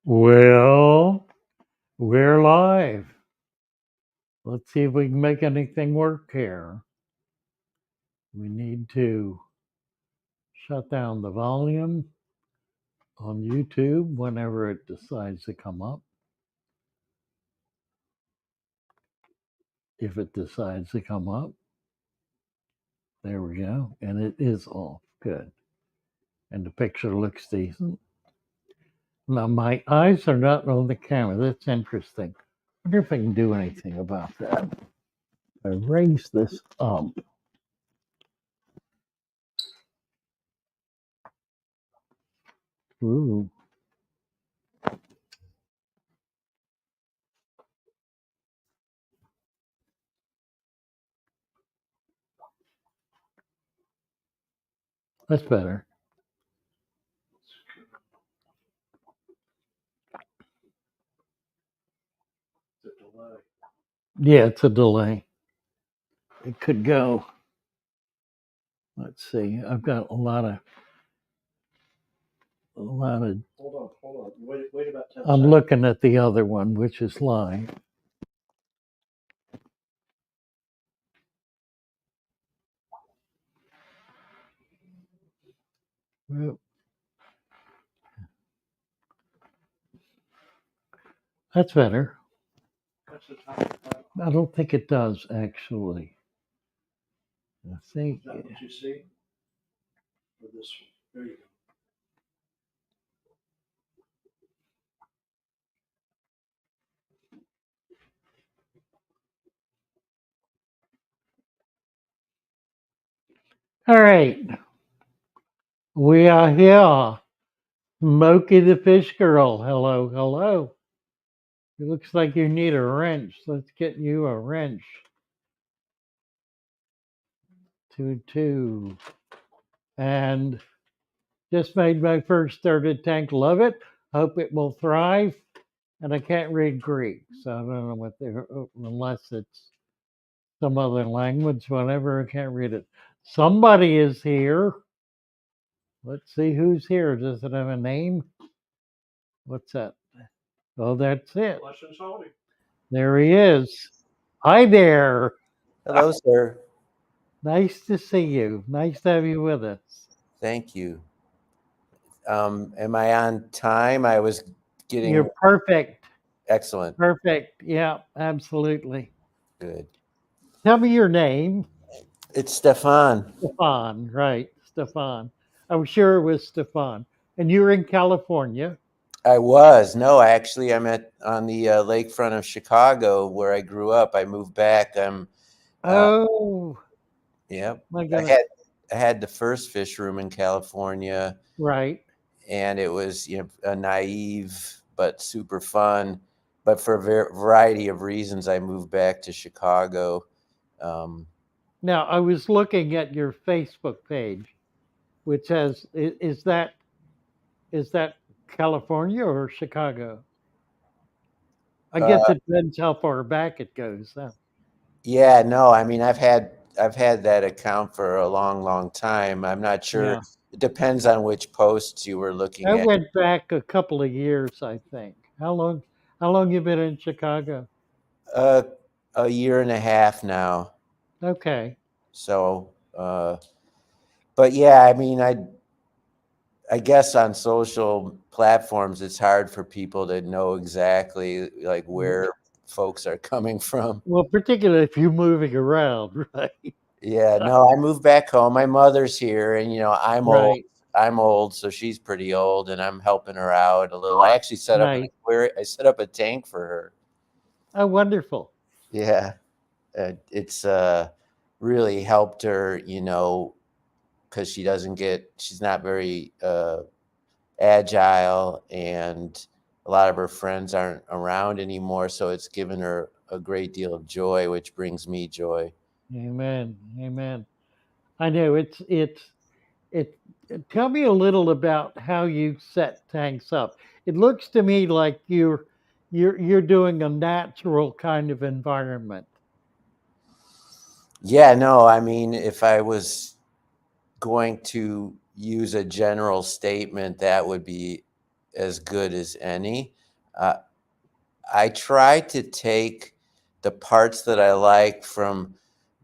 Well, we're live. Let's see if we can make anything work here. We need to shut down the volume on YouTube whenever it decides to come up. If it decides to come up, there we go. And it is off. Good. And the picture looks decent. Now, my eyes are not on the camera. That's interesting. I wonder if I can do anything about that. I raise this up. Ooh. That's better. Yeah, it's a delay. It could go. Let's see. I've got a lot of. Hold on. Wait about 10 I'm seconds. looking at the other one, which is live. Well, that's better. What's the time? I don't think it does actually. I think. Is that what you see? For this one. There you go. All right, we are here. Moki the fish girl. Hello, hello. It looks like you need a wrench. Let's get you a wrench. 2-2. And just made my first started tank. Love it. Hope it will thrive. And I can't read Greek, so I don't know what they're, unless it's some other language, whatever, I can't read it. Somebody is here. Let's see who's here. Does it have a name? What's that? Oh, that's it. Lush and salty. There he is. Hi there. Hello, sir. Nice to see you. Nice to have you with us. Thank you. Am I on time? I was getting You're perfect. excellent. Perfect. Yeah, absolutely. Good. Tell me your name. It's Stefan. Stefan, right? Stefan. I was sure it was Stefan. And you're in California. I'm on the lakefront of Chicago where I grew up. I moved back. Oh, Yep. my I goodness. had the first fish room in California, Right. and it was a naive but super fun. But for a variety of reasons, I moved back to Chicago. Now, I was looking at your Facebook page, which has, is that California or Chicago? I guess it depends how far back it goes. Huh? Yeah, no, I mean, I've had that account for a long, long time. I'm not sure. Yeah. It depends on which posts you were looking I at. went back a couple of years, I think. How long you been in Chicago? A year and a half now. Okay. So, but yeah, I mean, I guess on social platforms, it's hard for people to know exactly like where folks are coming from. Well, particularly if you're moving around, right? Yeah, no, I moved back home. My mother's here, and I'm old. Right. I'm old, so she's pretty old, and I'm helping her out a little. I actually set up Nice. I set up a tank for her. Oh, wonderful. Yeah, it's really helped her, because she's not very agile, and a lot of her friends aren't around anymore. So it's given her a great deal of joy, which brings me joy. Amen. Amen. I know it. Tell me a little about how you set tanks up. It looks to me like you're doing a natural kind of environment. Yeah, no, I mean, if I was going to use a general statement, that would be as good as any. I try to take the parts that I like from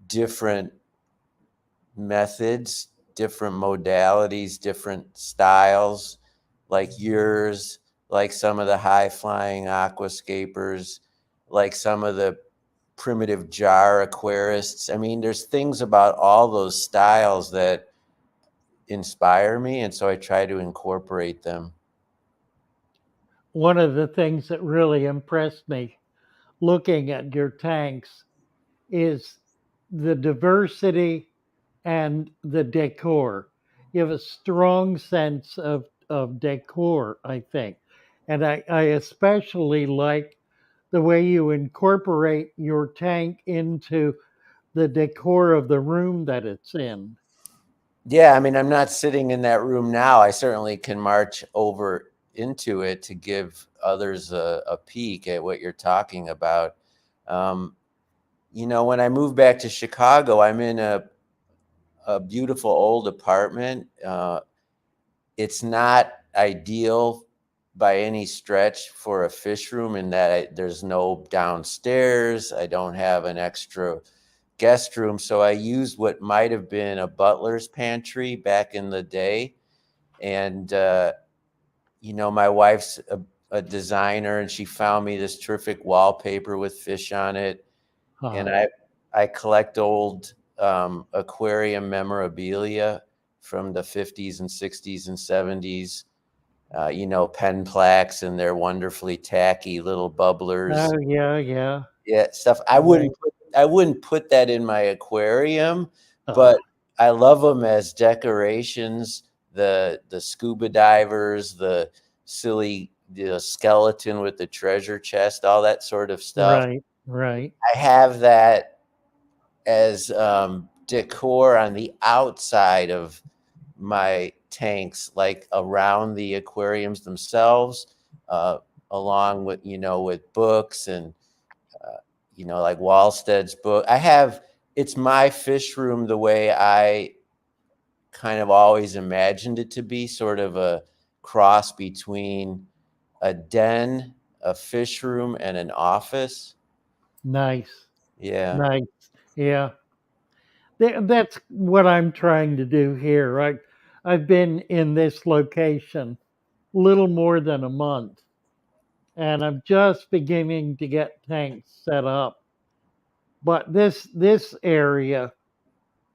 different methods, different modalities, different styles, like yours, like some of the high flying aquascapers, like some of the primitive jar aquarists. I mean, there's things about all those styles that inspire me, and so I try to incorporate them. One of the things that really impressed me looking at your tanks is the diversity and the decor. You have a strong sense of decor, I think. And I especially like the way you incorporate your tank into the decor of the room that it's in. Yeah, I mean, I'm not sitting in that room now. I certainly can march over into it to give others a peek at what you're talking about. Um, when I moved back to Chicago, I'm in a beautiful old apartment. It's not ideal by any stretch for a fish room in that there's no downstairs. I don't have an extra guest room. So I used what might have been a butler's pantry back in the day. And, my wife's a designer, and she found me this terrific wallpaper with fish on it. And Huh. I collect old aquarium memorabilia from the 50s and 60s and 70s. Pen plaques and their wonderfully tacky little bubblers. Oh yeah, yeah. Yeah, stuff. Right. I wouldn't put that in my aquarium, Uh, but I love them as decorations. The scuba divers, the silly skeleton with the treasure chest, all that sort of stuff. right, right. I have that as decor on the outside of my tanks, like around the aquariums themselves, uh, along with with books and like Wallstead's book. It's my fish room the way I kind of always imagined it to be, sort of a cross between a den, a fish room, and an office. Nice, Yeah. nice. Yeah. That's what I'm trying to do here. I've been in this location little more than a month, and I'm just beginning to get tanks set up. But this area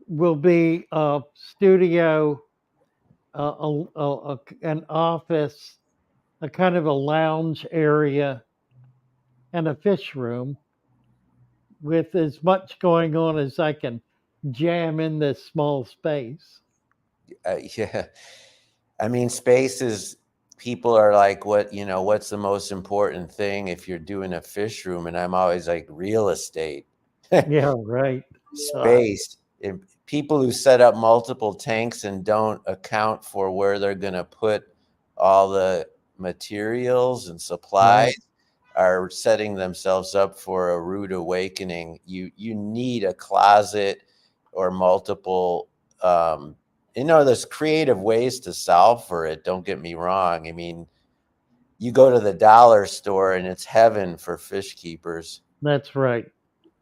will be a studio, an office, a kind of a lounge area, and a fish room with as much going on as I can jam in this small space. Yeah. I mean, people are like, what's the most important thing if you're doing a fish room? And I'm always like, real estate, Yeah, right. space. People who set up multiple tanks and don't account for where they're going to put all the materials and supplies Right. are setting themselves up for a rude awakening. You need a closet or multiple. There's creative ways to solve for it. Don't get me wrong. I mean, you go to the dollar store and it's heaven for fish keepers. That's right.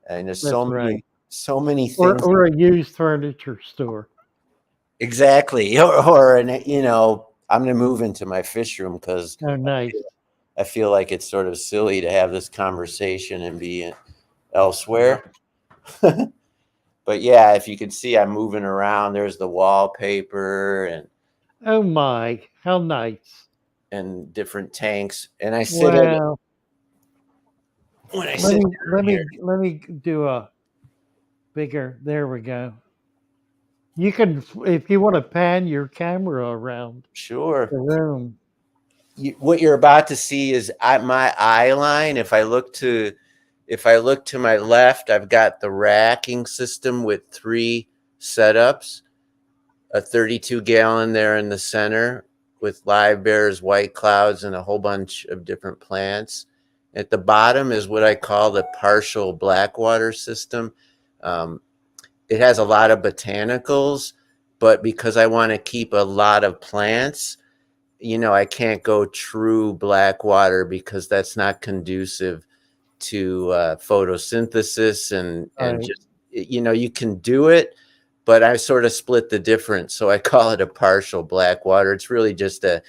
And there's That's right. so many Or things. or a used furniture store. Exactly. Or I'm going to move into my fish room because Oh, nice. I feel like it's sort of silly to have this conversation and be elsewhere. But yeah, if you can see, I'm moving around. There's the wallpaper Oh my, how nice. and different tanks. And I sit at Well, when I let sit me down let here. me let me do a bigger. There we go. You can, if you want to pan your camera around Sure. the room. What you're about to see is my eye line. If I look to my left, I've got the racking system with 3 setups, a 32-gallon there in the center with live bears, white clouds, and a whole bunch of different plants. At the bottom is what I call the partial blackwater system. It has a lot of botanicals, but because I want to keep a lot of plants, I can't go true black water because that's not conducive to photosynthesis and Right. just, you can do it, but I sort of split the difference. So I call it a partial black water. It's really just a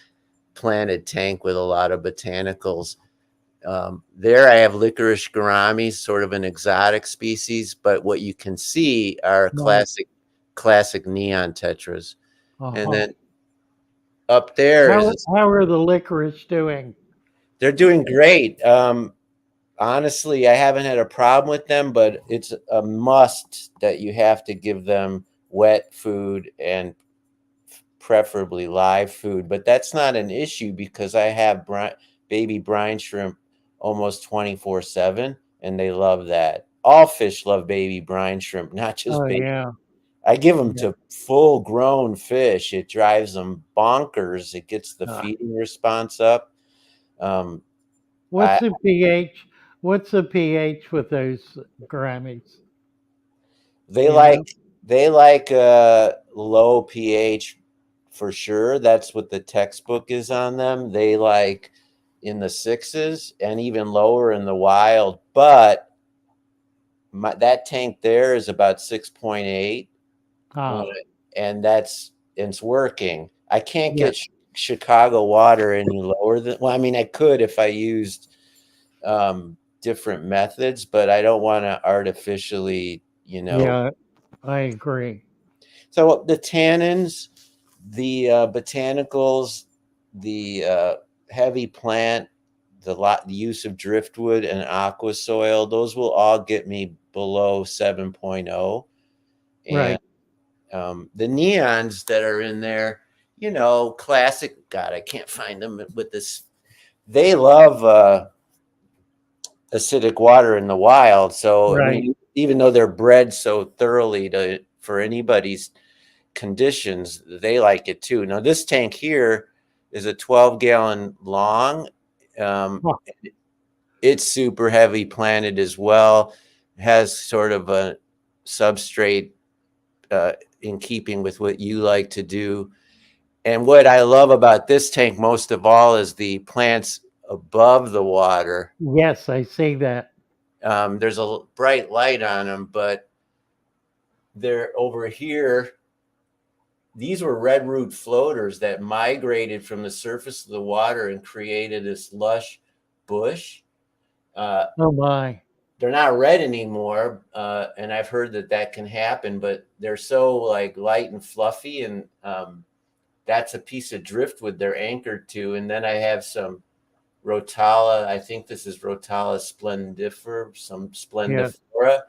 planted tank with a lot of botanicals. There I have licorice gourami, sort of an exotic species, but what you can see are Nice. classic neon tetras. And Uh-huh. then up there How is, how are the licorice doing? they're doing great. Honestly, I haven't had a problem with them, but it's a must that you have to give them wet food and preferably live food. But that's not an issue because I have baby brine shrimp almost 24/7, and they love that. All fish love baby brine shrimp, not just Oh baby. yeah. I give them Yeah. to full grown fish. It drives them bonkers. It gets the Ah. feeding response up. Um, What's I, the pH? What's the pH with those Grammys? They You like know? they like low pH for sure. That's what the textbook is on them. They like in the sixes and even lower in the wild. But that tank there is about 6.8, Ah. and it's working. I can't Yeah. get Chicago water any lower than. Well, I mean, I could if I used different methods, but I don't want to artificially, Yeah. I agree. So the tannins, the botanicals, the heavy plant, the use of driftwood and aqua soil, those will all get me below 7.0. And Right. the neons that are in there, classic. God, I can't find them with this. They love acidic water in the wild. So I Right. mean, even though they're bred so thoroughly for anybody's conditions, they like it too. Now, this tank here is a 12-gallon long. Um, Huh. it's super heavy planted as well. It has sort of a substrate in keeping with what you like to do. And what I love about this tank most of all is the plants above the water. Yes, I see that. There's a bright light on them, but they're over here. These were red root floaters that migrated from the surface of the water and created this lush bush. Uh, Oh my. they're not red anymore, and I've heard that can happen, but they're so like light and fluffy, and that's a piece of driftwood they're anchored to. And then I have some Rotala. I think this is Rotala splendifer, some Yes. splendiflora.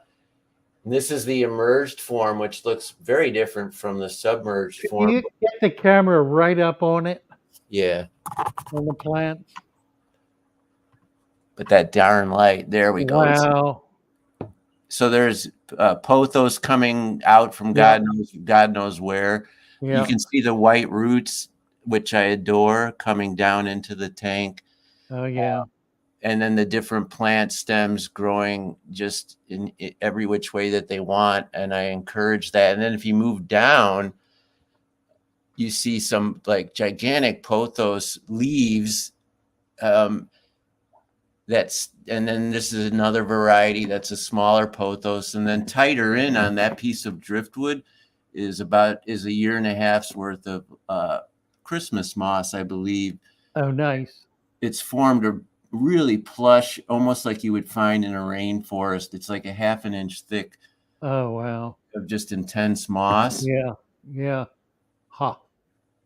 And this is the emerged form, which looks very different from the submerged Can form. you get the camera right up on it, Yeah. on the plants? But that darn light, there we go. Wow. So there's pothos coming out from Yep. God knows where. You Yep. can see the white roots, which I adore, coming down into the tank, Oh yeah. and then the different plant stems growing just in every which way that they want, and I encourage that. And then if you move down, you see some like gigantic pothos leaves. And then this is another variety that's a smaller pothos, and then tighter in on that piece of driftwood is a year and a half's worth of Christmas moss, I believe. Oh nice. It's formed a really plush, almost like you would find in a rainforest. It's like a half an inch thick Oh wow. of just intense moss. Yeah. Yeah. Ha.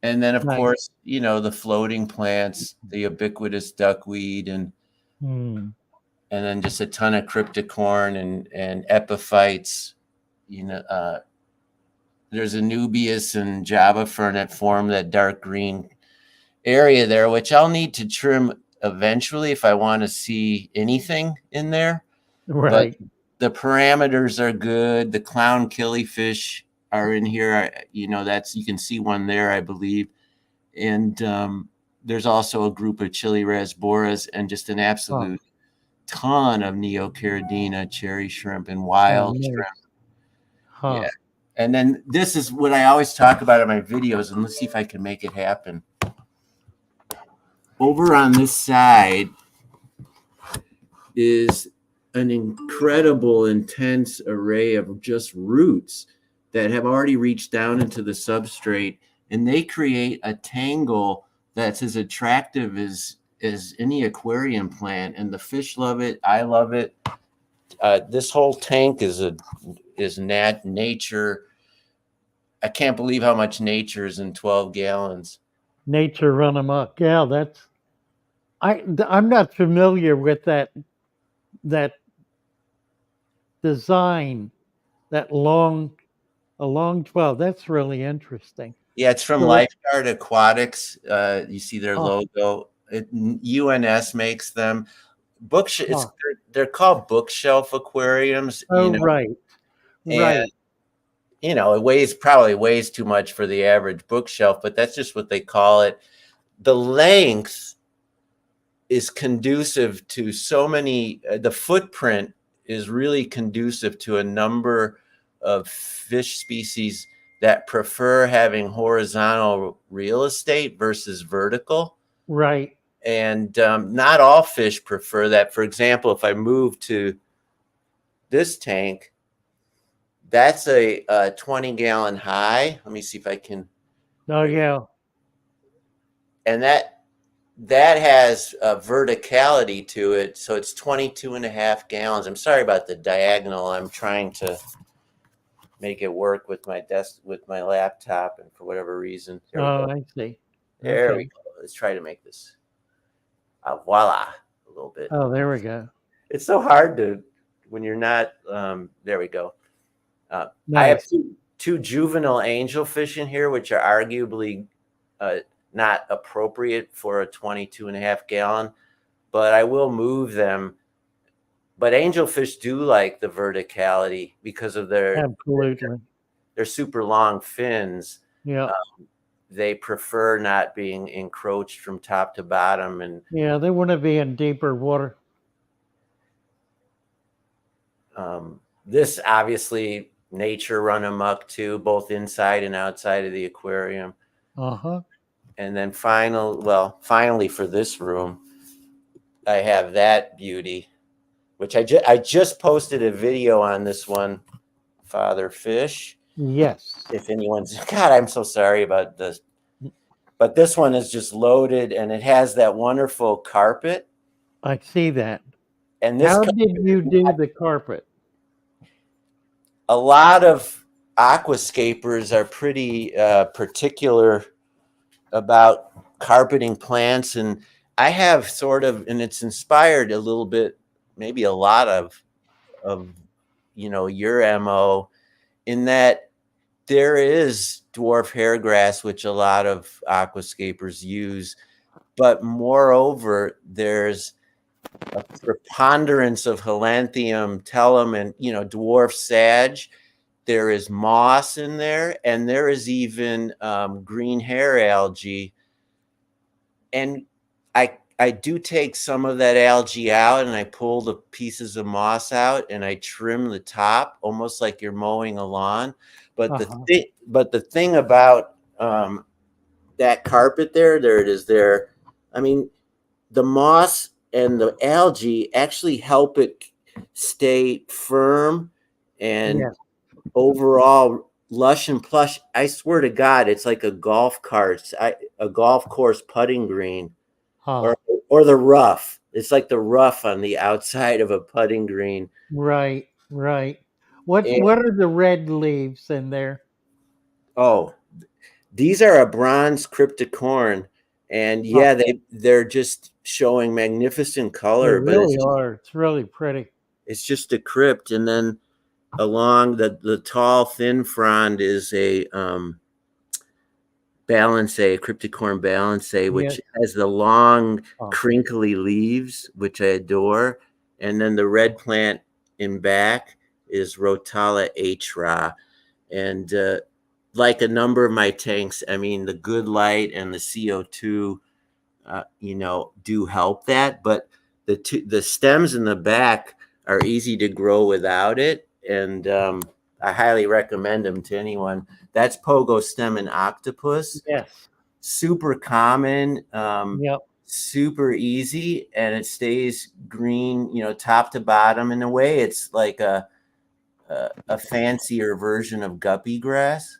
And then, of Nice. course, the floating plants, the ubiquitous duckweed, and Hmm. then just a ton of cryptocorn and epiphytes. There's Anubias and Java fern that form that dark green area there, which I'll need to trim eventually if I want to see anything in there. But Right. the parameters are good. The clown killifish are in here. You can see one there, I believe. And there's also a group of chili rasboras and just an Huh. absolute ton of Neocaridina, cherry shrimp, and Oh wild nice. shrimp. Huh. Yeah. And then this is what I always talk about in my videos, and let's see if I can make it happen. over on this side is an incredible, intense array of just roots that have already reached down into the substrate, and they create a tangle that's as attractive as any aquarium plant. And the fish love it. I love it. This whole tank is nature. I can't believe how much nature is in 12 gallons. Nature run amok. Yeah, that's. I'm not familiar with that design, that a long 12. That's really interesting. Yeah, it's from So it, Lifeguard Aquatics. You see their oh, logo. UNS makes them. oh, They're called bookshelf aquariums, oh, right, and right, it probably weighs too much for the average bookshelf, but that's just what they call it. The length is conducive to so many. The footprint is really conducive to a number of fish species that prefer having horizontal real estate versus vertical. right. And not all fish prefer that. For example, if I move to this tank, that's a 20-gallon high. Let me see if I can. Oh, yeah. And that has a verticality to it. So it's 22.5 gallons. I'm sorry about the diagonal. I'm trying to make it work with my laptop, and for whatever reason. There we Oh, go. I see. There we Okay. go. Let's try to make this. Voila, a little bit. Oh, there we go. It's so hard to when you're not. There we go. I have Nice. two juvenile angelfish in here, which are arguably not appropriate for a 22.5 gallon, but I will move them. But angelfish do like the verticality because of their Absolutely. super long fins. Yeah. They prefer not being encroached from top to bottom. And Yeah, they want to be in deeper water. this obviously nature run amok too, both inside and outside of the aquarium. Uh-huh. And then finally for this room, I have that beauty, which I just posted a video on this one, Father Fish. Yes. If anyone's, God, I'm so sorry about this. But this one is just loaded, and it has that wonderful carpet. I see that. And this How did you do the carpet? a lot of aquascapers are pretty particular about carpeting plants, and I have sort of, and it's inspired a little bit, maybe a lot of your MO, in that there is dwarf hairgrass, which a lot of aquascapers use, but moreover, there's a preponderance of Helanthrium, Tellum, and dwarf sage. There is moss in there, and there is even green hair algae. And I do take some of that algae out, and I pull the pieces of moss out, and I trim the top, almost like you're mowing a lawn. But the thing about that carpet there it is there. I mean, the moss and the algae actually help it stay firm and overall lush and plush. I swear to God, it's like a golf course putting green, or the rough. It's like the rough on the outside of a putting green. Right, right. What are the red leaves in there? Oh, these are a bronze cryptocorn, and yeah, they're just showing magnificent They color, but really are. It's really pretty. it's just a crypt. And then along the tall thin frond is a cryptocorn balance, which has the long crinkly leaves, which I adore. And then the red plant in back is Rotala hra. And like a number of my tanks, I mean, the good light and the CO2 do help that, but the stems in the back are easy to grow without it, and I highly recommend them to anyone. That's pogo stem and octopus. Yes. Super common. super easy and it stays green, top to bottom. In a way, it's like a fancier version of guppy grass,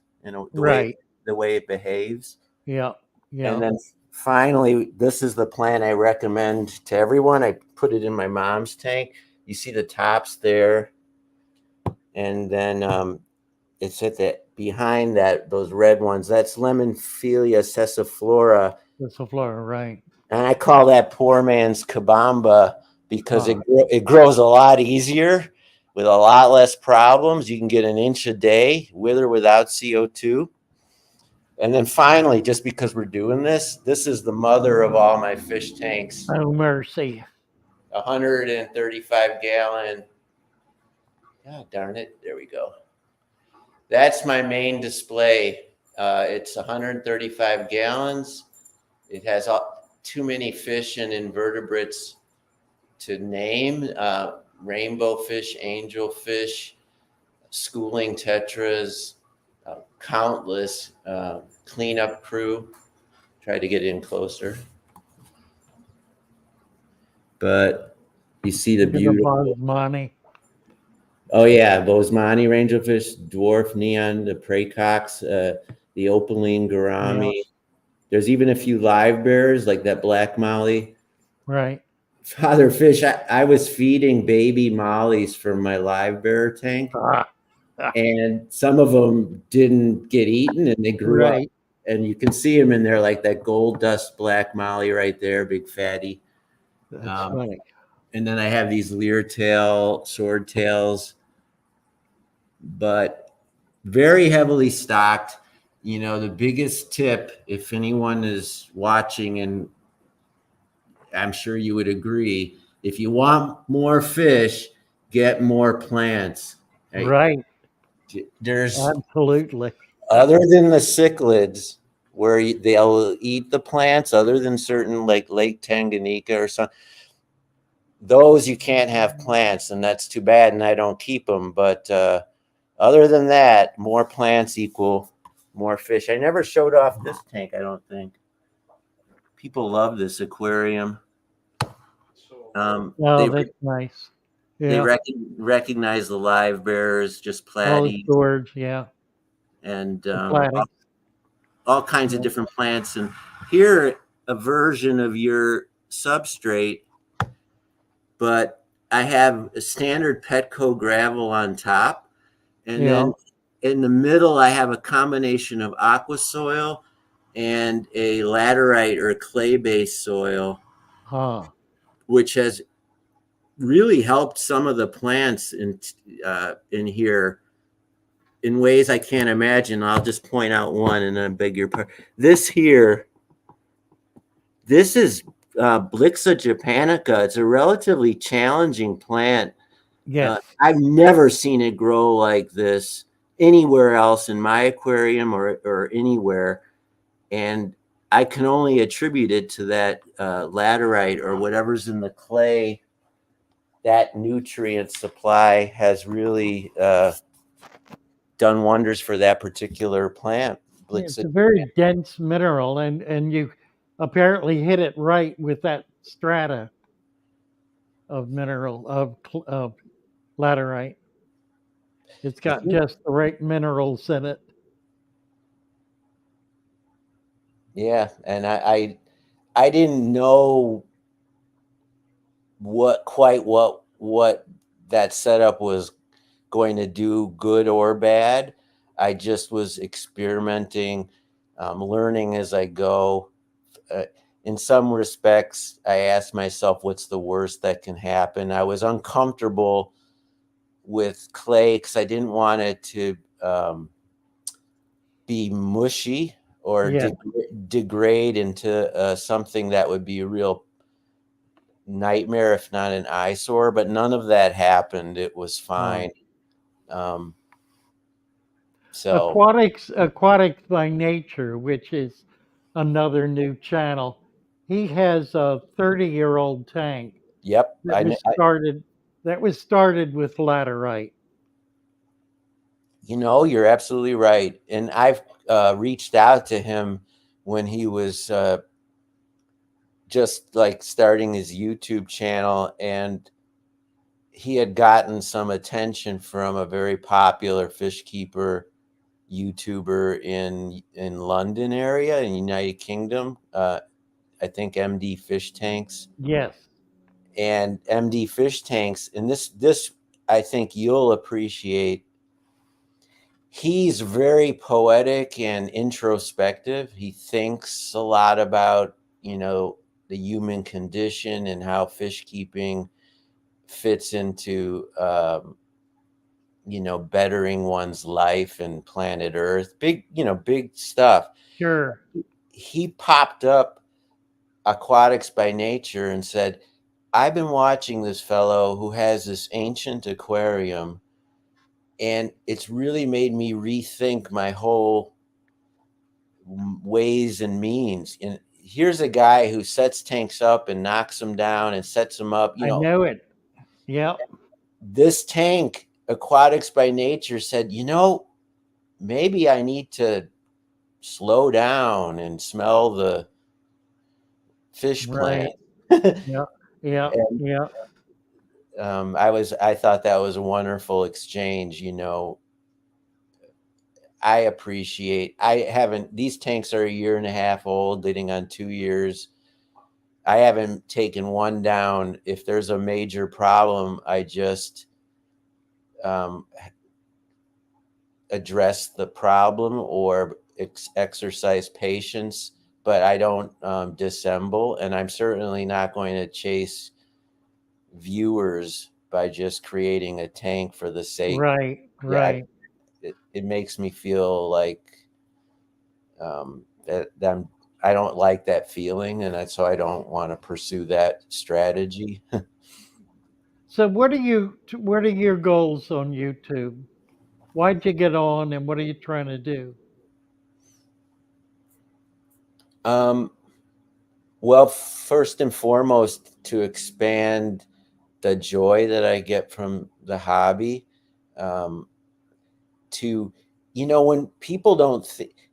Right. the way it behaves. Yeah. Yeah. And then finally, this is the plant I recommend to everyone. I put it in my mom's tank. You see the tops there, and then it's at the behind that, those red ones. That's Lemonphilia sessiflora, That's the floor. Right. and I call that poor man's kabamba because Ah, it grows a lot easier with a lot less problems. You can get an inch a day with or without CO2. And then finally, just because we're doing this, this is the mother of all my fish tanks. oh, mercy. 135-gallon. God darn it. There we go. That's my main display. It's 135 gallons. It has too many fish and invertebrates to name. Rainbow fish, angelfish, schooling tetras, countless cleanup crew. Try to get in closer. But you see the beautiful Bosmani. Oh yeah, Bosemani rangelfish, dwarf neon, the praecox, the opaline gourami. Yeah. There's even a few live bears like that black molly. Right. Father fish, I was feeding baby mollies from my live bear tank, Ah, and some of them didn't get eaten, and they grew up. right. And you can see them in there, like that gold dust black molly right there, big fatty. That's funny. And then I have these leer tail, sword tails, but very heavily stocked. The biggest tip, if anyone is watching, and I'm sure you would agree, if you want more fish, get more plants. Right. There's, Absolutely. other than the cichlids, where they'll eat the plants, other than certain like Lake Tanganyika or something, those you can't have plants, and that's too bad, and I don't keep them. But other than that, more plants equal more fish. I never showed off this tank, I don't think. People love this aquarium. So Oh, They that's nice. they Yeah. recognize the live bears, just Oh, platies, George. Yeah. and The platy. all kinds of Yeah. different plants. And here, a version of your substrate, but I have a standard Petco gravel on top. And Yeah. then in the middle, I have a combination of aqua soil and a laterite or clay-based soil, Huh. which has really helped some of the plants in here in ways I can't imagine. I'll just point out one, and then beg your pardon. This here, this is Blixa japonica. It's a relatively challenging plant. Yes. I've never seen it grow like this anywhere else in my aquarium or anywhere. And I can only attribute it to that laterite or whatever's in the clay. That nutrient supply has really done wonders for that particular plant. Yeah, it's Blixa. a very dense mineral, and you apparently hit it right with that strata of mineral of laterite. It's got just the right minerals in it. Yeah, and I didn't know what that setup was going to do, good or bad. I just was experimenting, learning as I go. Uh, in some respects, I asked myself, what's the worst that can happen? I was uncomfortable with clay because I didn't want it to be mushy or Yeah. degrade into something that would be a real nightmare, if not an eyesore. But none of that happened. It was fine. Um, so, Aquatics by Nature, which is another new channel. He has a 30-year-old tank yep, that was started with laterite. you're absolutely right. And I've reached out to him when he was just like starting his YouTube channel, and he had gotten some attention from a very popular fish keeper YouTuber in London area in United Kingdom. I think MD Fish Tanks. Yes. And MD Fish Tanks, and this I think you'll appreciate. He's very poetic and introspective. He thinks a lot about, the human condition and how fish keeping fits into, bettering one's life and planet Earth. Big stuff. Sure. He popped up Aquatics by Nature and said, I've been watching this fellow who has this ancient aquarium, and it's really made me rethink my whole ways and means. And here's a guy who sets tanks up and knocks them down and sets them up. I know it. Yep. This tank, Aquatics by Nature, said, maybe I need to slow down and smell the fish Right. plant. Yeah. Yeah. And, Yeah. I thought that was a wonderful exchange. These tanks are 1.5 years old, leading on 2 years. I haven't taken one down. If there's a major problem, I just address the problem or exercise patience, but I don't dissemble. And I'm certainly not going to chase viewers by just creating a tank for the sake. Right. Right. It makes me feel like that I don't like that feeling, and so I don't want to pursue that strategy. So what are your goals on YouTube? Why'd you get on, and what are you trying to do? Well, first and foremost, to expand the joy that I get from the hobby. When people don't think,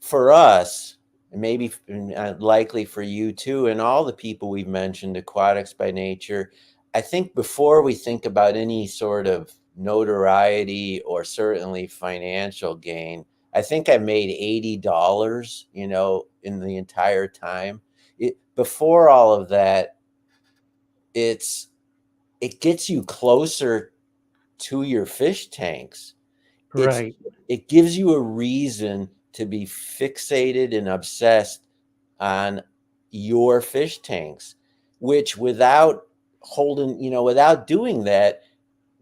for us, and maybe likely for you too, and all the people we've mentioned, Aquatics by Nature, I think before we think about any sort of notoriety or certainly financial gain, I think I made $80, in the entire time. Before all of that, it gets you closer to your fish tanks. Right. It gives you a reason to be fixated and obsessed on your fish tanks, which without doing that,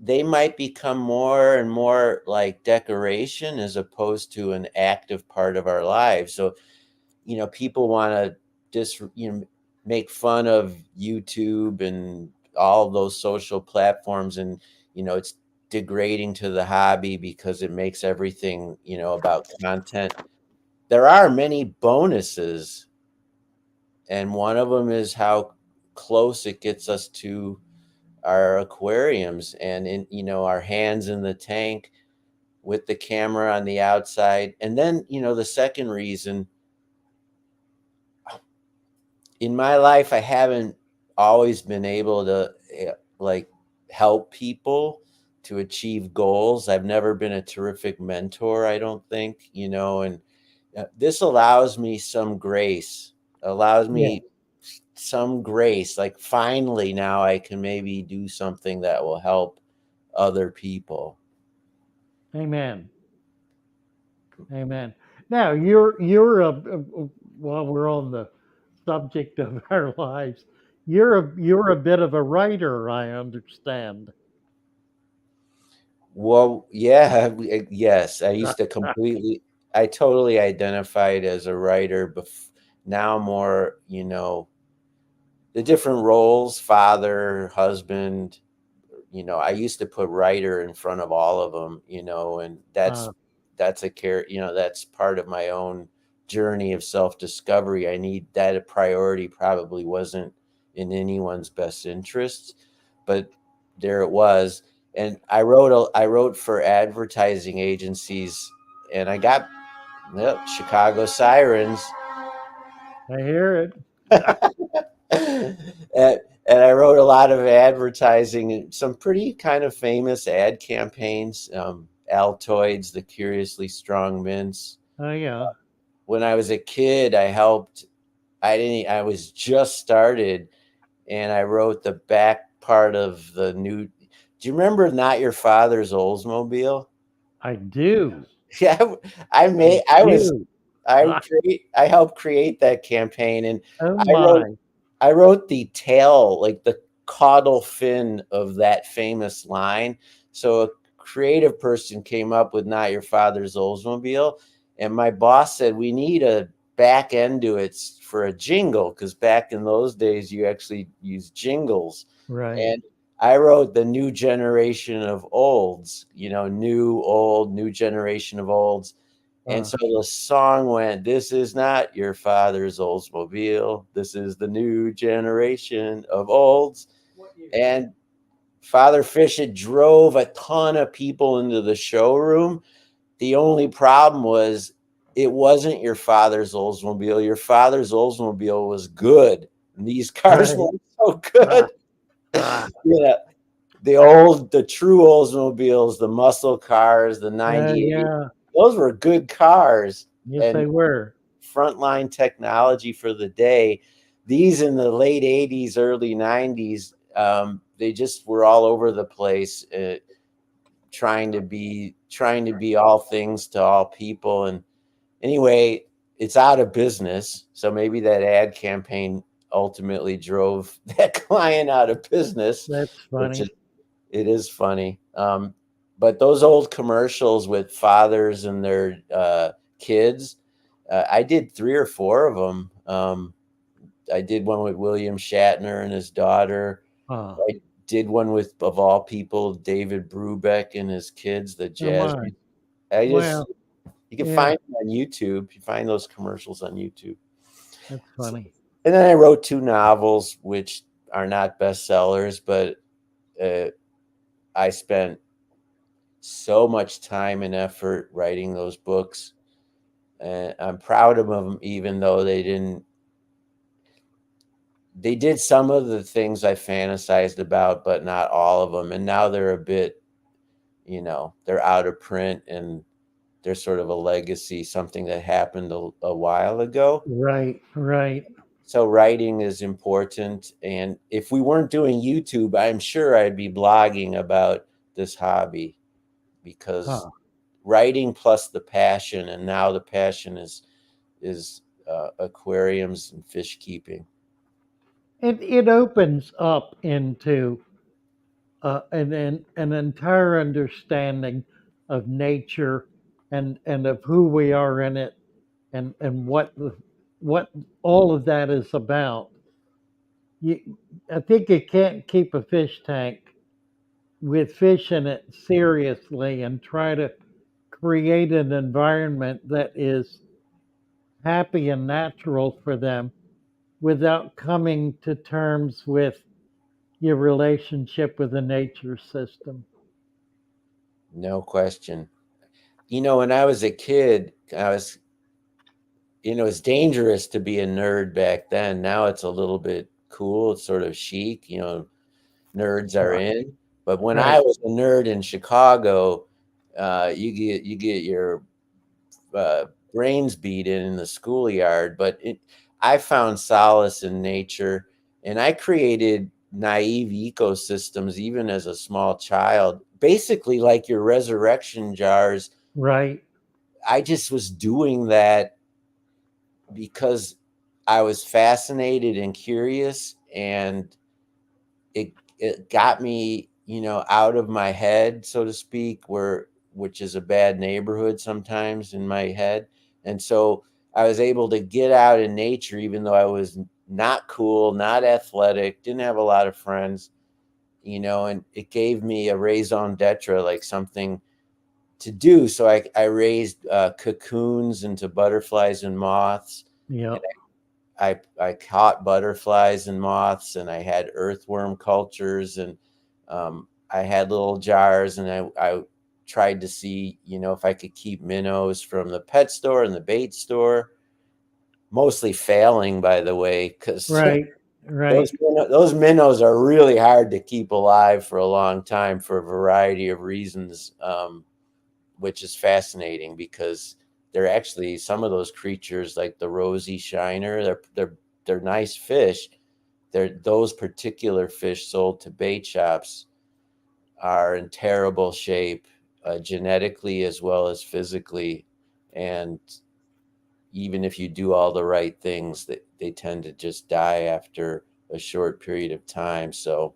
they might become more and more like decoration as opposed to an active part of our lives. So, people want to just, make fun of YouTube and all of those social platforms, and, it's degrading to the hobby because it makes everything, about content. There are many bonuses, and one of them is how close it gets us to our aquariums and our hands in the tank with the camera on the outside. And then, the second reason, in my life, I haven't always been able to help people to achieve goals. I've never been a terrific mentor, I don't think, and this allows me some grace, Yeah. like finally now I can maybe do something that will help other people. Amen. Amen. Now while we're on the subject of our lives, you're a bit of a writer, I understand. Well, yeah, yes, I totally identified as a writer. Now more, the different roles, father, husband, I used to put writer in front of all of them, and that's that's part of my own journey of self-discovery. I need that. A priority probably wasn't in anyone's best interests, but there it was. And I wrote for advertising agencies, and I got, Chicago Sirens. I hear it. And I wrote a lot of advertising and some pretty kind of famous ad campaigns. Altoids, the Curiously Strong Mints. Oh yeah. When I was a kid, I helped. I was just started, and I wrote the back part of the new. Do you remember Not Your Father's Oldsmobile? I do. Yeah, I I was do. I helped create that campaign, and Oh I wrote my. I wrote the tail, like the caudal fin of that famous line. So a creative person came up with Not Your Father's Oldsmobile, and my boss said we need a back end to it for a jingle, because back in those days you actually used jingles. Right. And I wrote the new generation of olds, new, old, new generation of olds. And Uh, so the song went, "This is not your father's Oldsmobile. This is the new generation of olds." And Father Fish had drove a ton of people into the showroom. The only problem was it wasn't your father's Oldsmobile. Your father's Oldsmobile was good. And these cars right. weren't so good. Ah, ah. Yeah. The true Oldsmobiles, the muscle cars, the 98, Yeah. those were good cars Yes, and they were. frontline technology for the day. These in the late 80s, early 90s, they just were all over the place, trying to be all things to all people. And anyway, it's out of business. So maybe that ad campaign ultimately drove that client out of business, That's which is funny. it is funny. But those old commercials with fathers and their kids, I did 3 or 4 of them. I did one with William Shatner and his daughter. Oh, I did one with, of all people, David Brubeck and his kids, the oh jazz. my. You Well, can yeah, find them on YouTube. You find those commercials on YouTube. that's So, funny. and then I wrote 2 novels, which are not bestsellers, but uh, I spent so much time and effort writing those books, and I'm proud of them, even though they did some of the things I fantasized about, but not all of them. And now they're a bit, they're out of print, and they're sort of a legacy, something that happened a while ago. Right, right. So writing is important. And if we weren't doing YouTube, I'm sure I'd be blogging about this hobby, because Huh. writing plus the passion, and now the passion is aquariums and fish keeping. It opens up into an entire understanding of nature and of who we are in it and what all of that is about. I think you can't keep a fish tank with fish in it seriously and try to create an environment that is happy and natural for them without coming to terms with your relationship with the nature system. No question. When I was a kid, it's dangerous to be a nerd back then. Now it's a little bit cool. It's sort of chic, nerds are Right. in. But when I Right. was a nerd in Chicago, you get your uh, brains beat in the schoolyard. But I found solace in nature, and I created naive ecosystems even as a small child. Basically, like your resurrection jars, Right. I just was doing that because I was fascinated and curious, and it got me, out of my head, so to speak, which is a bad neighborhood sometimes in my head. And so I was able to get out in nature, even though I was not cool, not athletic, didn't have a lot of friends, and it gave me a raison d'etre, like something to do. So I raised cocoons into butterflies and moths. Yep. I caught butterflies and moths, and I had earthworm cultures, and I had little jars, and I tried to see, if I could keep minnows from the pet store and the bait store. mostly failing, by the way, because Right. Right. those minnows are really hard to keep alive for a long time for a variety of reasons, which is fascinating because they're actually some of those creatures like the rosy shiner. They're nice fish. Those particular fish sold to bait shops are in terrible shape, genetically as well as physically, and even if you do all the right things, they tend to just die after a short period of time. So,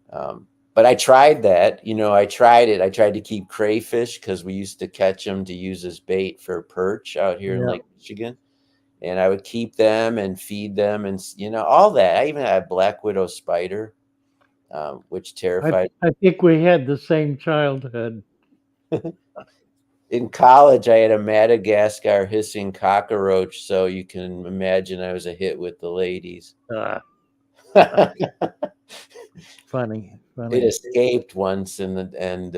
but I tried that. I tried it. I tried to keep crayfish because we used to catch them to use as bait for perch out here in Yeah. Lake Michigan. And I would keep them and feed them and, all that. I even had a black widow spider, which I terrified. I think we had the same childhood. In college, I had a Madagascar hissing cockroach, so you can imagine I was a hit with the ladies. Ah, It funny. escaped once and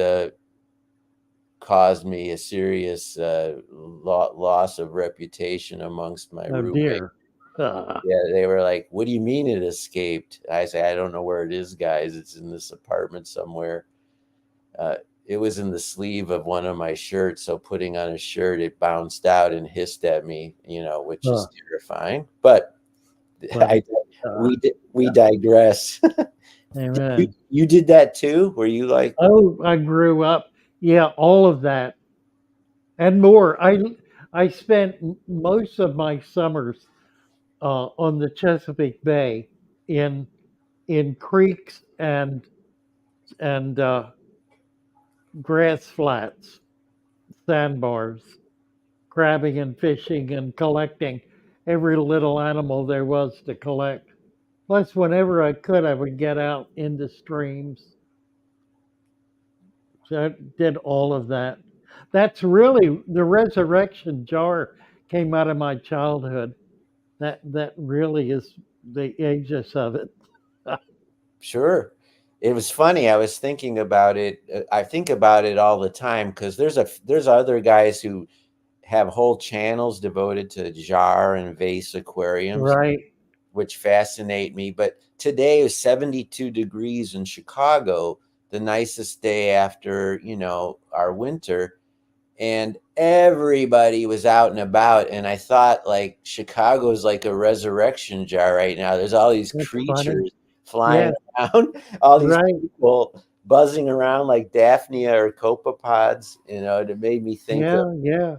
caused me a serious loss of reputation amongst my Oh roommate. dear. Ah, Yeah, they were like, "What do you mean it escaped?" I say, "I don't know where it is, guys. It's in this apartment somewhere." Uh, it was in the sleeve of one of my shirts, so putting on a shirt, it bounced out and hissed at me, which is ah, terrifying. But funny. I, Ah, we digress. you, amen. you did that too? Were you like, Oh, I grew up. Yeah, all of that and more. I spent most of my summers on the Chesapeake Bay in creeks and grass flats, sandbars, crabbing and fishing and collecting every little animal there was to collect. Plus, whenever I could, I would get out into streams. So I did all of that. That's really the resurrection jar came out of my childhood. That really is the aegis of it. sure? It was funny. I was thinking about it. I think about it all the time because there's other guys who have whole channels devoted to jar and vase aquariums, Right. which fascinate me. But today is 72 degrees in Chicago, the nicest day after, our winter. And everybody was out and about. And I thought, like, Chicago is like a resurrection jar right now. There's all these That's funny. creatures flying Yeah. around, all these Right. people buzzing around like Daphnia or copepods. It made me think of, Yeah. Yeah.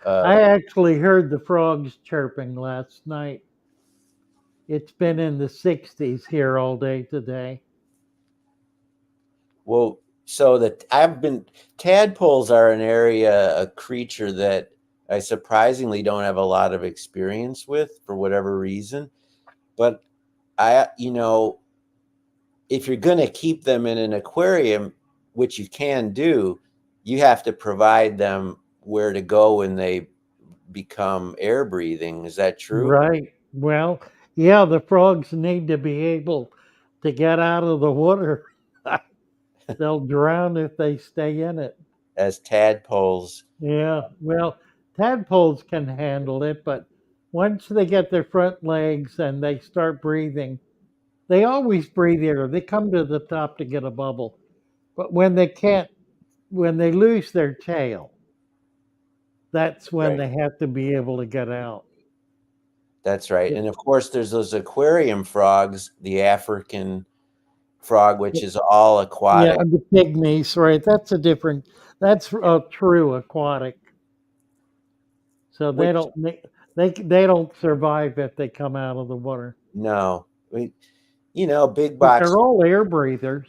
uh, I actually heard the frogs chirping last night. It's been in the 60s here all day today. well, so that tadpoles are an area, a creature that I surprisingly don't have a lot of experience with for whatever reason. But if you're going to keep them in an aquarium, which you can do, you have to provide them where to go when they become air breathing. Is that true? Right. Well, yeah, the frogs need to be able to get out of the water. They'll drown if they stay in it. As tadpoles, Yeah. Well, tadpoles can handle it, but once they get their front legs and they start breathing, they always breathe air. They come to the top to get a bubble. But when they can't, when they lose their tail, that's when right? they have to be able to get out. That's right. And of course, there's those aquarium frogs, the African frog, which is all Yeah, aquatic, the pygmies, right? That's a different. That's a true aquatic. So they which don't they don't survive if they come out of the water. no, big But box, they're all air breathers.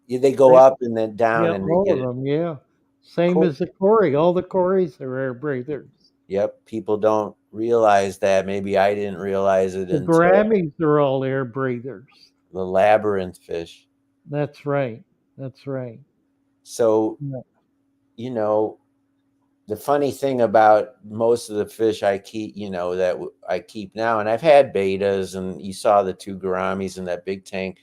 they go They up and then down Yeah, and they all get of it. them. Yeah, same Cool. as the Cory. All the Corys are air breathers. Yep. People don't realize that. Maybe I didn't realize it The until Grammys are all air breathers. the labyrinth fish. That's right. That's right. So, Yeah. you know, the funny thing about most of the fish I keep, I keep now, and I've had betas, and you saw the two gouramis in that big tank.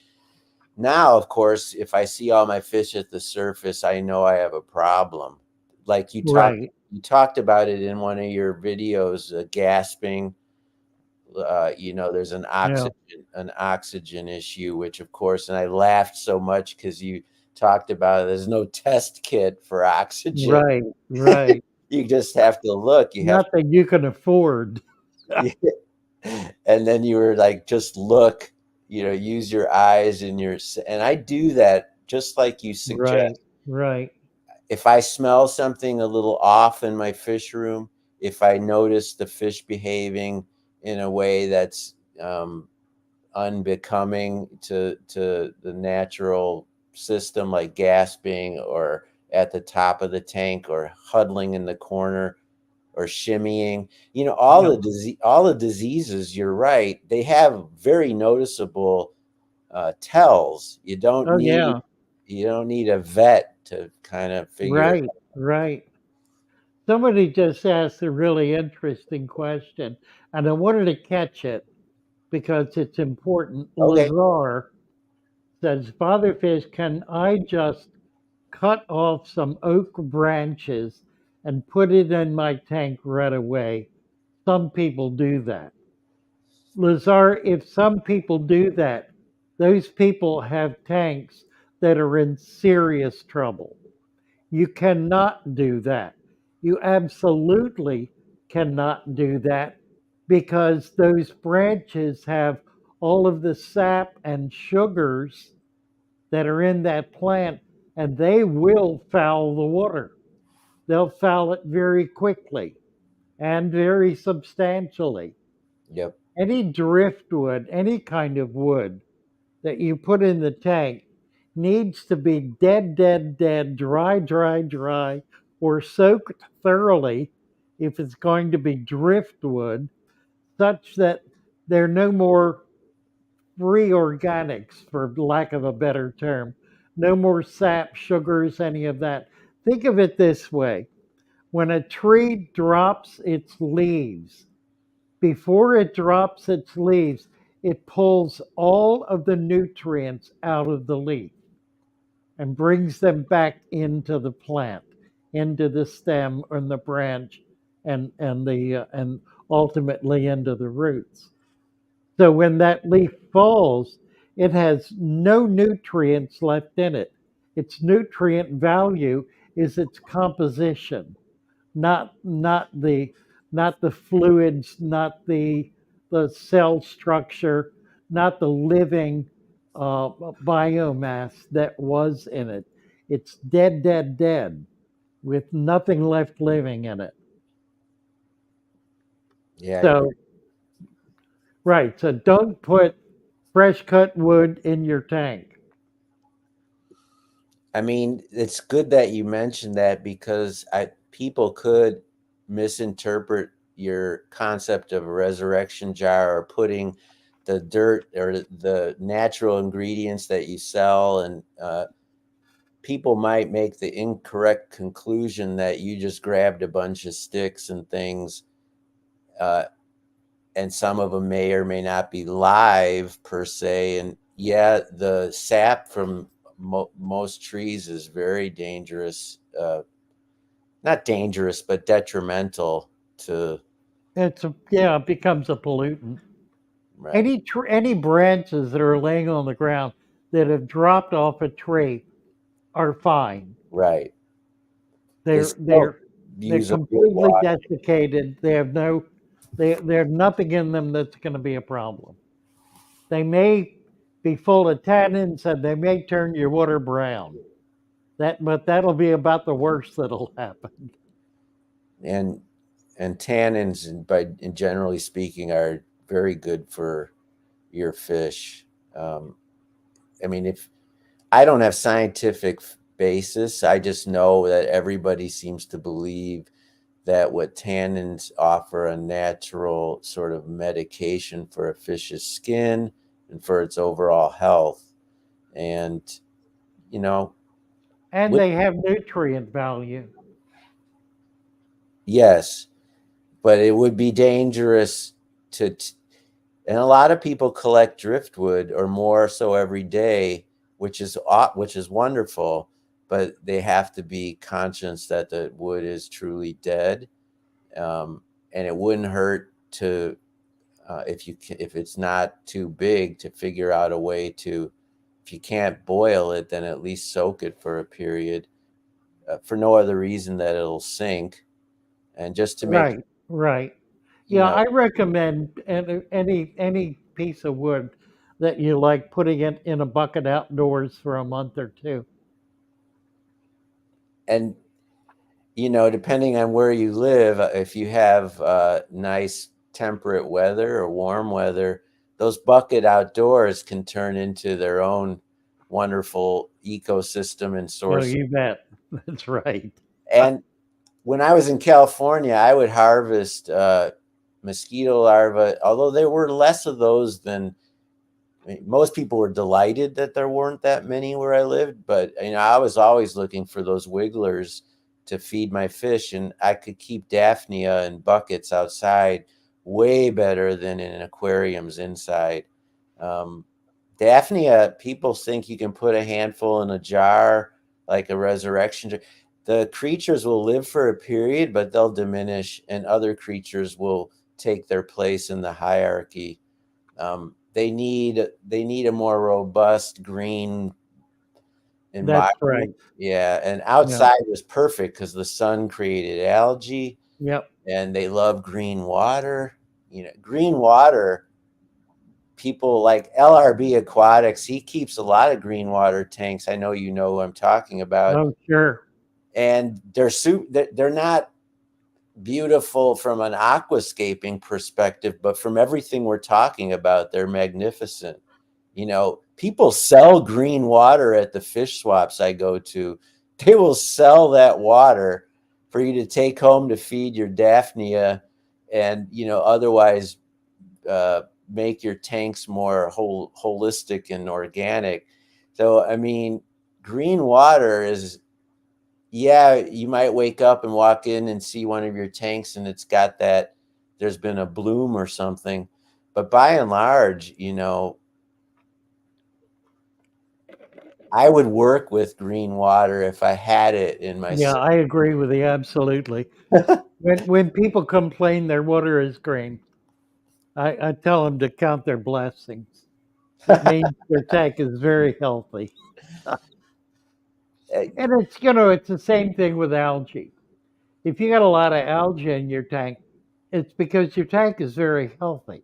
Now, of course, if I see all my fish at the surface, I know I have a problem. Like Right. you talked about it in one of your videos, gasping. there's an Yeah. oxygen issue, which of course, and I laughed so much because you talked about it. There's no test kit for oxygen. Right. Right. You just have to look. You have Not that you can afford. to, and then you were like, just look. Use your eyes and I do that just like you Right. suggest. Right. If I smell something a little off in my fish room, if I notice the fish behaving in a way that's unbecoming to the natural system, like gasping or at the top of the tank or huddling in the corner or shimmying, Yeah. all the diseases, you're right, they have very noticeable tells. Oh yeah. You don't need a vet to kind of figure it Right. Right. Somebody just asked a really interesting question, and I wanted to catch it because it's important. out. Okay. Lazar says, Father Fish, can I just cut off some oak branches and put it in my tank right away? Some people do that. Lazar, if some people do that, those people have tanks that are in serious trouble. You cannot do that. You absolutely cannot do that because those branches have all of the sap and sugars that are in that plant, and they will foul the water. They'll foul it very quickly and very substantially. Yep. Any driftwood, any kind of wood that you put in the tank needs to be dead, dead, dead, dry, dry, dry, or soaked thoroughly if it's going to be driftwood, such that there are no more free organics, for lack of a better term, no more sap, sugars, any of that. Think of it this way: when a tree drops its leaves, before it drops its leaves, it pulls all of the nutrients out of the leaf and brings them back into the plant, into the stem and the branch, and ultimately into the roots. So when that leaf falls, it has no nutrients left in it. Its nutrient value is its composition, not not the fluids, not the cell structure, not the living biomass that was in it. It's dead, dead, dead, with nothing left living in it. Yeah, I agree. So right, so don't put fresh cut wood in your tank. I mean, it's good that you mentioned that because people could misinterpret your concept of a resurrection jar or putting the dirt or the natural ingredients that you sell, and people might make the incorrect conclusion that you just grabbed a bunch of sticks and things, uh, and some of them may or may not be live per se. And yeah, the sap from most trees is very dangerous. Not dangerous, but detrimental to. Yeah, it becomes a pollutant. Right. Any branches that are laying on the ground that have dropped off a tree are fine. Right. They They're still they're they're use a good completely water. desiccated. They have no there's nothing in them that's going to be a problem. They may be full of tannins and they may turn your water brown. But that'll be about the worst that'll happen. and and tannins, and generally speaking, are very good for your fish. Um, I mean, if I don't have scientific basis, I just know that everybody seems to believe that what tannins offer a natural sort of medication for a fish's skin and for its overall health. And, you know, And with, they have nutrient value. yes, but it would be dangerous and a lot of people collect driftwood or more so every day, which is wonderful, but they have to be conscious that the wood is truly dead. And it wouldn't hurt to if it's not too big, to figure out a way to, if you can't boil it, then at least soak it for a period, for no other reason that it'll sink, and just to make, Right, right. you Yeah, know, I recommend any piece of wood that you like putting it in a bucket outdoors for a month or two. and depending on where you live, if you have nice temperate weather or warm weather, those bucket outdoors can turn into their own wonderful ecosystem and Oh, source. you bet. That's right. And when I was in California, I would harvest mosquito larvae, although there were less of those than, I mean, most people were delighted that there weren't that many where I lived, but I was always looking for those wigglers to feed my fish, and I could keep Daphnia in buckets outside way better than in aquariums inside. Um, Daphnia, people think you can put a handful in a jar like a resurrection jar. The creatures will live for a period, but they'll diminish, and other creatures will take their place in the hierarchy. They need a more robust green That's environment. right. Yeah, and Yeah. outside was perfect because the sun created algae, Yep. and they love green water. Green water. People like LRB Aquatics. He keeps a lot of green water tanks. I know you know who I'm talking about, Oh, sure. and they're not beautiful from an aquascaping perspective, but from everything we're talking about, they're magnificent. People sell green water at the fish swaps I go to. They will sell that water for you to take home to feed your Daphnia, and otherwise make your tanks more holistic and organic. So I mean, green water is, yeah, you might wake up and walk in and see one of your tanks and it's got that, there's been a bloom or something. But by and large, I would work with green water if I had it in my Yeah, I agree with you absolutely. When people complain their water is green, I tell them to count their blessings. It means their tank is very healthy. And it's the same thing with algae. If you got a lot of algae in your tank, it's because your tank is very healthy,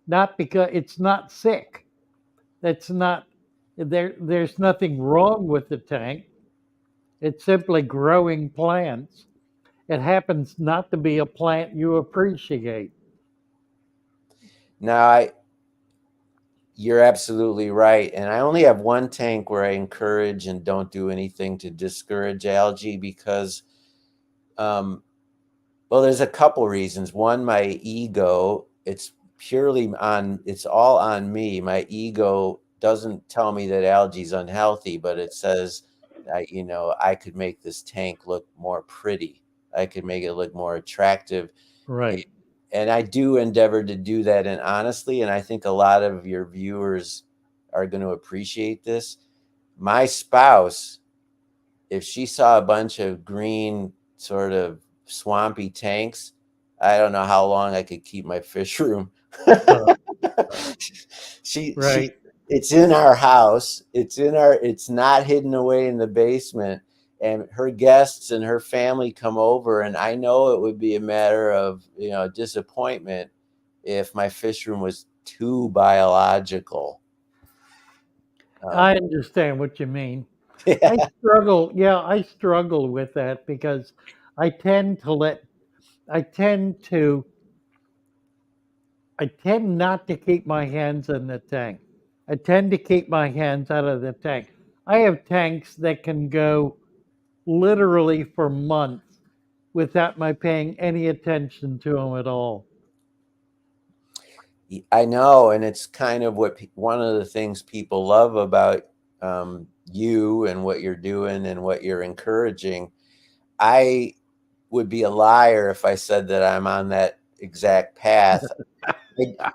not because it's not sick. That's not there's nothing wrong with the tank. It's simply growing plants. It happens not to be a plant you appreciate. Now, you're absolutely right. And I only have one tank where I encourage and don't do anything to discourage algae because, um, well, there's a couple reasons. One, my ego, it's all on me. My ego doesn't tell me that algae's unhealthy, but it says that, I could make this tank look more pretty. I could make it look more attractive. Right. And I do endeavor to do that. And honestly, and I think a lot of your viewers are going to appreciate this. My spouse, if she saw a bunch of green, sort of swampy tanks, I don't know how long I could keep my fish room. Uh, she right. It's in our house. It's not hidden away in the basement. And her guests and her family come over, and I know it would be a matter of, disappointment if my fish room was too biological. I understand what you mean. Yeah. I struggle with that because I tend to let I tend to I tend not to keep my hands in the tank. I tend to keep my hands out of the tank. I have tanks that can go literally for months without my paying any attention to them at all. I know, and it's kind of one of the things people love about you and what you're doing and what you're encouraging. I would be a liar if I said that I'm on that exact path. I,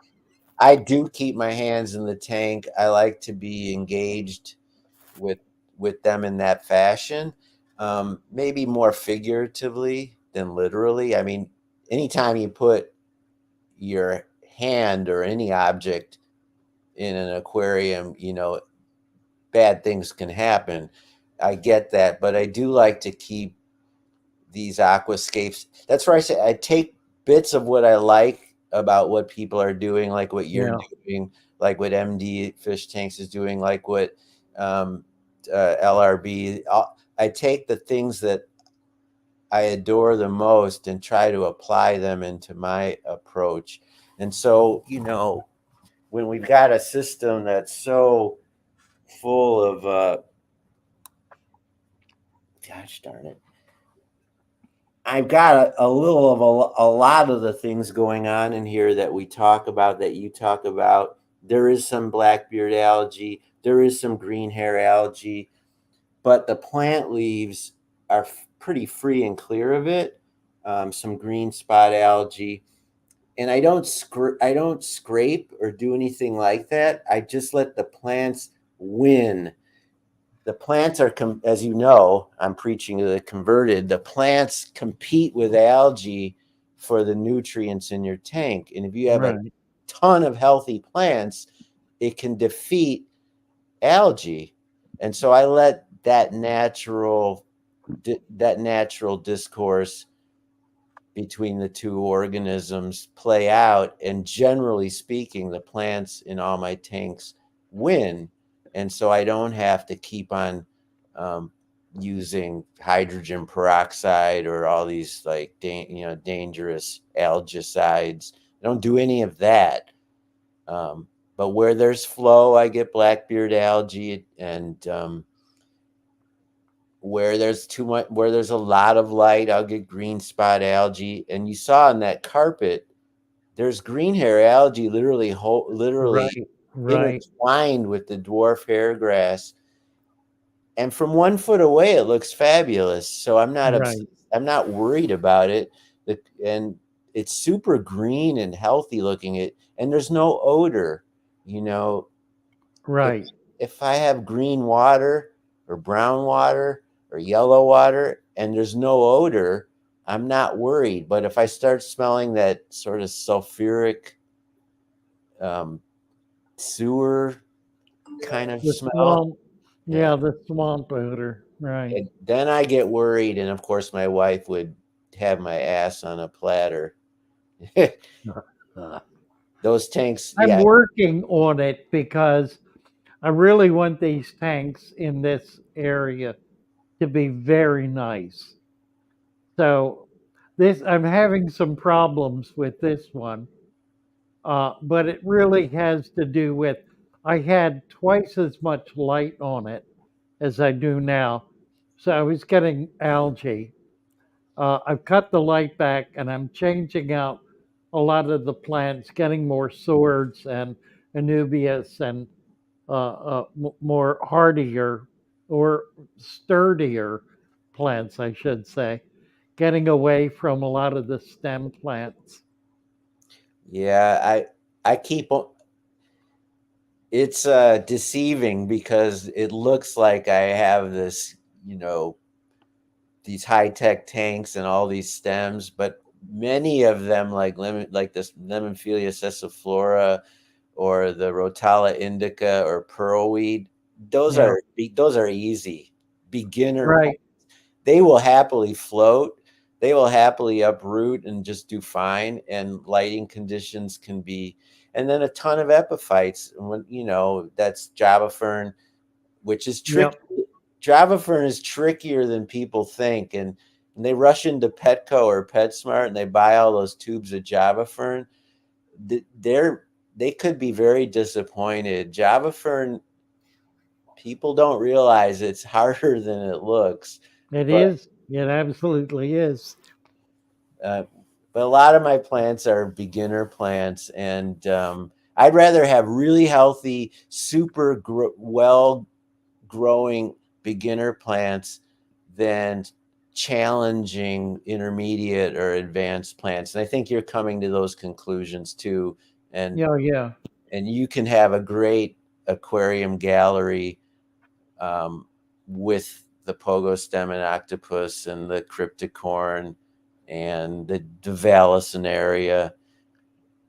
I do keep my hands in the tank. I like to be engaged with them in that fashion, maybe more figuratively than literally. I mean, anytime you put your hand or any object in an aquarium, bad things can happen. I get that, but I do like to keep these aquascapes. That's where I say I take bits of what I like about what people are doing, like what you're doing, like what MD Fish Tanks is doing, like what LRB. I take the things that I adore the most and try to apply them into my approach. And so, when we've got a system that's so full of, gosh darn it, I've got a little of a lot of the things going on in here that we talk about, that you talk about. There is some blackbeard algae, there is some green hair algae, but the plant leaves are pretty free and clear of it. Some green spot algae, and I don't scrape or do anything like that. I just let the plants win. The plants are, as you know, I'm preaching to the converted. The plants compete with algae for the nutrients in your tank, and if you have a ton of healthy plants, it can defeat algae. And so I let that natural discourse between the two organisms play out, and generally speaking, the plants in all my tanks win. And so I don't have to keep on using hydrogen peroxide or all these like dangerous algicides. I don't do any of that. But where there's flow, I get blackbeard algae, and where there's too much, where there's a lot of light, I'll get green spot algae. And you saw in that carpet, there's green hair algae literally intertwined with the dwarf hair grass. And from 1 foot away, it looks fabulous. So I'm not worried about it. And it's super green and healthy looking. And there's no odor, If I have green water or brown water or yellow water and there's no odor, I'm not worried. But if I start smelling that sort of sulfuric sewer kind of smell, the swamp odor, and then I get worried. And of course, my wife would have my ass on a platter. Those tanks. I'm working on it because I really want these tanks in this area to be very nice. So I'm having some problems with this one, but it really has to do with I had twice as much light on it as I do now, so I was getting algae. I've cut the light back and I'm changing out a lot of the plants, getting more swords and anubias and more hardier or sturdier plants, I should say, getting away from a lot of the stem plants. Yeah, I keep on. It's deceiving because it looks like I have this, these high-tech tanks and all these stems, but many of them, like this Lemonphilia sessiflora or the Rotala indica or pearlweed, those are easy beginner. Right. They will happily float. They will happily uproot and just do fine. And lighting conditions can be, and then a ton of epiphytes. When that's Java fern, which is tricky. Java fern is trickier than people think, and they rush into Petco or PetSmart and they buy all those tubes of Java fern. They could be very disappointed. Java fern, people don't realize it's harder than it looks. It is. It absolutely is. But a lot of my plants are beginner plants, and I'd rather have really healthy, super well growing beginner plants than challenging intermediate or advanced plants. And I think you're coming to those conclusions too. And and you can have a great aquarium gallery with the pogo stem and octopus and the crypticorn and the Vallisneria.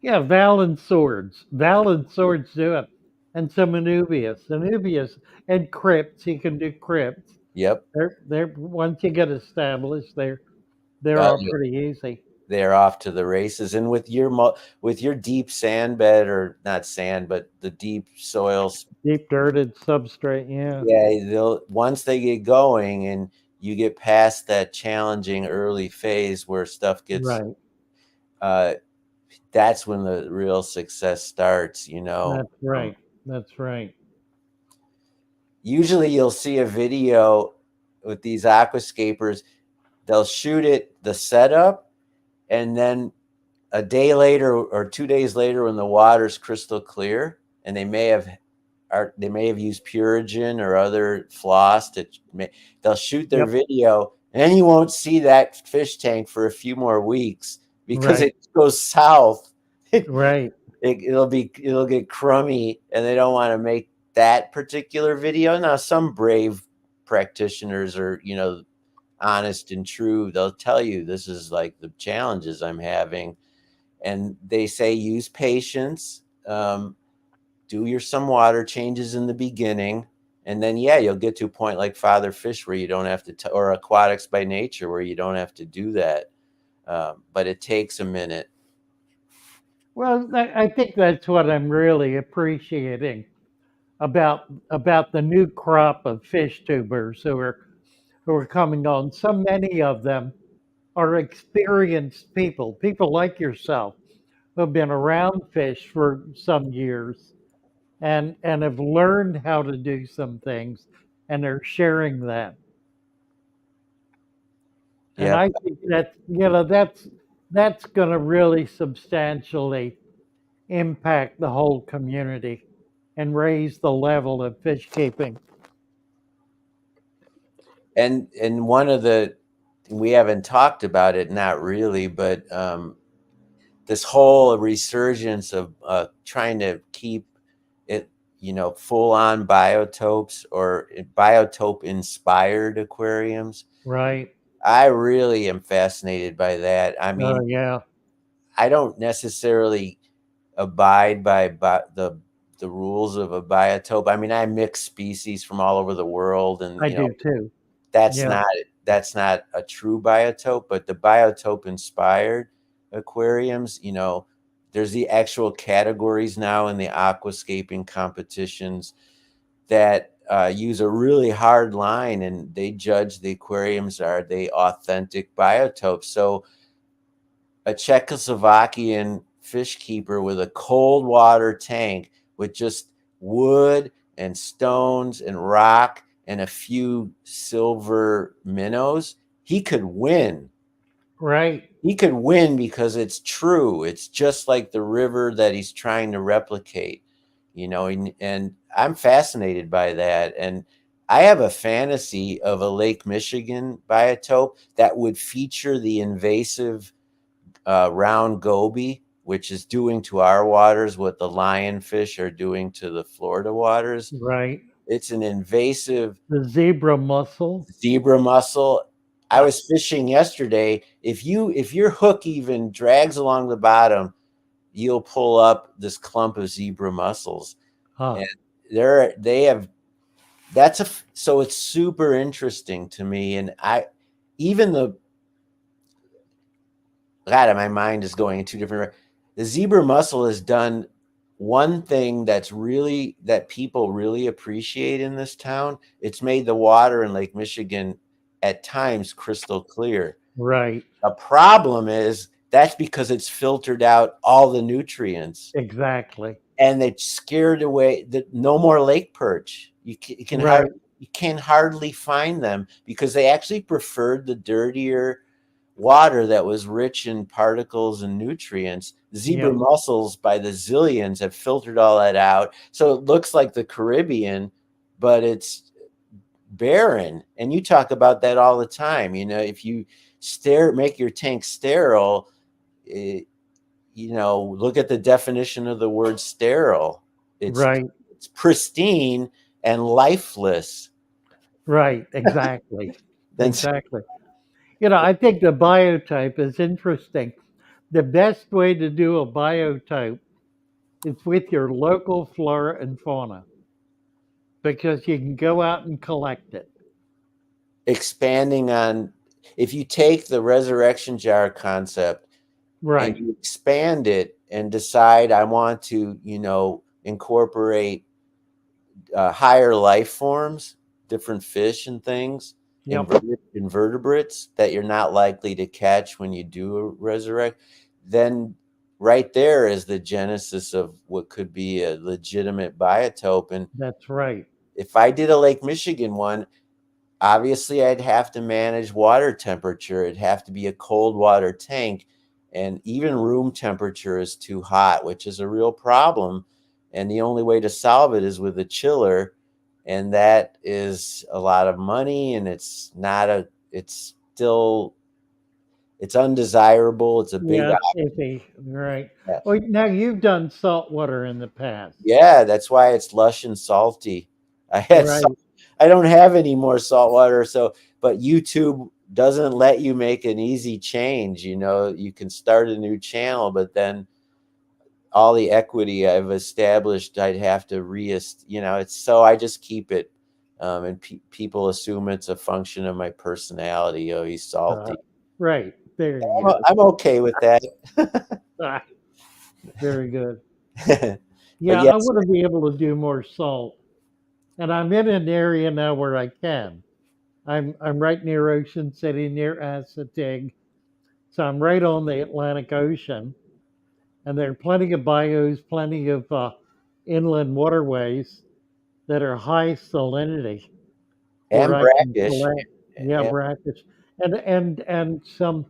Yeah, Valent Swords. Valent Swords do it. And some Anubias. Anubias and crypts. You can do crypts. Yep. They're once you get established, they're Uh, all pretty easy. they're off to the races. And with your with your deep sand bed, or not sand, but the deep soils, Deep dirted substrate, yeah. yeah, they'll once they get going and you get past that challenging early phase where stuff gets Right. uh that's when the real success starts, you know. That's right. That's right. Usually you'll see a video with these aquascapers, they'll shoot it the setup, and then a day later or 2 days later when the water's crystal clear and they may have used Purigen or other floss they'll shoot their Yep. video, and then you won't see that fish tank for a few more weeks because Right. it goes south. Right. It'll get crummy, and they don't want to make that particular video. Now, some brave practitioners are, you know, honest and true. They'll tell you this is like the challenges I'm having, and they say use patience. Do your some water changes in the beginning, and then yeah, you'll get to a point like Father Fish where you don't have to, or Aquatics by Nature where you don't have to do that. But it takes a minute. Well, I think that's what I'm really appreciating about the new crop of fish tubers who are coming on. So many of them are experienced people, people like yourself, who have been around fish for some years and have learned how to do some things and are sharing that. And Yeah. I think that that's going to really substantially impact the whole community and raise the level of fish keeping. And one of the, we haven't talked about it, not really, but this whole resurgence of trying to keep it, you know, full on biotopes or biotope inspired aquariums. Right. I really am fascinated by that. I Oh mean, yeah, I don't necessarily abide by the rules of a biotope. I mean, I mix species from all over the world, and I you know, do too. that's Yeah. not that's not a true biotope. But the biotope inspired aquariums, you know, there's the actual categories now in the aquascaping competitions that use a really hard line, and they judge the aquariums, are they authentic biotopes. So a Czechoslovakian fish keeper with a cold water tank with just wood and stones and rock and a few silver minnows, he could win. Right. He could win because it's true. It's just like the river that he's trying to replicate, you know, and I'm fascinated by that. And I have a fantasy of a Lake Michigan biotope that would feature the invasive round goby, which is doing to our waters what the lionfish are doing to the Florida waters. Right. It's an invasive The zebra mussel. zebra mussel. I Uh, was fishing yesterday. If your hook even drags along the bottom, you'll pull up this clump of zebra mussels, huh. and they have that's a so it's super interesting to me. And I even the God, my mind is going in two different. The zebra mussel has done one thing that people really appreciate in this town. It's made the water in Lake Michigan at times crystal clear. Right. A problem is that's because it's filtered out all the nutrients, Exactly. and it scared away the no more lake perch. Right. You can hardly find them because they actually preferred the dirtier water that was rich in particles and nutrients. Zebra Yep. mussels by the zillions have filtered all that out. So it looks like the Caribbean, but it's barren. And you talk about that all the time. You know, if you make your tank sterile, you know, look at the definition of the word sterile. It's Right. it's pristine and lifeless. Right. Exactly. Then Exactly. You know, I think the biotype is interesting the best way to do a biotope is with your local flora and fauna because you can go out and collect it. Expanding on, if you take the resurrection jar concept and Right. you expand it and decide I want to, incorporate higher life forms, different fish and things, Yep. invertebrates that you're not likely to catch when you do a resurrect, then right there is the genesis of what could be a legitimate biotope. And That's right. if I did a Lake Michigan one, obviously I'd have to manage water temperature. It'd have to be a cold water tank. And even room temperature is too hot, which is a real problem. And the only way to solve it is with a chiller. And that is a lot of money. And it's undesirable. It's a big, Yeah, it's iffy. Right. yeah. Well, now you've done salt water in the past. Yeah, that's why it's lush and salty. Right. I don't have any more salt water, but YouTube doesn't let you make an easy change. You can start a new channel, but then all the equity I've established, I'd have to it's so I just keep it. And people assume it's a function of my personality. Oh, he's salty. Right. There you go. I'm okay with that. Ah, very good. But Yeah, I yes, want to be able to do more salt. And I'm in an area now where I can. I'm right near Ocean City, near Assateague. So I'm right on the Atlantic Ocean. And there are plenty of bayous, plenty of inland waterways that are high salinity where and I can brackish. collect, yeah, And brackish, and some,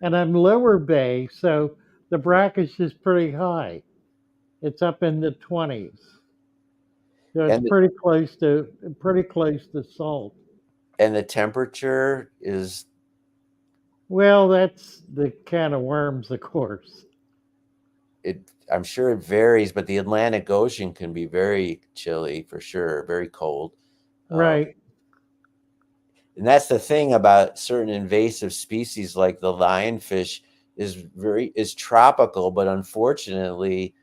and I'm lower bay, so the brackish is pretty high. It's up in the 20s, so it's and pretty close to salt. and the temperature is Well, that's the can of worms, of course. I'm sure it varies, but the Atlantic Ocean can be very chilly for sure, very cold. Right. And that's the thing about certain invasive species like the lionfish is tropical, but unfortunately it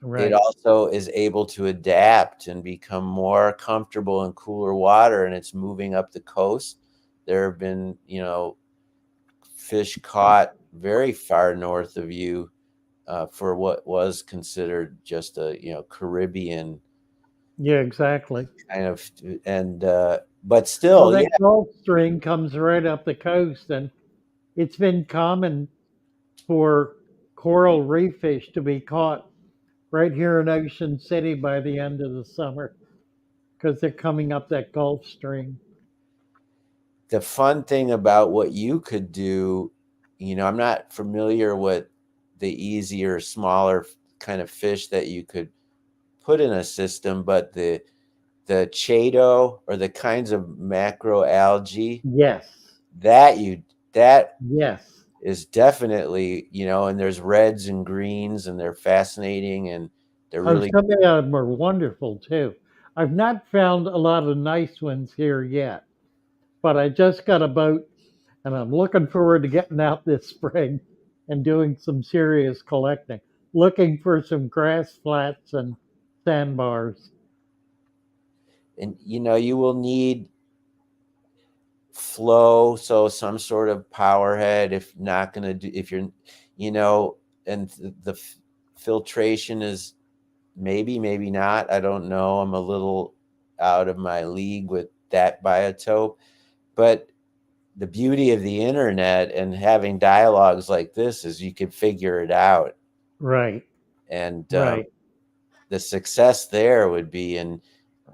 Right. also is able to adapt and become more comfortable in cooler water, and it's moving up the coast. There have been, fish caught very far north of you for what was considered just a Caribbean Yeah, exactly. kind of, and but Well, still, yeah, that Gulf Stream comes right up the coast, and it's been common for coral reef fish to be caught right here in Ocean City by the end of the summer because they're coming up that Gulf Stream. the fun thing about what you could do, I'm not familiar with the easier, smaller kind of fish that you could put in a system, but the chaeto or the kinds of macro algae Yes, that you that yes. is definitely, and there's reds and greens and they're fascinating and they're Oh, really, some of them are wonderful too. I've not found a lot of nice ones here yet, but I just got a boat and I'm looking forward to getting out this spring and doing some serious collecting, looking for some grass flats and sandbars. and you will need flow, so some sort of power head, if not going to do, if you're, and filtration is maybe not, I don't know, I'm a little out of my league with that biotope. But the beauty of the internet and having dialogues like this is you can figure it out. Right, And right. the success there would be in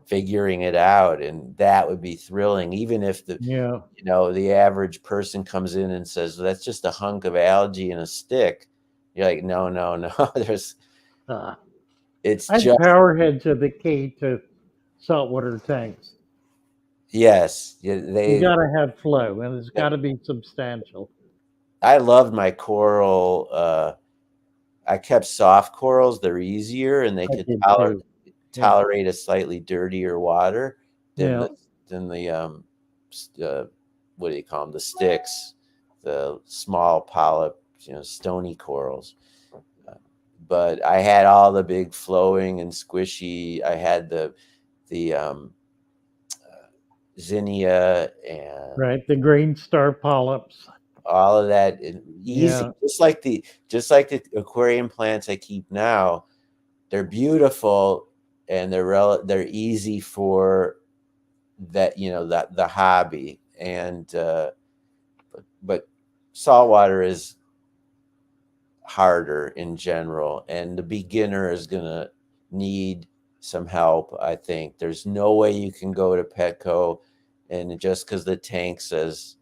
figuring it out, and that would be thrilling, even if Yeah. the average person comes in and says, well, that's just a hunk of algae in a stick. You're like, no, no, no. Uh, It's I think just, power heads are the key to saltwater tanks. yes. You got to have flow, and it's got to be substantial. I loved my coral. I kept soft corals. They're easier and they I could did too. Yeah, tolerate a slightly dirtier water than yeah, the what do you call them? The sticks, the small polyp stony corals. But I had all the big flowing and squishy. I had the zinnia and Right. The green star polyps. all of that easy, Yeah. just like the aquarium plants I keep now. They're beautiful and they're easy for that, that the hobby. And but saltwater is harder in general, and the beginner is gonna need some help. I think there's no way you can go to Petco and just because the tank says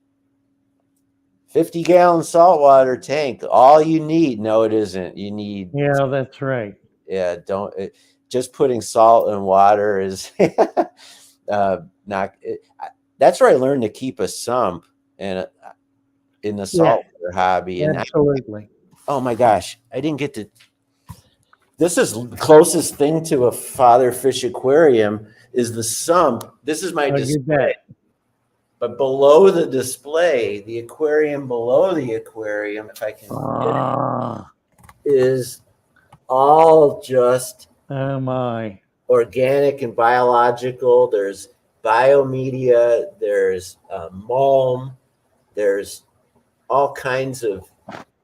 50-gallon saltwater tank, all you need. No, it isn't. You need, Yeah, that's right. don't just putting salt and water is not. That's where I learned to keep a sump and in the Yeah, saltwater hobby. And absolutely. oh my gosh, I didn't get to. This is the closest thing to a father fish aquarium is the sump. This is my Oh, you display. bet. But below the display, the aquarium below the aquarium, if I can get it, Ah, is all just oh my. organic and biological. There's biomedia, there's mulm, there's all kinds of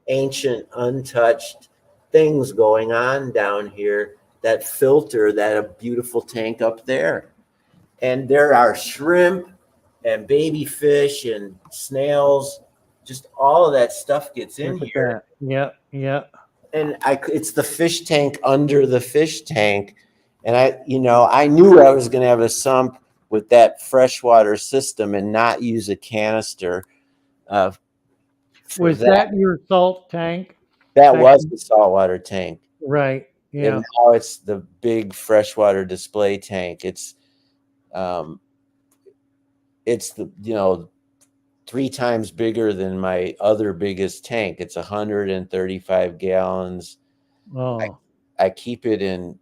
ancient, untouched things going on down here that filter that beautiful tank up there. And there are shrimp and baby fish and snails. Just all of that stuff gets in Look at here. that. Yeah, yeah. And it's the fish tank under the fish tank. And I knew I was going to have a sump with that freshwater system and not use a canister. For Was that your salt tank? that back was in- the saltwater tank. Right. Yeah. And now it's the big freshwater display tank. It's the 3 times bigger than my other biggest tank. It's 135 gallons. Oh, I keep it in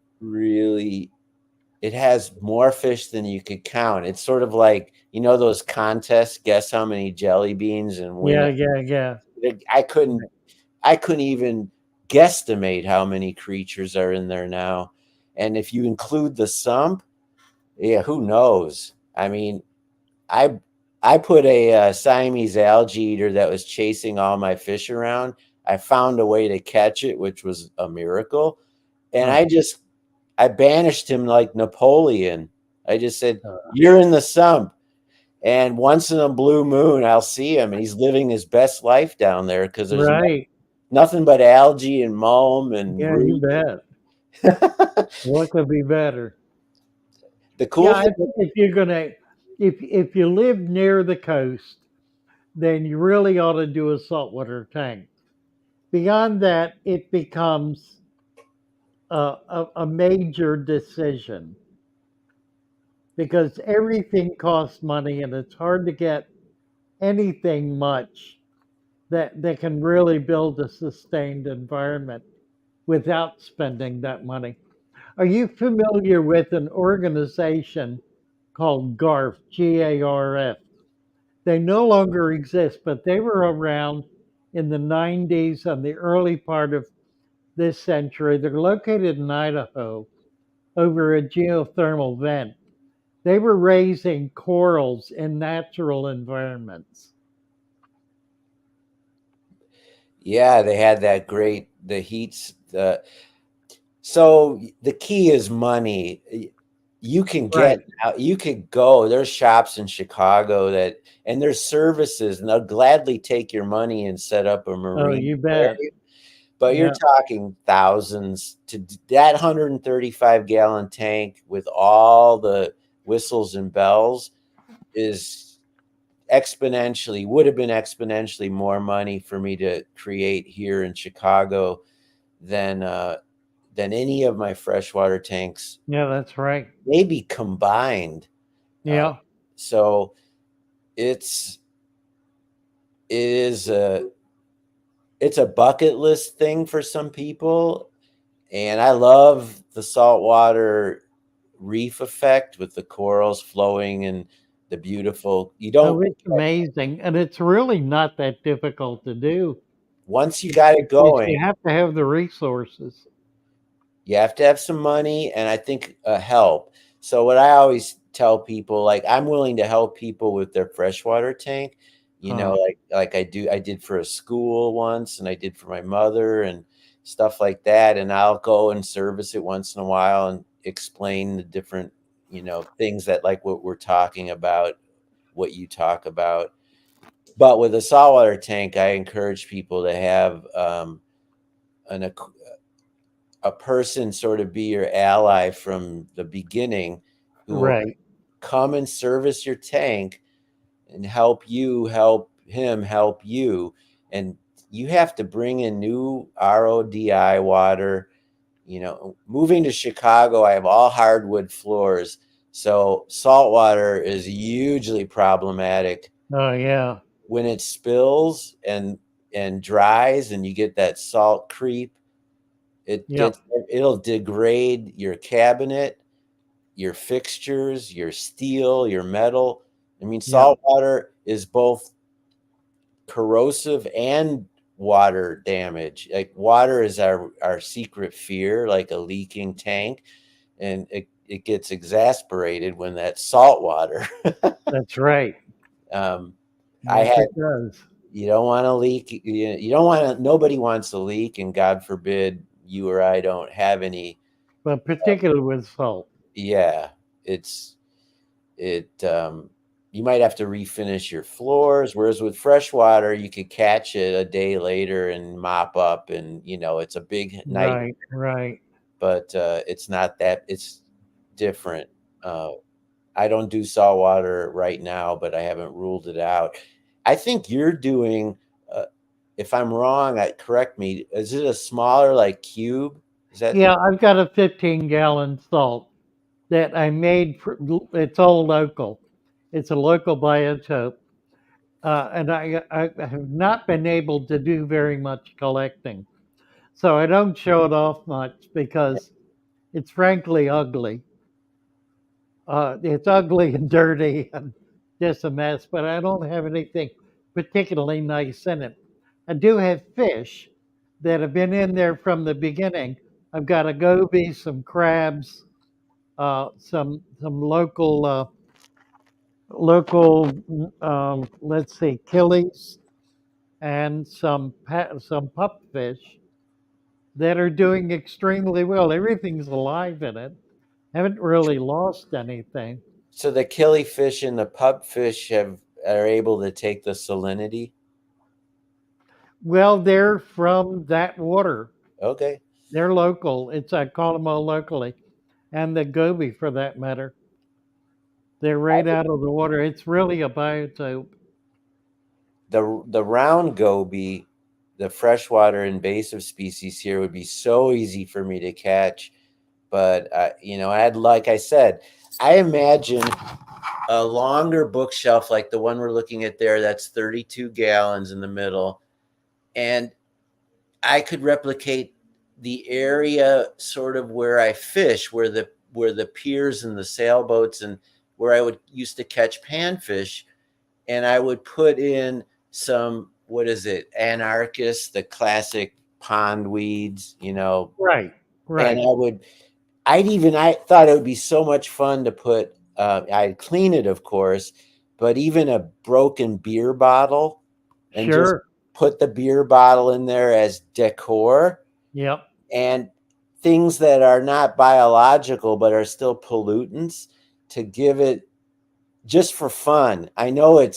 it has more fish than you could count. It's sort of like, those contests, guess how many jelly beans and yeah, win. yeah. I couldn't even guesstimate how many creatures are in there now. And if you include the sump, yeah, who knows? I mean, I put a Siamese algae eater that was chasing all my fish around. I found a way to catch it, which was a miracle. And I banished him like Napoleon. I just said, "You're in the sump." And once in a blue moon, I'll see him, and he's living his best life down there because there's Right. nothing but algae and mulm and Yeah, you bet. What could be better? The cool Yeah, I thing, think if you're gonna, if you live near the coast, then you really ought to do a saltwater tank. Beyond that, it becomes a major decision because everything costs money and it's hard to get anything much that can really build a sustained environment without spending that money. Are you familiar with an organization called GARF, GARF? They no longer exist, but they were around in the 90s and the early part of this century. They're located in Idaho over a geothermal vent. They were raising corals in natural environments. yeah, they had the heats. So the key is money. You can Right. get out, you could go. There's shops in Chicago and there's services, and they'll gladly take your money and set up a Oh, marine you bet. aquarium. But you're Yeah. talking thousands to that 135-gallon tank with all the whistles and bells is would have been exponentially more money for me to create here in Chicago than any of my freshwater tanks, Yeah, that's right. maybe combined. Yeah. So it is it's a bucket list thing for some people, and I love the saltwater reef effect with the corals flowing and the beautiful. You Oh, don't. it's amazing. And it's really not that difficult to do. once you got it It's just going, you have to have the resources. you have to have some money and I think help. So what I always tell people, like I'm willing to help people with their freshwater tank, you know, like I did for a school once and I did for my mother and stuff like that. And I'll go and service it once in a while and explain the different, you know, things that like what we're talking about, what you talk about. But with a saltwater tank, I encourage people to have an a person sort of be your ally from the beginning who will Right. come and service your tank and help you help him help you. And you have to bring in new RODI water. You know, moving to Chicago, I have all hardwood floors, so salt water is hugely problematic Oh yeah. when it spills and dries and you get that salt creep. Yep. It'll degrade your cabinet, your fixtures, your steel, your metal. I mean, Yep. salt water is both corrosive and water damage. Like water is our secret fear, like a leaking tank, and it gets exasperated when that's salt water. That's right. um, I Yes, had it does. you don't want to leak. You don't want to. Nobody wants to leak, and God forbid you or I don't have any. But particularly with salt. Yeah, it's it. You might have to refinish your floors, whereas with fresh water, you could catch it a day later and mop up, and you know it's a big night. Right. Right. But it's not that. It's different. Uh, I don't do salt water right now, but I haven't ruled it out. I think you're doing. If I'm wrong, correct me. Is it a smaller like cube? Is that Yeah, I've got a 15-gallon salt that I made. It's all local. It's a local biotope, and I have not been able to do very much collecting, so I don't show it off much because it's frankly ugly. It's ugly and dirty and just a mess. But I don't have anything particularly nice in it. I do have fish that have been in there from the beginning. I've got a goby, some crabs, some local let's see, killies, and some pupfish that are doing extremely well. Everything's alive in it. Haven't really lost anything. so the killifish and the pupfish are able to take the salinity? Well, they're from that water. Okay. They're local. I call them all locally, and the goby for that matter. They're right out of the water. It's really a biotope. The round goby, the freshwater invasive species here would be so easy for me to catch, but you know, like I said, I imagine a longer bookshelf like the one we're looking at there. That's 32 gallons in the middle, and I could replicate the area sort of where I fish, where the piers and the sailboats and where I would used to catch panfish, and I would put in some, what is it, anarchus, the classic pond weeds, you know, Right, and right. I thought it would be so much fun to put, I'd clean it, of course, but even a broken beer bottle and just Sure. put the beer bottle in there as decor Yep. and things that are not biological but are still pollutants to give it just for fun. I know I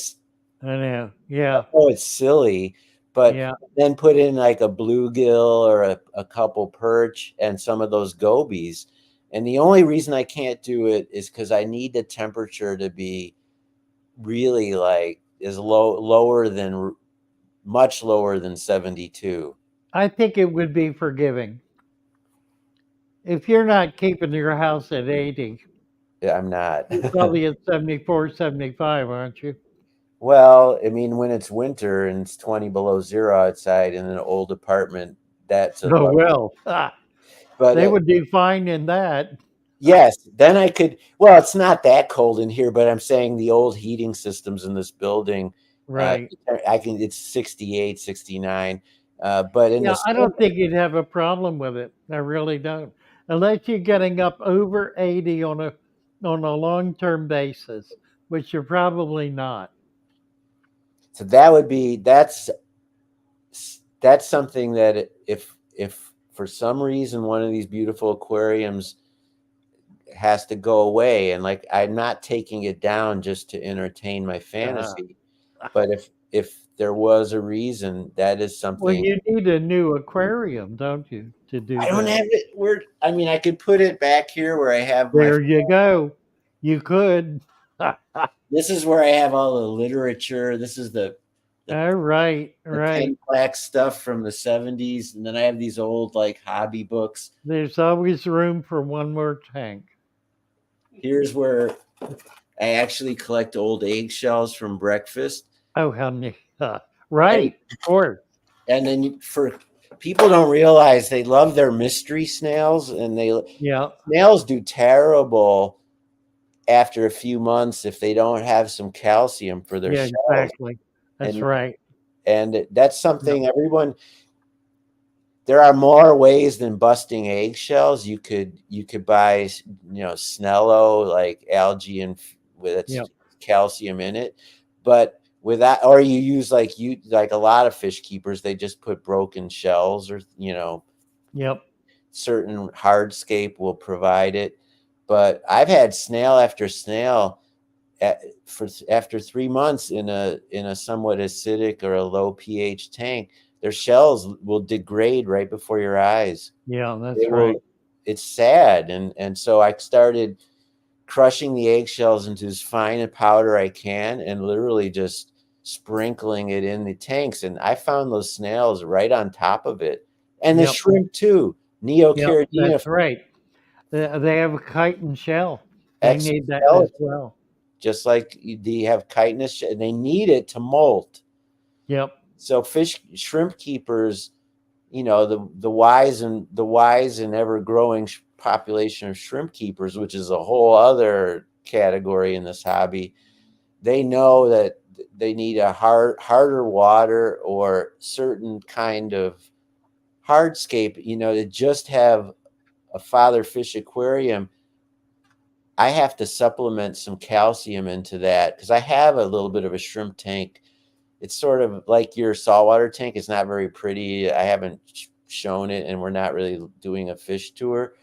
know. Yeah. it's silly, but Yeah. then put in like a bluegill or a couple perch and some of those gobies. And the only reason I can't do it is because I need the temperature to be really like lower than much lower than 72. I think it would be forgiving. If you're not keeping your house at 80, Yeah, I'm not. you're probably at 74, 75, aren't you? Well, I mean, when it's winter and it's 20 below zero outside in an old apartment, that's a Oh, luxury. well, But they would do fine in that. yes, then I could. Well, it's not that cold in here, but I'm saying the old heating systems in this building, Right. I can. It's 68, 69. But in the Yeah, I summer, don't think you'd have a problem with it. I really don't. Unless you're getting up over 80 on a long-term basis, which you're probably not. so that would be that's something that if for some reason one of these beautiful aquariums has to go away, and like I'm not taking it down just to entertain my Uh, fantasy, but if there was a reason, that is well, something. you need a new aquarium, don't you, to do I don't that? have it where I mean I could put it back here where I have my There you go. You could. All this is where I have all the literature. This is the right, the right. pen black stuff from the 70s, and then I have these old like hobby books. There's always room for one more tank. Here's where I actually collect old eggshells from breakfast. Oh, how neat. And Right, of course. and then for people don't realize they love their mystery snails, and they Yeah, snails do terrible after a few months if they don't have some calcium for their yeah, shells. exactly. That's And right. that's Yep, something everyone there are more ways than busting eggshells. You could buy Snello like algae and with its yep, calcium in it, but without or you use like a lot of fish keepers they just put broken shells or yep. certain hardscape will provide it. But I've had snail after snail after 3 months in a somewhat acidic or a low pH tank, their shells will degrade right before your eyes. Yeah, They that's right. will. It's sad, and so I started crushing the eggshells into as fine a powder I can, and literally just sprinkling it in the tanks. And I found those snails right on top of it, and the Yep, shrimp too. yep. Neocaridina, That's right. They have a chitin shell. They need that as exoskeleton, well. just like they have chitinous, and they need it to molt. Yep, So shrimp keepers, the wise and ever growing population of shrimp keepers, which is a whole other category in this hobby, they know that they need a harder water or certain kind of hardscape, to just have a father fish aquarium. I have to supplement some calcium into that because I have a little bit of a shrimp tank. It's sort of like your saltwater tank. It's not very pretty. I haven't shown it, and we're not really doing a fish tour.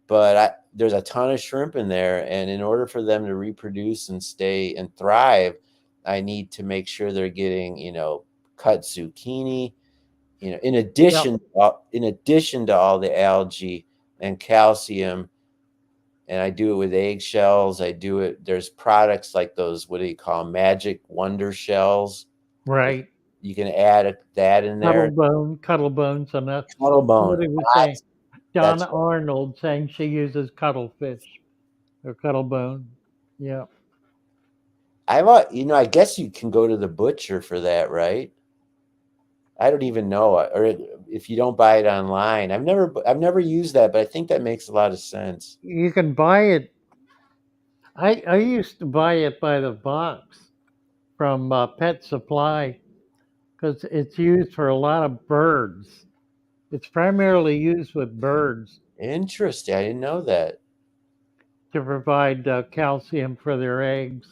But there's a ton of shrimp in there, and in order for them to reproduce and stay and thrive, I need to make sure they're getting, cut zucchini, yep. in addition to all the algae and calcium. And I do it with eggshells. I do it. There's products like those. What do you call 'em? Magic Wonder shells? Right. You can add that in there. Cuddle bones, and that's what Cuttlebone. he was saying. That's Donna Arnold saying she uses cuttlefish or cuttlebone. Yeah. I guess you can go to the butcher for that, right? I don't even know, or if you don't buy it online. I've never used that, but I think that makes a lot of sense. You can buy it. I used to buy it by the box from Pet Supply because it's used for a lot of birds. It's primarily used with birds Interesting. I didn't know that. to provide calcium for their eggs.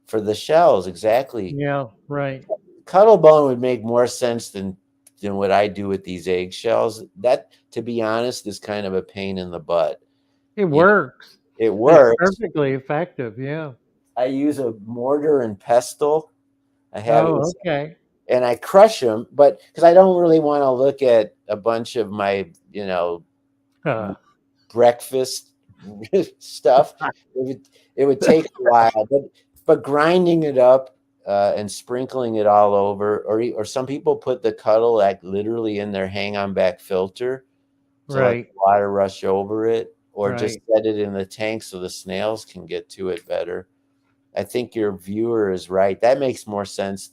For the shells, exactly. Yeah, right. Cuttlebone would make more sense than what I do with these eggshells. That, to be honest, is kind of a pain in the butt. It You know, works. it It's works. perfectly effective. Yeah. I use a mortar and pestle. I have it, Oh, okay. and I crush them, but because I don't really want to look at a bunch of my, Uh, breakfast stuff. It would take a while, but grinding it up and sprinkling it all over, or some people put the Cuddle like literally in their hang-on back filter to let right, the water rush over it, or just right. set it in the tank so the snails can get to it better. I think your viewer is right. That makes more sense,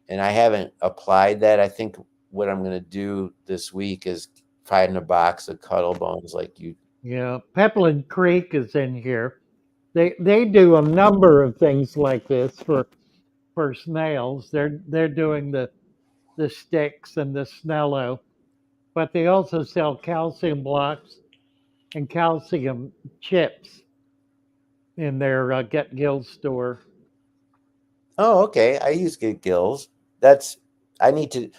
and I haven't applied that. I think what I'm going to do this week is find a box of Cuddle bones like you. Yeah. Peplin Creek is in here. They do a number of things like this for snails. They're doing the sticks and the Snello, but they also sell calcium blocks and calcium chips in their Get Gill store. Oh, okay. I use Get Gills. That's I need to.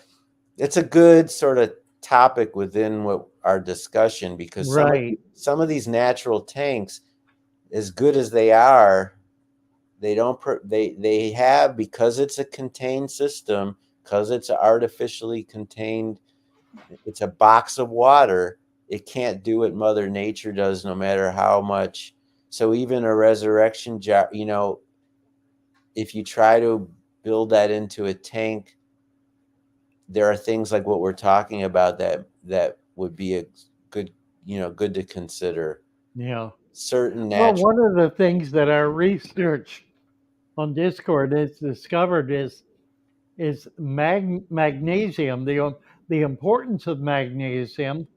It's a good sort of topic within what our discussion because Right. some of these natural tanks, as good as they are, they don't they have, because it's a contained system, because it's artificially contained, it's a box of water. It can't do what Mother Nature does, no matter how much. So even a resurrection jar, if you try to build that into a tank, there are things like what we're talking about that would be a good, good to consider. Yeah. Certain Well, natural. one of the things that our research on Discord has discovered is magnesium, the importance of magnesium,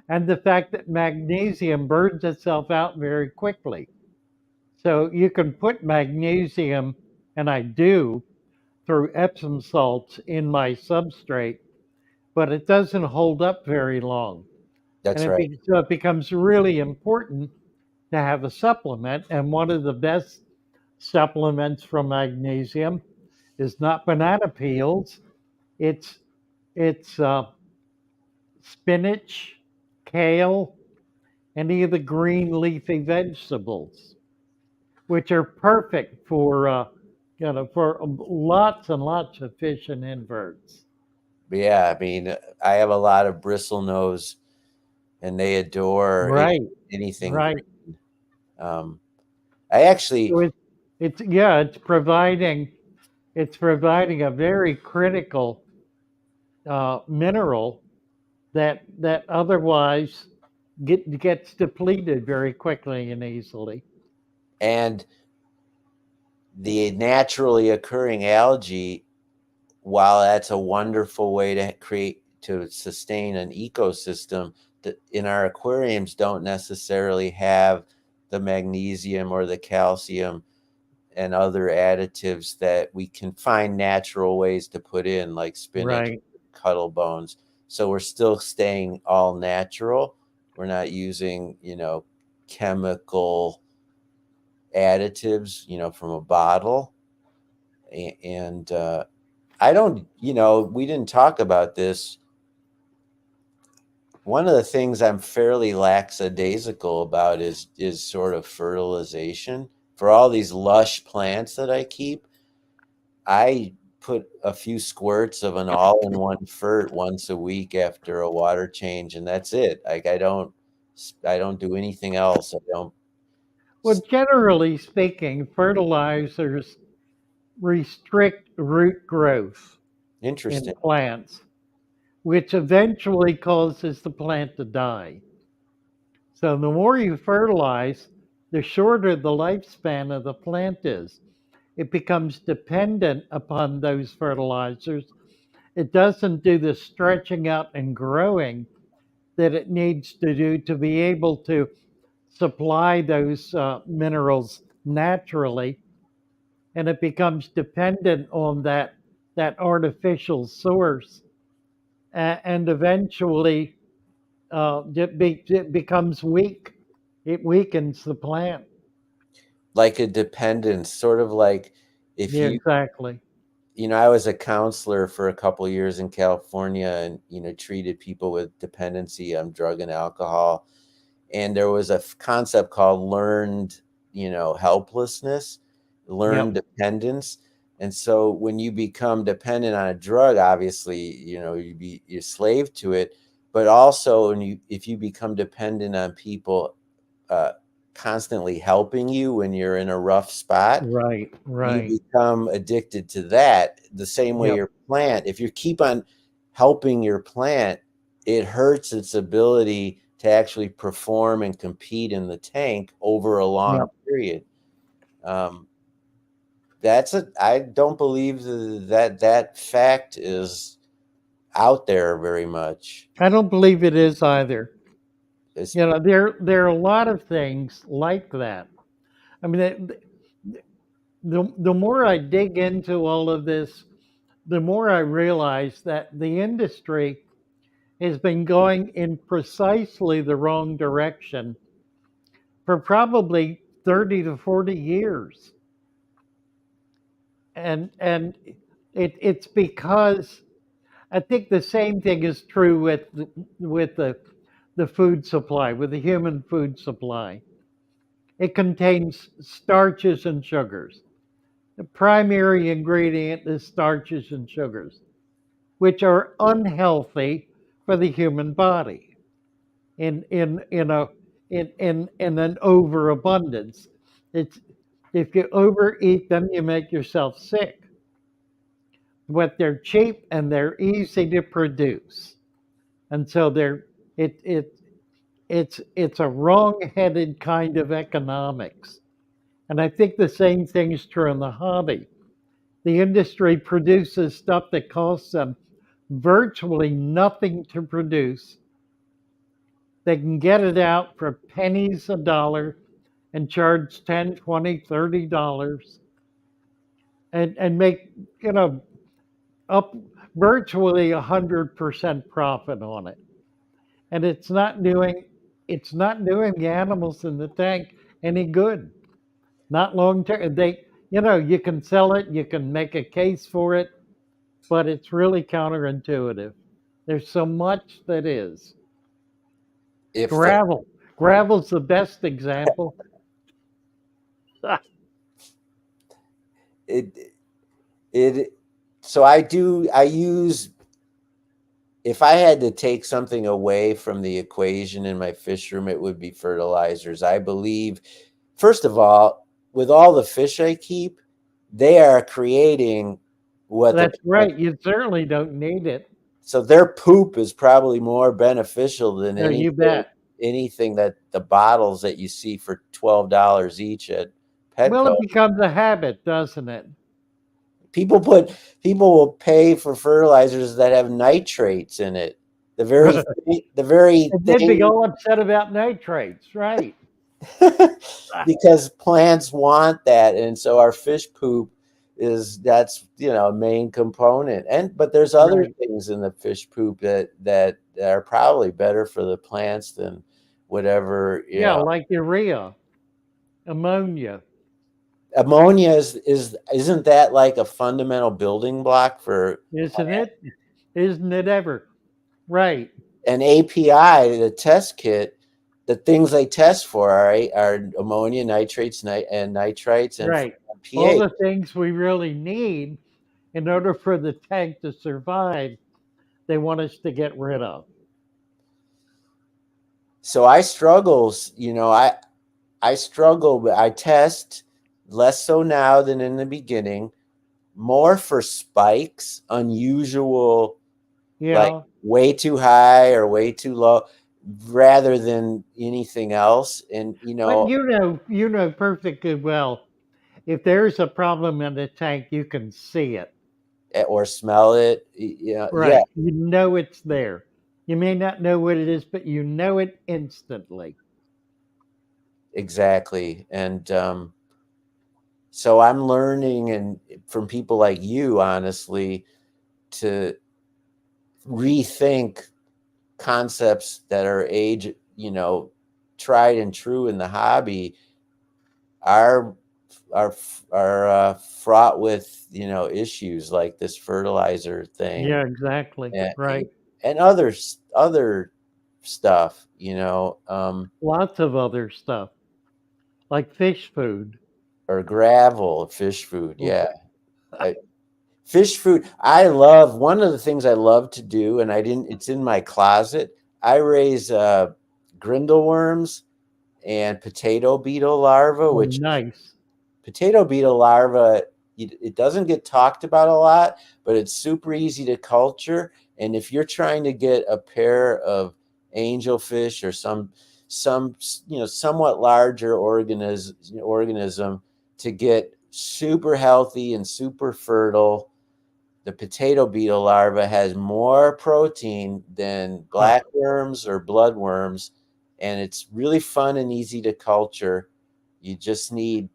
and the fact that magnesium burns itself out very quickly. So you can put magnesium, and I do, through Epsom salts in my substrate, but it doesn't hold up very long. And That's right. so it becomes really important to have a supplement. And one of the best supplements from magnesium is not banana peels. It's spinach, kale, any of the green leafy vegetables, which are perfect for lots and lots of fish and inverts. Yeah, I mean, I have a lot of bristlenose, and they adore Right, anything right. green. I actually, So it's yeah, it's providing a very critical mineral that otherwise gets depleted very quickly and easily. and the naturally occurring algae, while that's a wonderful way to sustain an ecosystem, that in our aquariums don't necessarily have the magnesium or the calcium and other additives that we can find natural ways to put in, like spinach, Right. cuttle bones. So we're still staying all natural. We're not using, chemical additives, from a bottle. And I don't, we didn't talk about this. One of the things I'm fairly lackadaisical about is sort of fertilization. For all these lush plants that I keep, I put a few squirts of an all-in-one fert once a week after a water change, and that's it. Like I don't do anything else. I don't. Well, generally speaking, fertilizers restrict root growth in Interesting. plants, which eventually causes the plant to die. So the more you fertilize, the shorter the lifespan of the plant is. It becomes dependent upon those fertilizers. It doesn't do the stretching out and growing that it needs to do to be able to supply those minerals naturally, and it becomes dependent on that artificial source, and eventually it becomes weak. It weakens the plant. Like a dependence, sort of like if Yeah, exactly. I was a counselor for a couple years in California, and treated people with dependency on drug and alcohol, and there was a concept called learned, helplessness, learned Yep. dependence. And so when you become dependent on a drug, obviously, you're slave to it. But also, if you become dependent on people uh, constantly helping you when you're in a rough spot, Right. you Right. become addicted to that. The same way Yep. your plant, if you keep on helping your plant, it hurts its ability to actually perform and compete in the tank over a long Yep. period. Um, I don't believe that fact is out there very much. I don't believe it is either. It's There are a lot of things like that. I mean, the more I dig into all of this the more I realize that the industry has been going in precisely the wrong direction for probably 30 to 40 years. And it's because I think the same thing is true with the food supply, with the human food supply. It contains starches and sugars. The primary ingredient is starches and sugars, which are unhealthy for the human body in an overabundance. It's if you overeat them, you make yourself sick. But they're cheap and they're easy to produce, and so they're it it's a wrong-headed kind of economics. And I think the same thing is true in the hobby. The industry produces stuff that costs them virtually nothing to produce. They can get it out for pennies a dollar and charge 10, 20, $30 and make, you know, up virtually 100% profit on it. And it's not doing the animals in the tank any good. Not long term. You can sell it, you can make a case for it, but it's really counterintuitive. There's so much that is. If the Gravel. Gravel's the best example. it it so I use, if I had to take something away from the equation in my fish room, it would be fertilizers. I believe, first of all, with all the fish I keep, they are creating what the That's right. You certainly don't need it. so their poop is probably more beneficial than No, you bet. anything that the bottles that you see for $12 each at Well, Petco. it becomes a habit, doesn't it? People will pay for fertilizers that have nitrates in it. The very And they'd be thing all upset about nitrates, right? because plants want that, and so our fish poop that's a main component. But there's other Right. things in the fish poop that are probably better for the plants than whatever. Yeah, like urea, ammonia. Ammonia isn't that like a fundamental building block for Isn't it? Isn't it ever? Right. an API, the test kit? The things they test for are ammonia, nitrates, and nitrites, and Right. All pH. the things we really need in order for the tank to survive, they want us to get rid of. So I struggles, I struggle, but I test less so now than in the beginning, more for spikes, unusual, like Yeah. way too high or way too low, rather than anything else. And But you know perfectly well, if there's a problem in the tank, you can see it. or smell it, yeah, Right. You know it's there. You may not know what it is, but you know it instantly. exactly. And so I'm learning, and from people like you, honestly, to rethink concepts that are tried and true in the hobby are fraught with issues like this fertilizer thing, Yeah, exactly. and, Right. and other stuff, Lots of other stuff like fish food. or gravel, fish food. Yeah. Fish food. I love, one of the things I love to do, and it's in my closet. I raise grindle worms and potato beetle larvae, Oh, which nice. potato beetle larva, it doesn't get talked about a lot, but it's super easy to culture. And if you're trying to get a pair of angelfish or some somewhat larger organism to get super healthy and super fertile, the potato beetle larva has more protein than Huh. blackworms or bloodworms, and it's really fun and easy to culture. You just need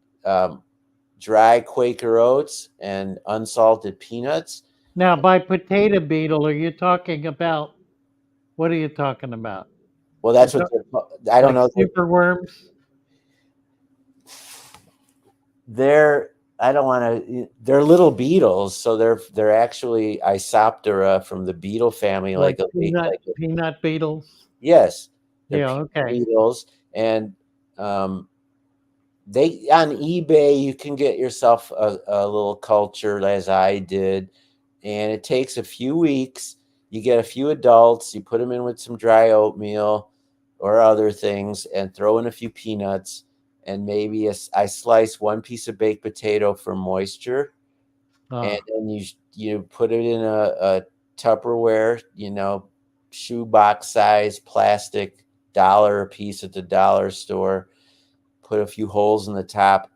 dry Quaker oats and unsalted peanuts, Now, by potato beetle, are you talking about, what are you talking about? Well, You're that's what I don't like know. super worms? They're I don't want to. They're little beetles, so they're actually Isoptera from the beetle family, Like like a peanut beetles? yes, they're Yeah, peanut okay. beetles, and um, they on eBay you can get yourself a little culture as I did, and it takes a few weeks. You get a few adults, you put them in with some dry oatmeal or other things, and throw in a few peanuts, and maybe I slice one piece of baked potato for moisture, and Ah, then you put it in a Tupperware, shoebox size plastic, dollar a piece at the dollar store. Put a few holes in the top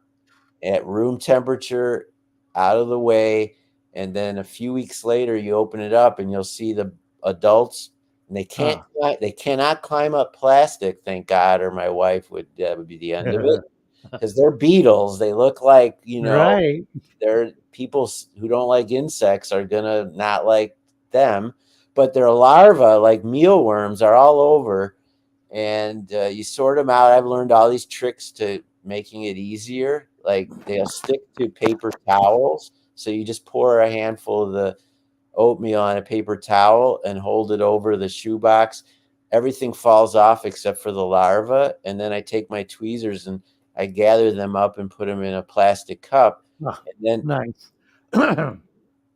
at room temperature, out of the way, and then a few weeks later you open it up and you'll see the adults, and ah. they cannot climb up plastic, thank God, or my wife would that would be the end of it, because they're beetles. They look like, Right. they're people who don't like insects are gonna not like them, but their larvae, like mealworms, are all over, and you sort them out. I've learned all these tricks to making it easier. Like they'll stick to paper towels, so you just pour a handful of the oatmeal on a paper towel and hold it over the shoebox. Everything falls off except for the larva, and then I take my tweezers and I gather them up and put them in a plastic cup, Ah, and then nice.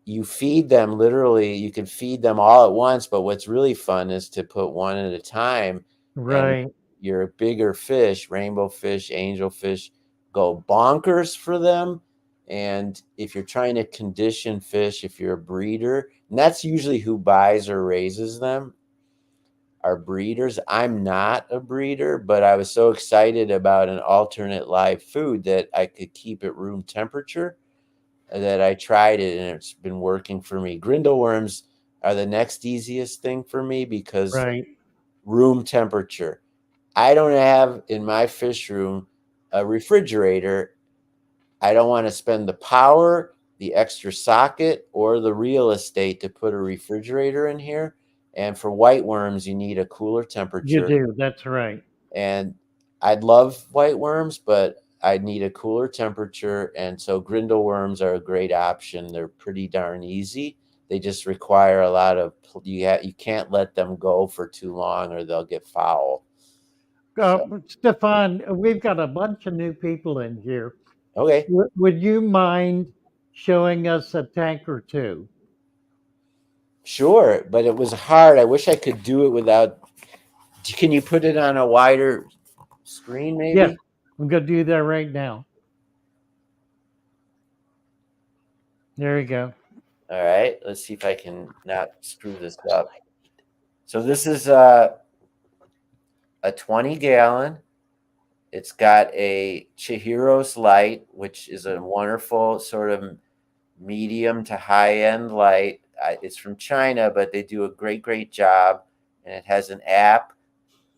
you feed them. Literally, you can feed them all at once, but what's really fun is to put one at a time, and Right. your bigger fish, rainbow fish, angelfish, go bonkers for them. And if you're trying to condition fish, if you're a breeder, and that's usually who buys or raises them, are breeders. I'm not a breeder, but I was so excited about an alternate live food that I could keep at room temperature that I tried it, and it's been working for me. Grindle worms are the next easiest thing for me because Right. room temperature. I don't have in my fish room a refrigerator. I don't want to spend the power, the extra socket, or the real estate to put a refrigerator in here. And for white worms, you need a cooler You temperature. do. That's right. And I'd love white worms, but I'd need a cooler temperature. And so grindle worms are a great option. They're pretty darn easy. They just require a lot of you can't let them go for too long or they'll get foul. So Stefan, we've got a bunch of new people in here. okay, Would you mind showing us a tank or two? sure, but it was hard. I wish I could do it without. Can you put it on a wider screen, Yes, maybe? I'm going to do that right now. There you go. All right, let's see if I can not screw this up. So this is a 20-gallon. It's got a Chihiro's light, which is a wonderful sort of medium to high end light. It's from China, but they do a great job. And it has an app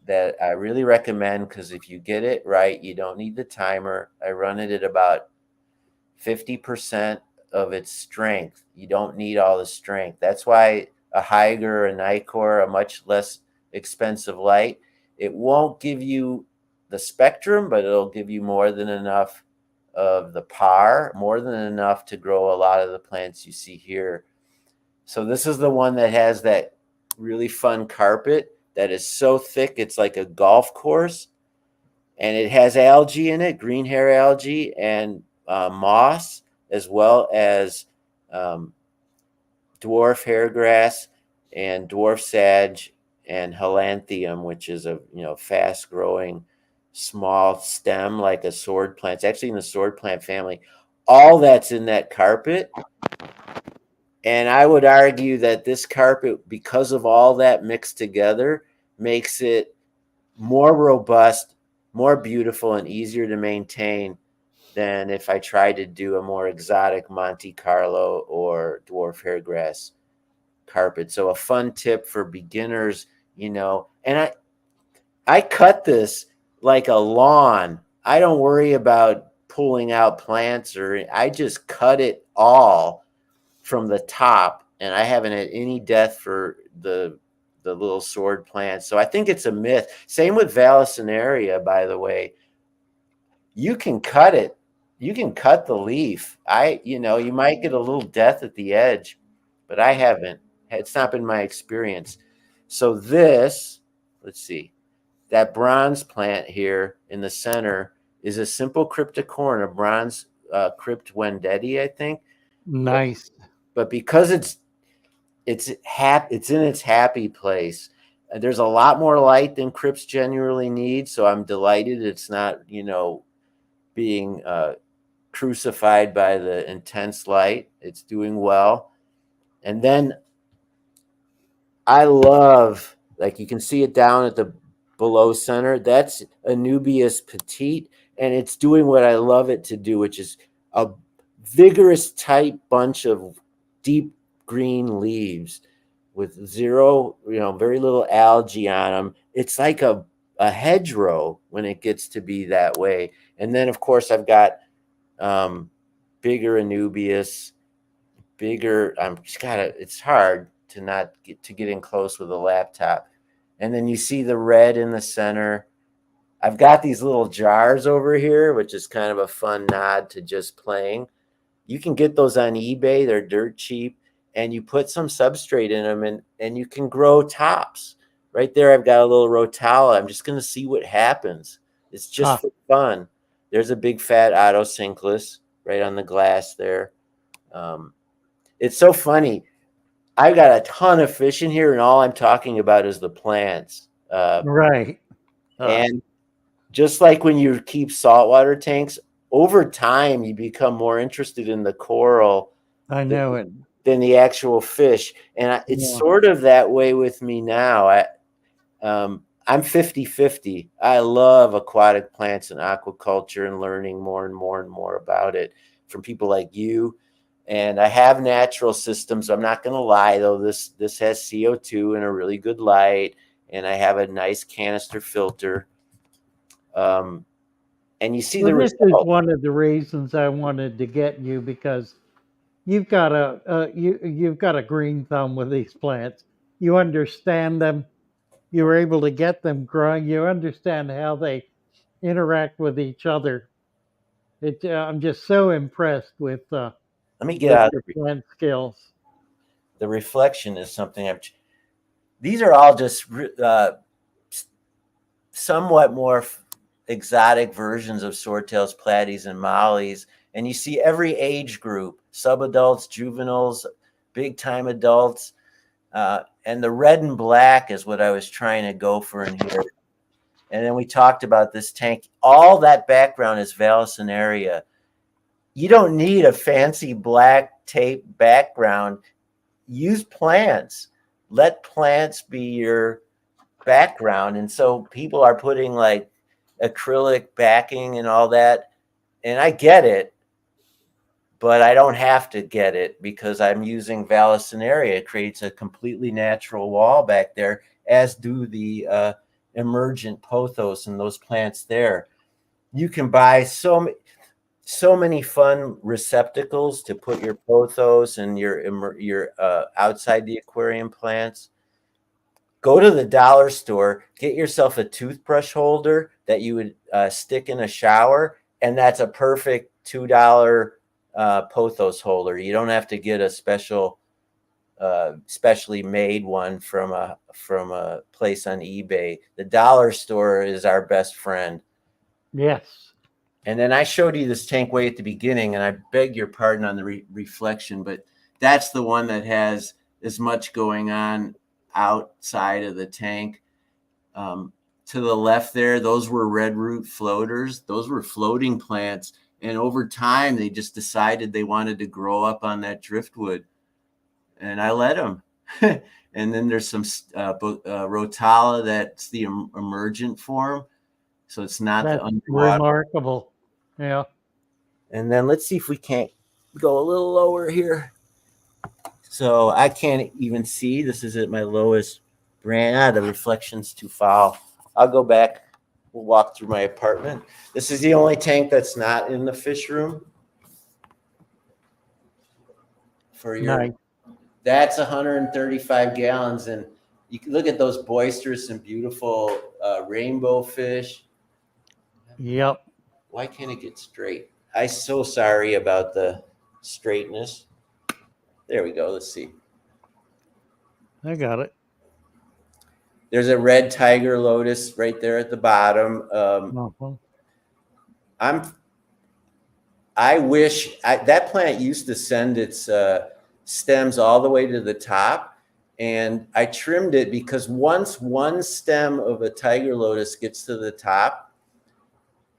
that I really recommend because if you get it right, you don't need the timer. I run it at about 50% of its strength. You don't need all the strength. That's why a Haiger, a Nikkor, a much less expensive light, it won't give you the spectrum, but it'll give you more than enough of the par, more than enough to grow a lot of the plants you see here. So this is the one that has that really fun carpet that is so thick it's like a golf course, and it has algae in it, green hair algae and moss, as well as um, dwarf hairgrass and dwarf sage and halanthium, which is a fast growing small stem like a sword plant. It's actually in the sword plant family. All that's in that carpet. And I would argue that this carpet, because of all that mixed together, makes it more robust, more beautiful, and easier to maintain than if I tried to do a more exotic Monte Carlo or dwarf hairgrass carpet. So a fun tip for beginners, and I cut this like a lawn. I don't worry about pulling out plants, or I just cut it all from the top and I haven't had any death for the little sword plants. So I think it's a myth. Same with Vallisneria, by the way. You can cut it. You can cut the leaf. You might get a little death at the edge, but I haven't. It's not been my experience. So this, let's see, that bronze plant here in the center is a simple cryptocorin, a bronze crypt Wendetti, I think. Nice. But because it's in its happy place. There's a lot more light than crypts generally need, so I'm delighted it's not, being crucified by the intense light. It's doing well. And then I love, like you can see it down at the below center. That's Anubias petite, and it's doing what I love it to do, which is a vigorous, tight bunch of deep green leaves with zero, very little algae on them. It's like a hedgerow when it gets to be that way. And then, of course, I've got bigger Anubias, bigger. It's hard to not get in close with a laptop. And then you see the red in the center. I've got these little jars over here, which is kind of a fun nod to just playing. You can get those on eBay. They're dirt cheap. And you put some substrate in them, and you can grow tops. Right there, I've got a little rotala. I'm just going to see what happens. It's just for fun. There's a big fat autosynclus right on the glass there. It's so funny. I've got a ton of fish in here, and all I'm talking about is the plants. Right. And just like when you keep saltwater tanks, over time you become more interested in the coral. I know it. Than the actual fish. And it's sort of that way with me now. I'm 50-50. I love aquatic plants and aquaculture and learning more and more and more about it from people like you. And I have natural systems. I'm not going to lie, though. This has CO2 and a really good light. And I have a nice canister filter. And you see the this result. is one of the reasons I wanted to get you, because you've got you've got a green thumb with these plants. You understand them. You were able to get them growing. You understand how they interact with each other. I'm just so impressed with Let me get out your plant skills. The reflection is something these are all just somewhat more exotic versions of swordtails, platies, and mollies. And you see every age group, subadults, juveniles, big time adults. And the red and black is what I was trying to go for in here. And then we talked about this tank. All that background is Vallisneria. You don't need a fancy black tape background. Use plants. Let plants be your background. And so people are putting like acrylic backing and all that. And I get it, but I don't have to get it because I'm using Vallisneria. It creates a completely natural wall back there, as do the emergent pothos and those plants there. You can buy so many fun receptacles to put your pothos and your outside the aquarium plants. Go to the dollar store, get yourself a toothbrush holder that you would stick in a shower, and that's a perfect $2 pothos holder. You don't have to get a specially made one from a place on eBay. The dollar store is our best friend. Yes. And then I showed you this tank way at the beginning, and I beg your pardon on the reflection, but that's the one that has as much going on outside of the tank. To the left there, those were red root floaters. Those were floating plants. And over time, they just decided they wanted to grow up on that driftwood. And I let them. And then there's some rotala, that's the emergent form. So it's not That's the underwater. remarkable. Yeah. And then let's see if we can't go a little lower here. So I can't even see. This is at my lowest brand. The reflection's too foul. I'll go back. We'll walk through my apartment. This is the only tank that's not in the fish room. For your Nice. That's 135 gallons, and you can look at those boisterous and beautiful rainbow fish. Yep. Why can't it get straight? I'm so sorry about the straightness. There we go. Let's see. I got it. There's a red tiger lotus right there at the bottom. Uh-huh. I wish that plant used to send its stems all the way to the top, and I trimmed it because once one stem of a tiger lotus gets to the top,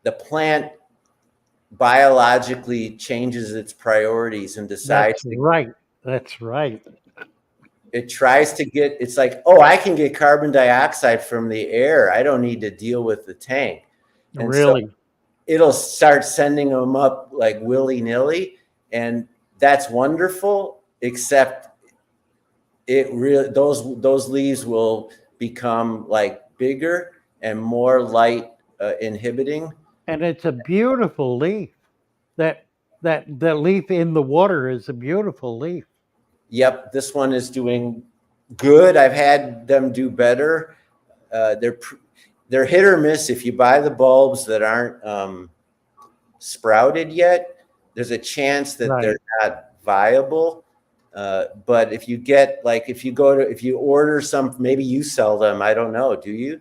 the plant biologically changes its priorities and decides That's right. That's right. it tries to get, it's like, oh, I can get carbon dioxide from the air. I don't need to deal with the tank. And Really. so it'll start sending them up like willy-nilly. And that's wonderful, except it really, those leaves will become like bigger and more light inhibiting. And it's a beautiful leaf. That that leaf in the water is a beautiful leaf. Yep, this one is doing good. I've had them do better. They're hit or miss. If you buy the bulbs that aren't sprouted yet, there's a chance that they're not viable. But if you get like if you order some, maybe you sell them. I don't know. Do you?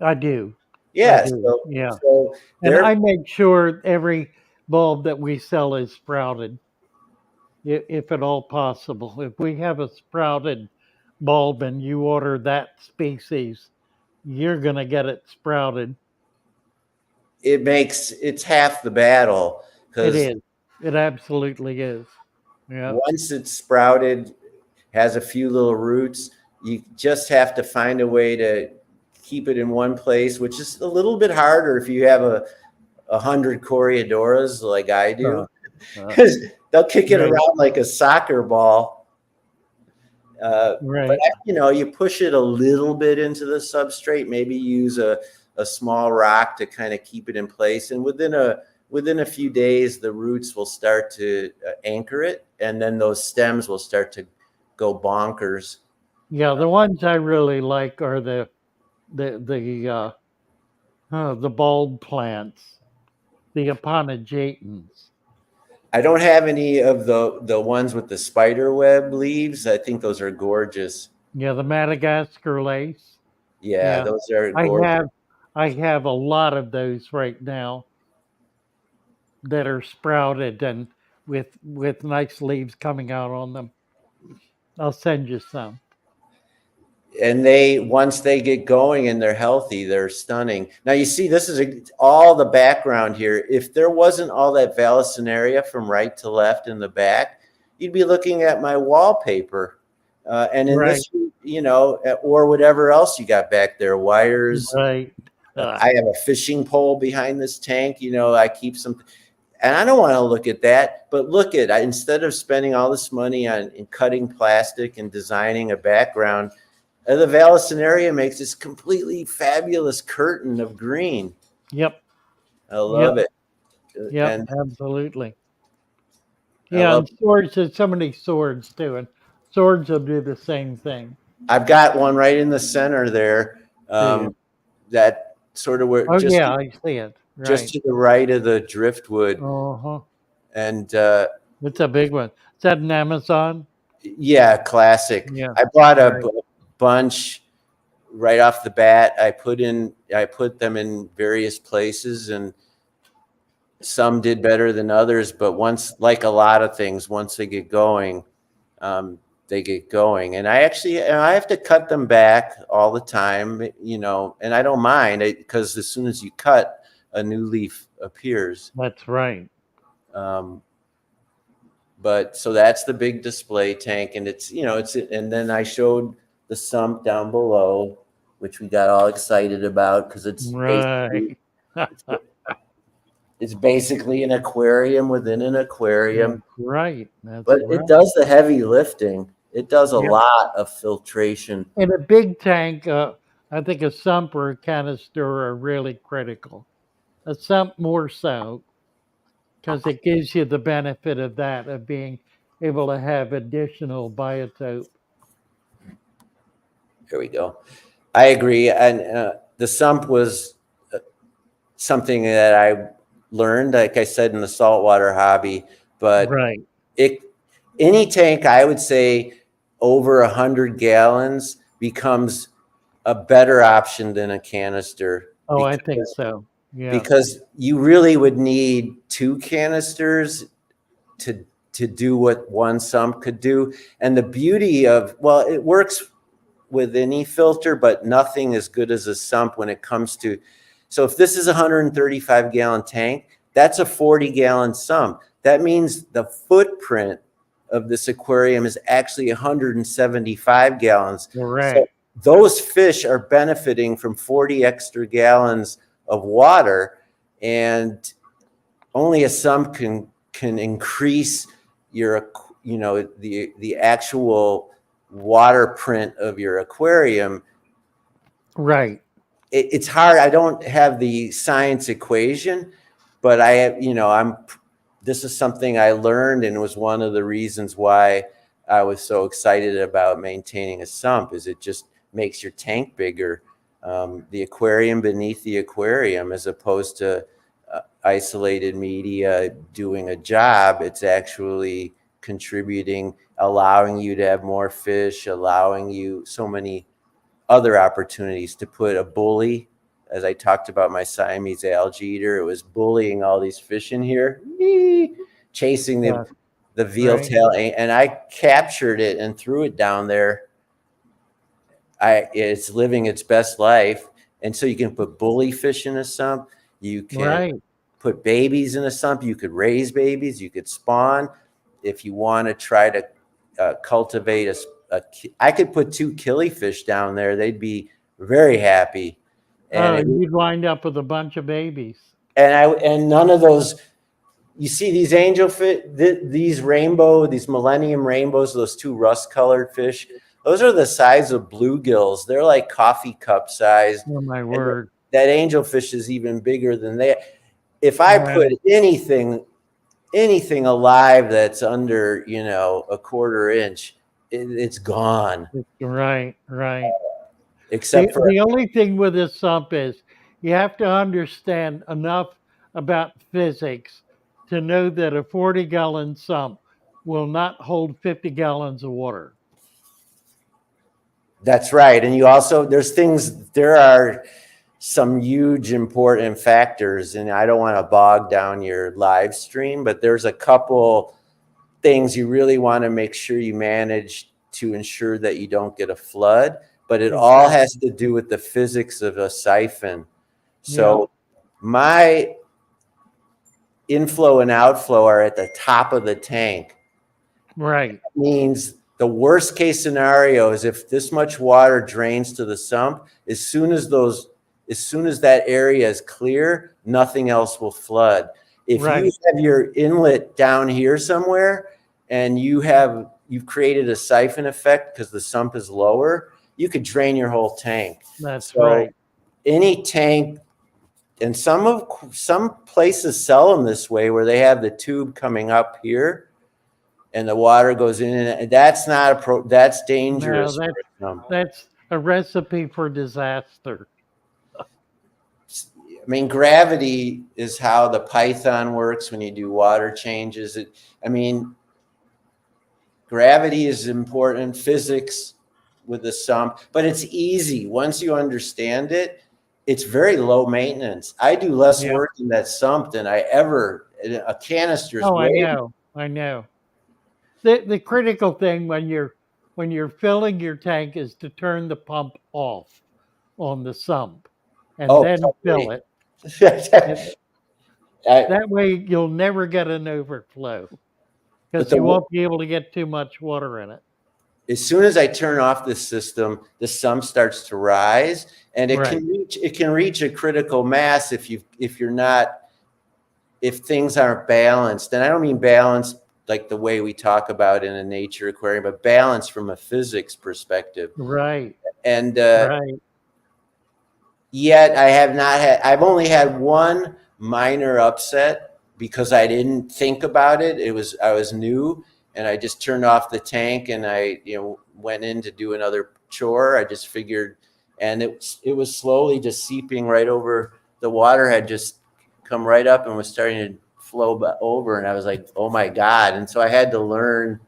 I do. Yeah. I do. So, Yeah. so And I make sure every bulb that we sell is sprouted, if at all possible. If we have a sprouted bulb and you order that species, you're going to get it sprouted. it's half the battle It because is. It absolutely is. Yeah. once it's sprouted, has a few little roots, you just have to find a way to keep it in one place, which is a little bit harder if you have 100 Coreodoras like I do, because they'll kick it around like a soccer ball. Right. But you push it a little bit into the substrate, maybe use a small rock to kind of keep it in place, and within a few days the roots will start to anchor it, and then those stems will start to go bonkers. Yeah, the ones I really like are the bulb plants, the Eponogetans. I don't have any of the ones with the spider web leaves. I think those are gorgeous. Yeah, the Madagascar lace. Yeah, those are gorgeous. I have a lot of those right now that are sprouted and with nice leaves coming out on them. I'll send you some. And once they get going and they're healthy, they're stunning. Now you see, this is all the background here. If there wasn't all that Vallisneria from right to left in the back, you'd be looking at my wallpaper. And in this, or whatever else you got back there, wires. Right. I have a fishing pole behind this tank. I keep some, and I don't want to look at that, but look at, instead of spending all this money on cutting plastic and designing a background, the Vallisneria makes this completely fabulous curtain of green. Yep. I love it. Yeah, absolutely. Yeah, and swords, there's so many swords too, and swords will do the same thing. I've got one right in the center there. That sort of where. Oh yeah, I see it. Right. Just to the right of the driftwood. And it's a big one. Is that an Amazon? Yeah, classic. Yeah. I bought a bunch right off the bat. I put them in various places, and some did better than others. But once, like a lot of things, once they get going, they get going. And I have to cut them back all the time, and I don't mind because as soon as you cut, a new leaf appears. That's right. But so that's the big display tank, and and then I showed the sump down below, which we got all excited about because it's basically an aquarium within an aquarium. Right. It does the heavy lifting. It does a lot of filtration. In a big tank, I think a sump or a canister are really critical. A sump more so, because it gives you the benefit of being able to have additional biotope. There we go. I agree. And the sump was something that I learned, like I said, in the saltwater hobby. But Right. any tank, I would say, over 100 gallons becomes a better option than a canister. Oh, I think so. Yeah. Because you really would need 2 canisters to do what one sump could do. And the beauty of, well, it works with any filter, but nothing as good as a sump when it comes to, so if this is a 135 gallon tank, that's a 40 gallon sump. That means the footprint of this aquarium is actually 175 gallons. Correct. So those fish are benefiting from 40 extra gallons of water, and only a sump can increase your, you know, the actual water print of your aquarium. Right. It's hard. I don't have the science equation, but I have, you know, this is something I learned, and was one of the reasons why I was so excited about maintaining a sump, is it just makes your tank bigger. The aquarium beneath the aquarium, as opposed to isolated media doing a job, it's actually contributing, allowing you to have more fish, allowing you so many other opportunities to put a bully. As I talked about my Siamese algae eater, it was bullying all these fish in here, chasing the veal tail, and I captured it and threw it down there. It's living its best life. And so you can put bully fish in a sump. You can put babies in a sump. You could raise babies. You could spawn. If you want to try to cultivate I could put 2 killifish down there. They'd be very happy. And you'd wind up with a bunch of babies. And none of those, you see these angelfish, these millennium rainbows, those 2 rust-colored fish, those are the size of bluegills. They're like coffee cup size. Oh, my word. That angelfish is even bigger than they. If I put anything alive that's under, you know, a quarter inch, it's gone. Right. Except for the only thing with this sump is you have to understand enough about physics to know that a 40-gallon sump will not hold 50 gallons of water. That's right. And you also, there are some huge important factors, and I don't want to bog down your live stream, but there's a couple things you really want to make sure you manage to ensure that you don't get a flood, but it all has to do with the physics of a siphon. So my inflow and outflow are at the top of the tank. Right. That means the worst case scenario is if this much water drains to the sump, as soon as that area is clear, nothing else will flood. If you have your inlet down here somewhere and you've created a siphon effect because the sump is lower, you could drain your whole tank. That's right. Any tank, and some places sell them this way, where they have the tube coming up here and the water goes in, and that's that's dangerous. No, that's a recipe for disaster. I mean, gravity is how the python works when you do water changes. Gravity is important, physics with the sump, but it's easy. Once you understand it, it's very low maintenance. I do less work in that sump than a canister. Oh, I know. The critical thing when you're filling your tank is to turn the pump off on the sump and then fill it. That way you'll never get an overflow because you won't be able to get too much water in it. As soon as I turn off the system, the sump starts to rise, and it can reach a critical mass if things aren't balanced. And I don't mean balanced like the way we talk about in a nature aquarium, but balanced from a physics perspective. Right. And yet I've only had one minor upset because I didn't think about it. I was new, and I just turned off the tank and I, went in to do another chore. I just figured, and it was slowly just seeping right over. The water had just come right up and was starting to flow over, and I was like, oh my God. And so I had to learn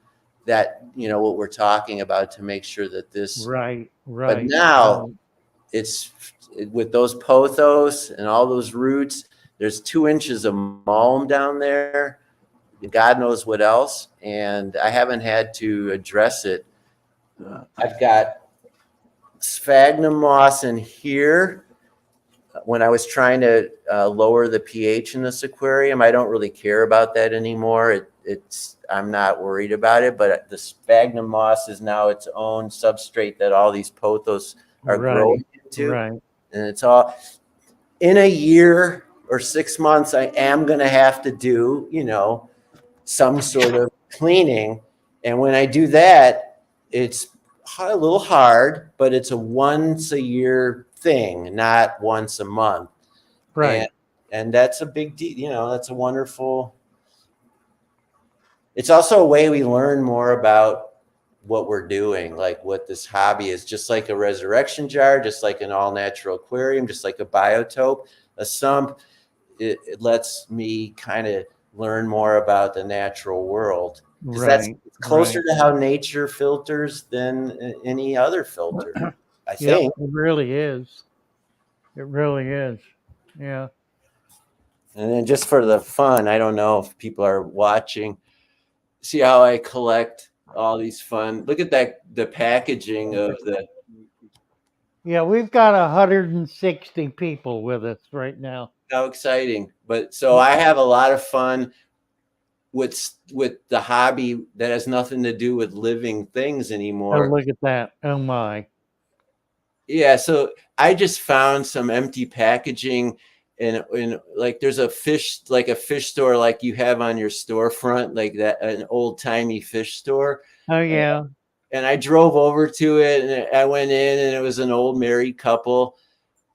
that, what we're talking about to make sure that this, Right. but now it's with those pothos and all those roots, there's 2 inches of mulm down there, God knows what else, and I haven't had to address it. I've got sphagnum moss in here. When I was trying to lower the pH in this aquarium, I don't really care about that anymore. I'm not worried about it, but the sphagnum moss is now its own substrate that all these pothos are growing into. Right. And it's all in a year or 6 months, I am going to have to do, some sort of cleaning. And when I do that, it's a little hard, but it's a once a year thing, not once a month. Right. And that's a big deal. That's a wonderful. It's also a way we learn more about what we're doing, like what this hobby is, just like a resurrection jar, just like an all natural aquarium, just like a biotope, a sump. It lets me kind of learn more about the natural world. Because that's closer to how nature filters than any other filter, I think. It really is. It really is. Yeah. And then just for the fun, I don't know if people are watching, see how I collect all these fun. Look at that, the packaging of the. Yeah, we've got 160 people with us right now. How exciting. But so I have a lot of fun with the hobby that has nothing to do with living things anymore. Oh, look at that. Oh my. Yeah, so I just found some empty packaging in like there's a fish store like you have on your storefront, like that, an old-timey fish store. Oh yeah. And I drove over to it and I went in and it was an old married couple.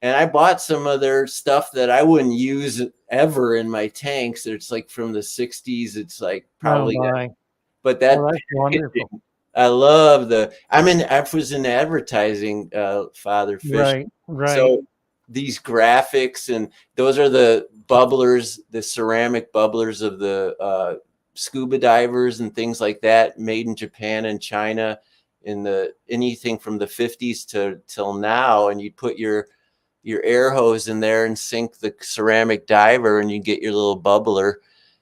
And I bought some of their stuff that I wouldn't use ever in my tanks. It's like from the 60s. It's like probably, but that's wonderful. I love I was in advertising, Father Fish. Right. So these graphics, and those are the bubblers, the ceramic bubblers of the scuba divers and things like that, made in Japan and China in anything from the 50s till now. And you put your air hose in there and sink the ceramic diver and you get your little bubbler.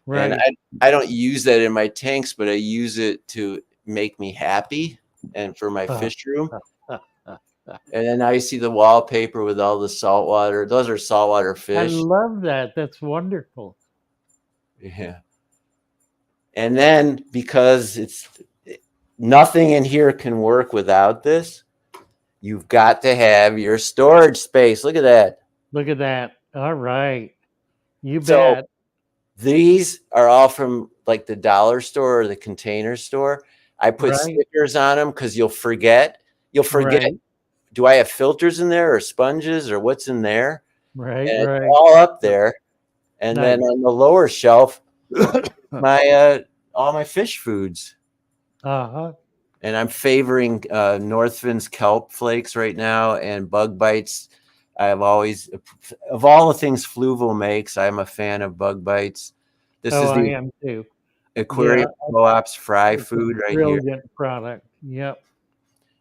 Right. And I don't use that in my tanks, but I use it to make me happy and for my fish room. And then I see the wallpaper with all the saltwater. Those are saltwater fish. I love that. That's wonderful. Yeah. And then because nothing in here can work without this, you've got to have your storage space. Look at that. Look at that. All right. You So bet. These are all from like the dollar store or the Container Store. I put stickers on them because you'll forget. Right. Do I have filters in there or sponges or what's in there? Right. And it's all up there. And then on the lower shelf, all my fish foods. Uh-huh. And I'm favoring Northfin's kelp flakes right now and bug bites. I've always, of all the things Fluval makes, I'm a fan of bug bites. This is the I am too. Aquarium Co-op's fry food right here. Brilliant product. Yep.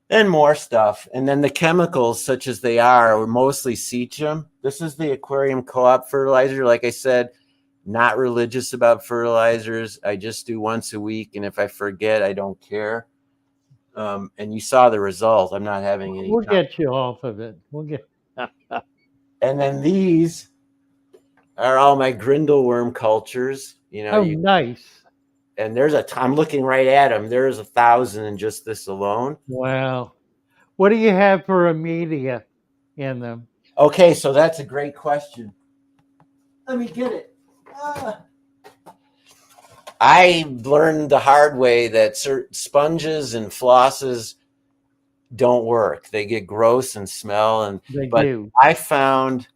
And more stuff. And then the chemicals, such as they are mostly Seachum. This is the Aquarium Co-op fertilizer. Like I said, not religious about fertilizers. I just do once a week. And if I forget, I don't care. And you saw the result. I'm not having any. We'll get you off of it. We'll get. And then these are all my grindleworm cultures. Nice. And I'm looking right at them. There's 1,000 in just this alone. Wow. What do you have for a media in them? Okay, so that's a great question. Let me get it. I learned the hard way that certain sponges and flosses don't work. They get gross and smell. But I found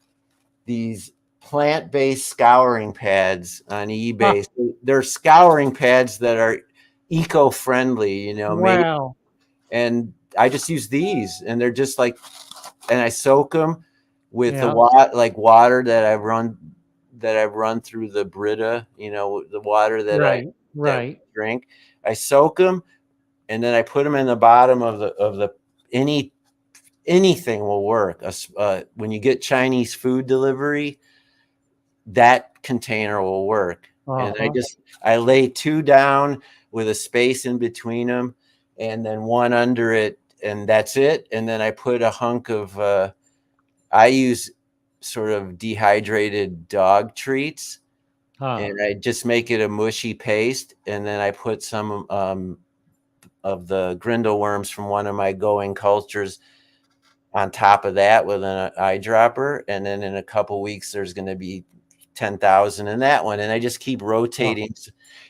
these plant-based scouring pads on eBay. They're scouring pads that are eco-friendly, you know, made, Wow. and I just use these, and they're just like, and I soak them with the Yeah. water that I've run through the Brita, you know, the water that Right. that we Right. drink. I soak them, and then I put them in the bottom of the anything will work. When you get Chinese food delivery, that container will work. And Uh-huh. I lay 2 down with a space in between them, and then 1 under it, and that's it. And then I put a hunk of I use sort of dehydrated dog treats, Huh. and I just make it a mushy paste, and then I put some of the grindle worms from one of my going cultures on top of that with an eyedropper, and then in a couple weeks there's going to be 10,000 in that one, and I just keep rotating.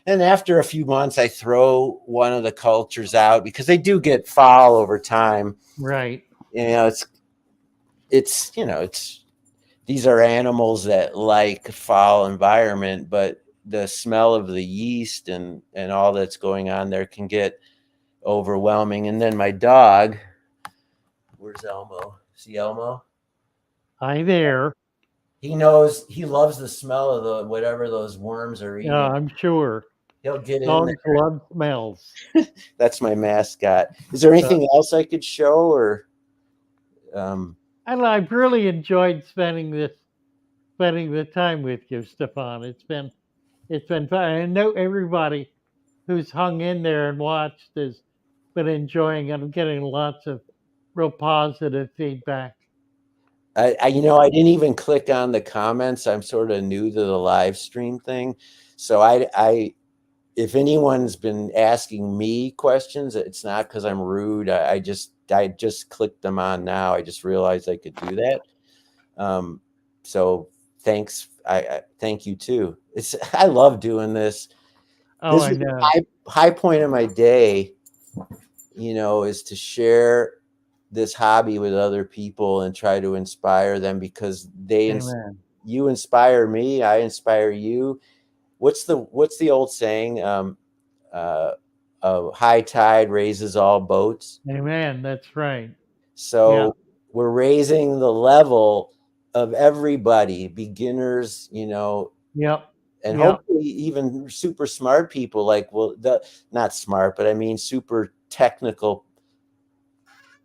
And after a few months, I throw one of the cultures out because they do get foul over time. Right. You know, it's these are animals that like foul environment, but the smell of the yeast and all that's going on there can get overwhelming. And then my dog, where's Elmo? See Elmo? Hi there. He knows, he loves the smell of the whatever those worms are Yeah, eating. I'm sure. He'll get in Dogs there. love smells. That's my mascot. Is there anything else I could show, or And I've really enjoyed spending the time with you, Stefan. It's been fun. I know everybody who's hung in there and watched has been enjoying it. I'm getting lots of real positive feedback. you know, I didn't even click on the comments. I'm sort of new to the live stream thing. So if anyone's been asking me questions, it's not because I'm rude. I just clicked them on now. I just realized I could do that. So thanks. I thank you too. I love doing this. Oh, This I is a know. high point of my day, you know, is to share this hobby with other people and try to inspire them, because Amen. you inspire me, I inspire you. What's the old saying? Uh, a high tide raises all boats. Amen. That's right. Yeah. So we're raising the level of everybody, beginners, you know, Yep. and Yep. hopefully even super smart people, like, well, not smart, but I mean super technical.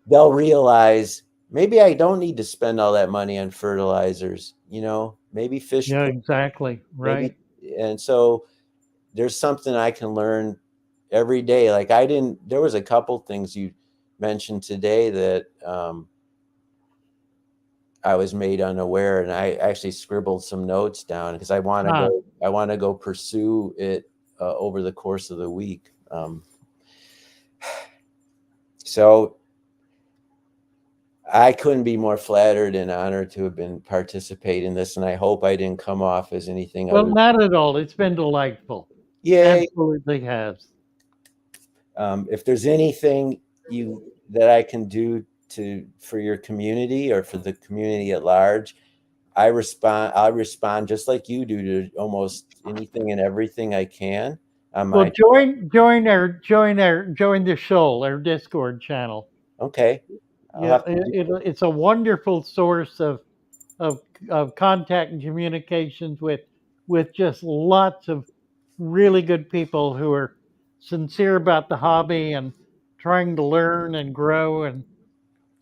They'll realize maybe I don't need to spend all that money on fertilizers, you know, maybe fish Yeah, poop, exactly. maybe. Right. And so there's something I can learn every day. Like there was a couple things you mentioned today that I was made unaware, and I actually scribbled some notes down because Ah, I want to go pursue it over the course of the week. So I couldn't be more flattered and honored to have been participating in this, and I hope I didn't come off as anything well, other. not at all. It's been delightful. Yay! Absolutely has. If there's anything that I can do for your community or for the community at large, I respond just like you do to almost anything and everything I can on Well, my. join the show, our Discord channel. Okay, I'll Yeah, have to do. it's a wonderful source of of contact and communications with just lots of really good people who are sincere about the hobby and trying to learn and grow and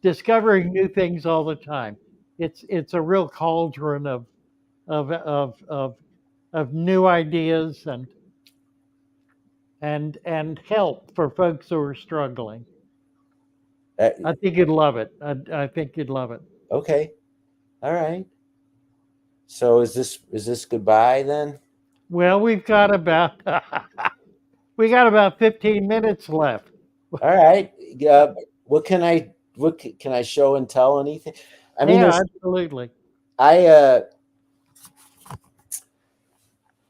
discovering new things all the time. It's a real cauldron of of of of new ideas and help for folks who are struggling. Uh, I think you'd love it. I think you'd love it. okay, all right. So is this goodbye then? Well, we've got about we got about 15 minutes left. All right. What can can I show and tell anything? I mean, Yeah, absolutely. I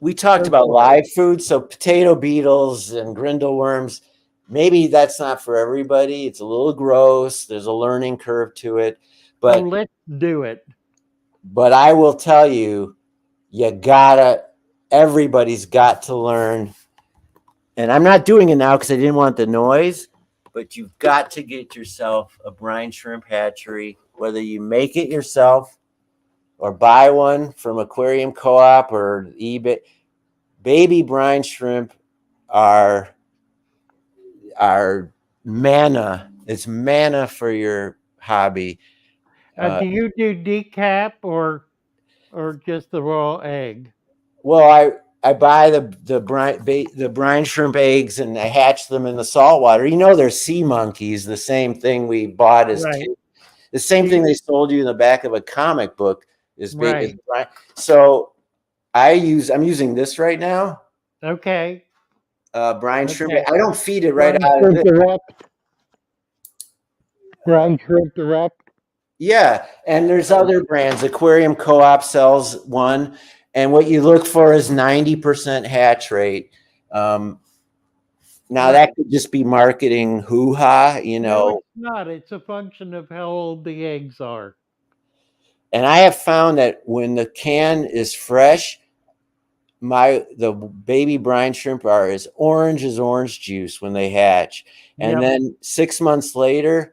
we talked Go about for it. live food, so potato beetles and grindle worms. Maybe that's not for everybody. It's a little gross. There's a learning curve to it, Oh, but let's do it. I will tell you, you gotta. Everybody's got to learn and I'm not doing it now because I didn't want the noise, but you've got to get yourself a brine shrimp hatchery, whether you make it yourself or buy one from Aquarium Co-op or eBay. Baby brine shrimp are manna. It's manna for your hobby. Do you do decap or just the raw egg? Well, I buy the brine shrimp eggs and I hatch them in the salt water. You know, they're sea monkeys. The same thing we bought as Right. kids. The same thing See, they sold you in the back of a comic book is right. brine. So I'm using this right now. Okay. Brine shrimp. Okay. I don't feed it right Brine out of shrimp this. direct. Brine shrimp direct. Yeah, and there's other brands. Aquarium Co-op sells one, and what you look for is 90% hatch rate. Now that Right. could just be marketing hoo-ha, you No, know. it's not. It's a function of how old the eggs are. And I have found that when the can is fresh, the baby brine shrimp are as orange juice when they hatch. And Yep. then 6 months later,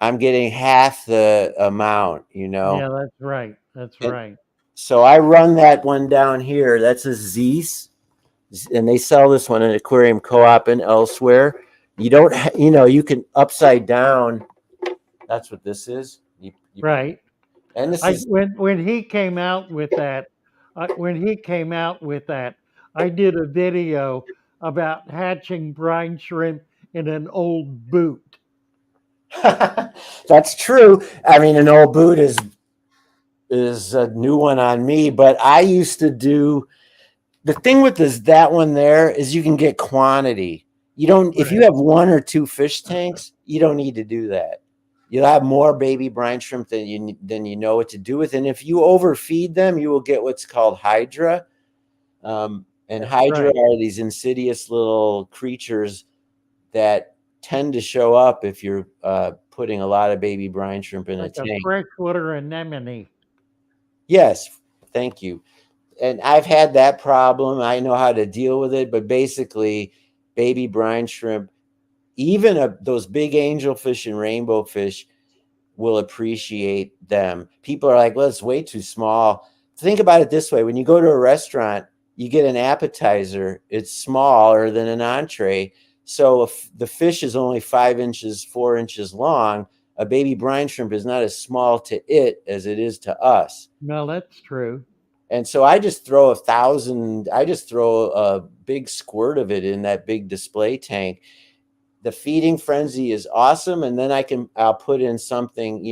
I'm getting half the amount, you know. Yeah, that's right. That's And right. so I run that one down here. That's a Zeiss, and they sell this one at Aquarium Co-op and elsewhere. You don't, you can upside down. That's what this is. Right. And this I is when he came out with that, when he came out with that, I did a video about hatching brine shrimp in an old boot. that's true. I mean, an old boot is a new one on me, but I used to do the thing with that one there is you can get quantity. You don't if you Right. have one or two fish tanks, you don't need to do that. You'll have more baby brine shrimp than you know what to do with, and if you overfeed them, you will get what's called hydra. And hydra Right. are these insidious little creatures that tend to show up if you're putting a lot of baby brine shrimp in a Like a tank. freshwater anemone. Yes, thank you. And I've had that problem. I know how to deal with it, but basically, baby brine shrimp, even those big angelfish and rainbow fish, will appreciate them. People are like, well, it's way too small. Think about it this way: when you go to a restaurant, you get an appetizer, it's smaller than an entree. So if the fish is only 5 inches, 4 inches long, a baby brine shrimp is not as small to it as it is to us. No, that's true. And so I just throw a big squirt of it in that big display tank. The feeding frenzy is awesome. And then I'll put in something,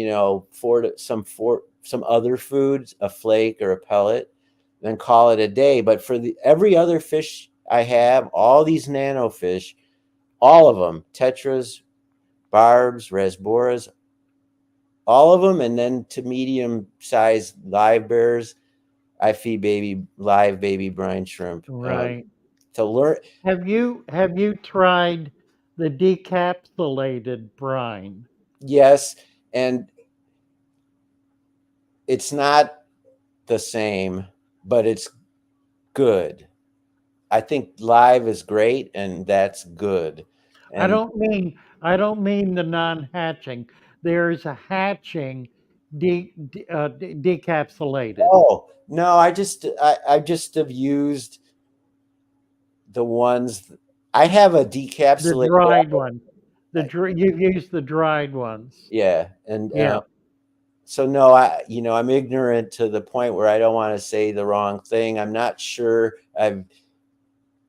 some other foods, a flake or a pellet, then call it a day. But for every other fish I have, all these nano fish, all of them, tetras, barbs, rasboras, all of them. And then to medium sized live bears, I feed live baby brine shrimp Right. to learn. Have you tried the decapsulated brine? Yes, and it's not the same, but it's good. I think live is great, and that's good. I And don't mean I don't mean the non-hatching. There's a hatching decapsulated. oh no, I just have used the ones. I have a The decapsulated. dried one. You've used the dried ones. Yeah, and Yeah. so no, I'm ignorant to the point where I don't want to say the wrong thing. I'm not sure I've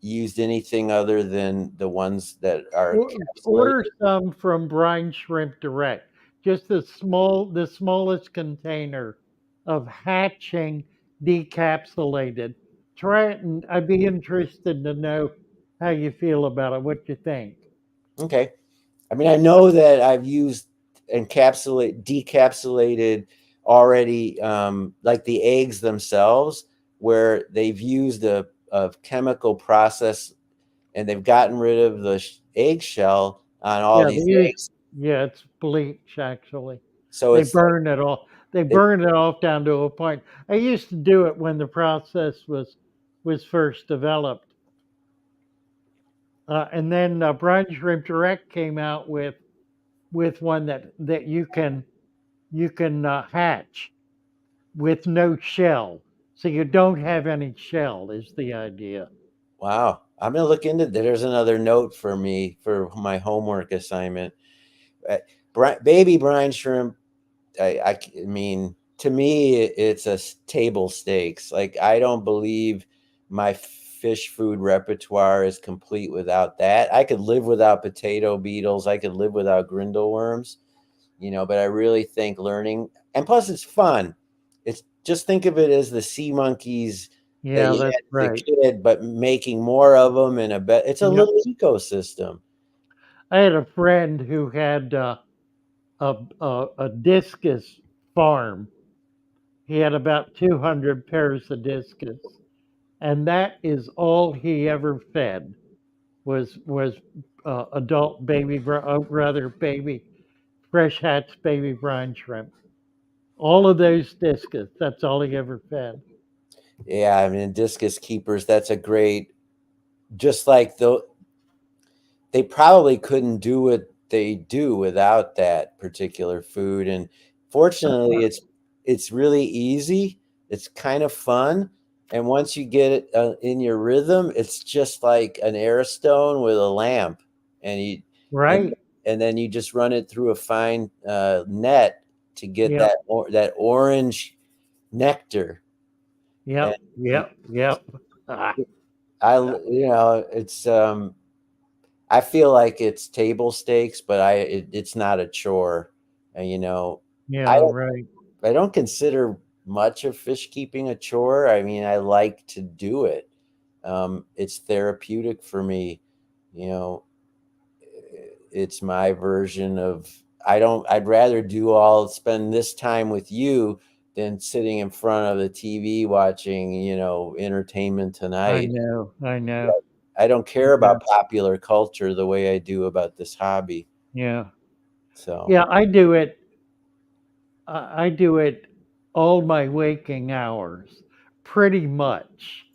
used anything other than the ones that are Order encapsulated. some from Brine Shrimp Direct. Just the smallest container of hatching decapsulated. Try it, and I'd be interested to know how you feel about it. What you think? Okay. I mean, I know that I've used decapsulated already, like the eggs themselves, where they've used a chemical process and they've gotten rid of the eggshell on all Yeah, these eggs. yeah, it's bleach actually. So They it's like burn it all. They it, burn it off down to a point. I used to do it when the process was first developed. And then Brine Shrimp Direct came out with one that you can hatch with no shell, so you don't have any shell. Is the idea? Wow. I'm gonna look into that. There's another note for me for my homework assignment. Baby brine shrimp. I mean, to me, it's table stakes. Like, I don't believe my fish food repertoire is complete without that. I could live without potato beetles. I could live without grindle worms, but I really think learning, and plus it's fun. It's just, think of it as the sea monkeys that Yeah, you that's had as a right. kid, but making more of them and it's a Yep. little ecosystem. I had a friend who had a discus farm. He had about 200 pairs of discus, and that is all he ever fed was adult baby, rather baby fresh hatch baby brine shrimp. All of those discus. That's all he ever fed. Yeah, I mean, discus keepers, that's a great, just like they probably couldn't do what they do without that particular food. And fortunately, it's really easy. It's kind of fun, and once you get it in your rhythm, it's just like an air stone with a lamp, and you and Right. and then you just run it through a fine net to get Yep. that orange nectar. And Yep. Yep. Yep. Ah, it's I feel like it's table stakes, but it's not a chore. And I yeah. don't Right. I don't consider much of fish keeping a chore. I mean, I like to do it. It's therapeutic for me. You know, it's my version of, I'd rather spend this time with you than sitting in front of the TV watching, Entertainment I Tonight. know. I know. I don't care Yeah. about popular culture the way I do about this hobby. Yeah. So, Yeah. I do it all my waking hours, pretty much.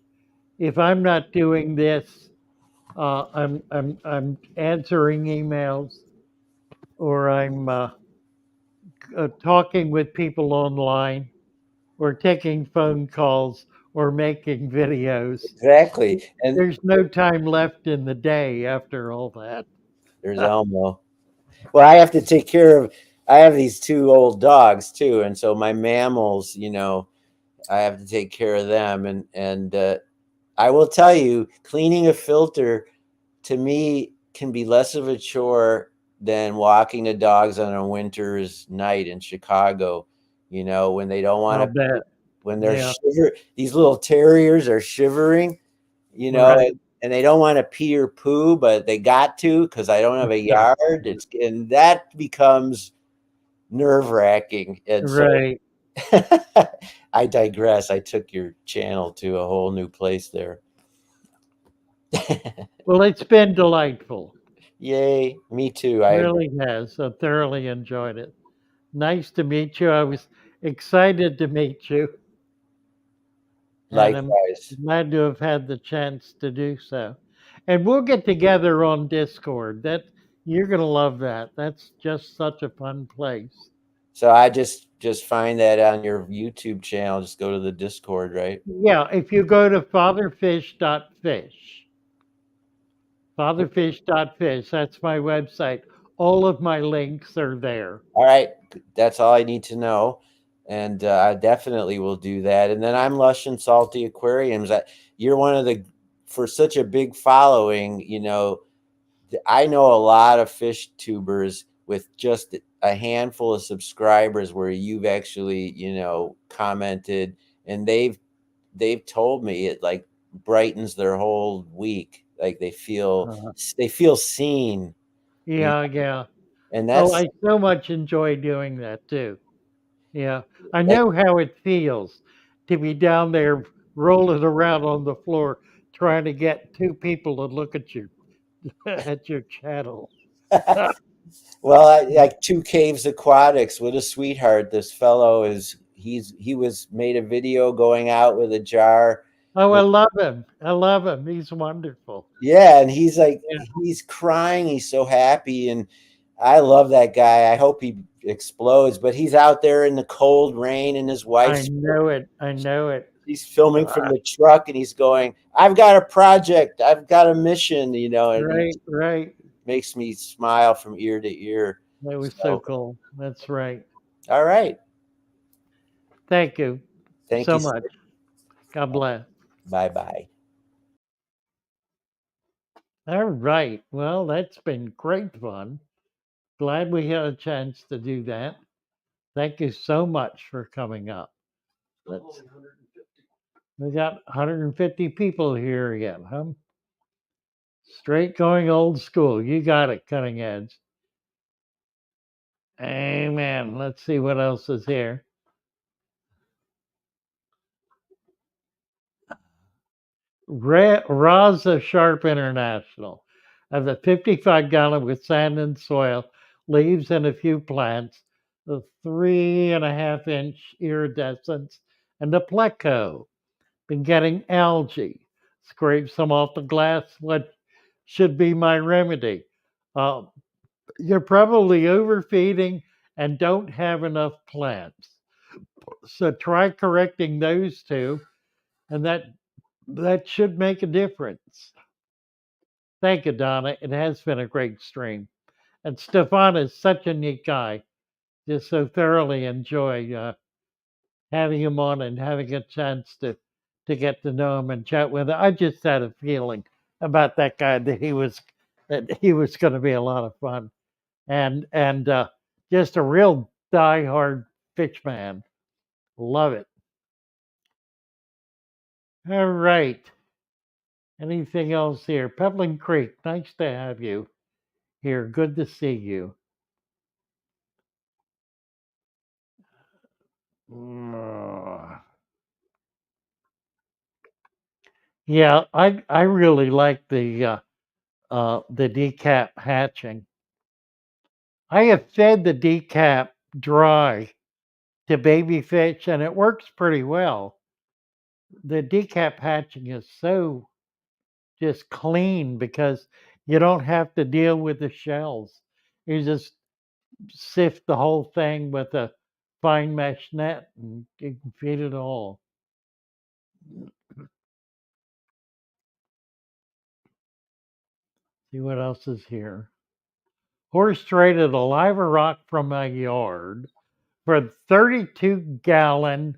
If I'm not doing this, I'm answering emails, or I'm talking with people online, or taking phone calls, or making videos. exactly. And There's no time left in the day after all that. there's Elmo. Well, I have these two old dogs too. And so my mammals, I have to take care of them. And I will tell you, cleaning a filter to me can be less of a chore than walking the dogs on a winter's night in Chicago, when they don't want I'll to, bet. when Yeah. these little terriers are shivering, Right. and they don't want to pee or poo, but they got to because I don't have a yard. And that becomes nerve wracking. And so Right. I digress. I took your channel to a whole new place there. Well, it's been delightful. Yay. Me too. I agree. Really has. I thoroughly enjoyed it. Nice to meet you. I was excited to meet you, and I'm Likewise. glad to have had the chance to do so. And we'll get together on Discord. That you're gonna love that. That's just such a fun place. So I just find that on your YouTube channel. Just go to the Discord, right? Yeah, if you go to fatherfish.fish, fatherfish.fish, that's my website. All of my links are there. All right. That's all I need to know. And I definitely will do that. And then I'm Lush and Salty Aquariums. You're one of for such a big following, I know a lot of fish tubers with just a handful of subscribers where you've actually, commented, and they've told me it like brightens their whole week. Like Uh, they feel seen, you yeah, yeah. and Oh, that's I so much enjoy doing that too. Yeah. I that, know how it feels to be down there rolling around on the floor trying to get two people to look at you at your channel. well, like Two Caves Aquatics. What a sweetheart this fellow is. He was made a video going out with a jar Oh, I love him. I love him. He's wonderful. Yeah, and he's like, Yeah, he's crying. He's so happy, and I love that guy. I hope he explodes. But he's out there in the cold rain, and his I wife's know it. I know it. he's filming from the truck, and he's going, "I've got a project. I've got a mission," and he Right, right. makes me smile from ear to ear. That was so So, cool. That's right. all right, Thank you thank so you. much. God bless. Bye bye. All right. Well, that's been great fun. Glad we had a chance to do that. Thank you so much for coming up. Let's. Only 150. We got 150 people here again, huh? Straight going old school. You got it, cutting edge. Amen. Let's see what else is here. Raza Sharp International. I have a 55-gallon with sand and soil, leaves and a few plants, a 3.5-inch iridescence, and a pleco. Been getting algae. Scrape some off the glass. What should be my remedy? Uh, you're probably overfeeding and don't have enough plants. So try correcting those two, and that should make a difference. Thank you, Donna. It has been a great stream. And Stefan is such a neat guy. Just so thoroughly enjoy having him on and having a chance to get to know him and chat with him. I just had a feeling about that guy that he was going to be a lot of fun, and just a real diehard fish man. Love it. All right. Anything else here? Pebbling Creek, nice to have you here. Good to see you. Mm. Yeah, I really like the decap hatching. I have fed the decap dry to baby fish, and it works pretty well. The decap hatching is so just clean because you don't have to deal with the shells. You just sift the whole thing with a fine mesh net and you can feed it all. See what else is here. Horse traded a live rock from my yard for a 32-gallon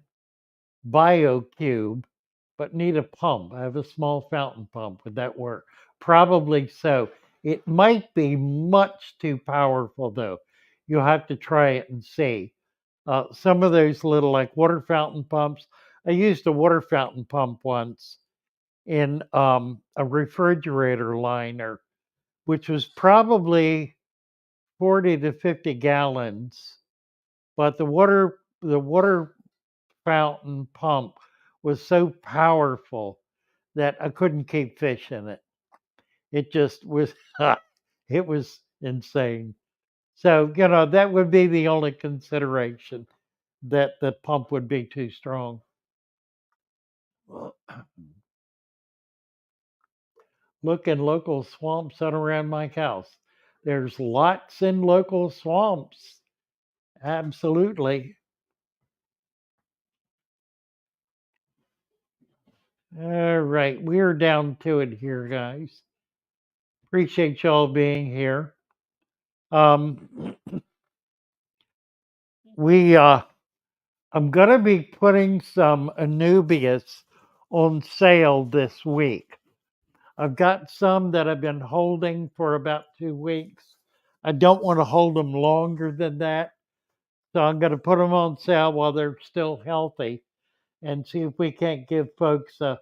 Biocube, but need a pump. I have a small fountain pump. Would that work? Probably so. It might be much too powerful, though. You'll have to try it and see. Some of those little like water fountain pumps. I used a water fountain pump once in a refrigerator liner, which was probably 40 to 50 gallons. But the water fountain pump was so powerful that I couldn't keep fish in it. It just was, it was insane. So, that would be the only consideration, that the pump would be too strong. Look in local swamps out around my house. There's lots in local swamps. Absolutely. All right, we're down to it here, guys. Appreciate y'all being here. Um, we I'm gonna be putting some Anubias on sale this week. I've got some that I've been holding for about 2 weeks. I don't want to hold them longer than that, so I'm going to put them on sale while they're still healthy and see if we can't give folks a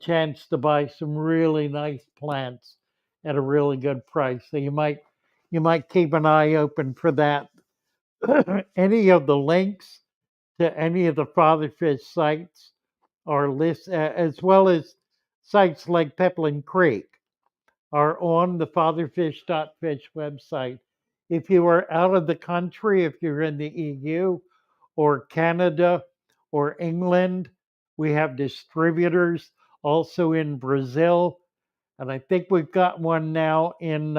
chance to buy some really nice plants at a really good price. So you might keep an eye open for that. Any of the links to any of the Fatherfish sites are list as well as sites like Pebbling Creek are on the fatherfish.fish website. If you are out of the country, if you're in the EU or Canada or England, we have distributors also in Brazil, and I think we've got one now in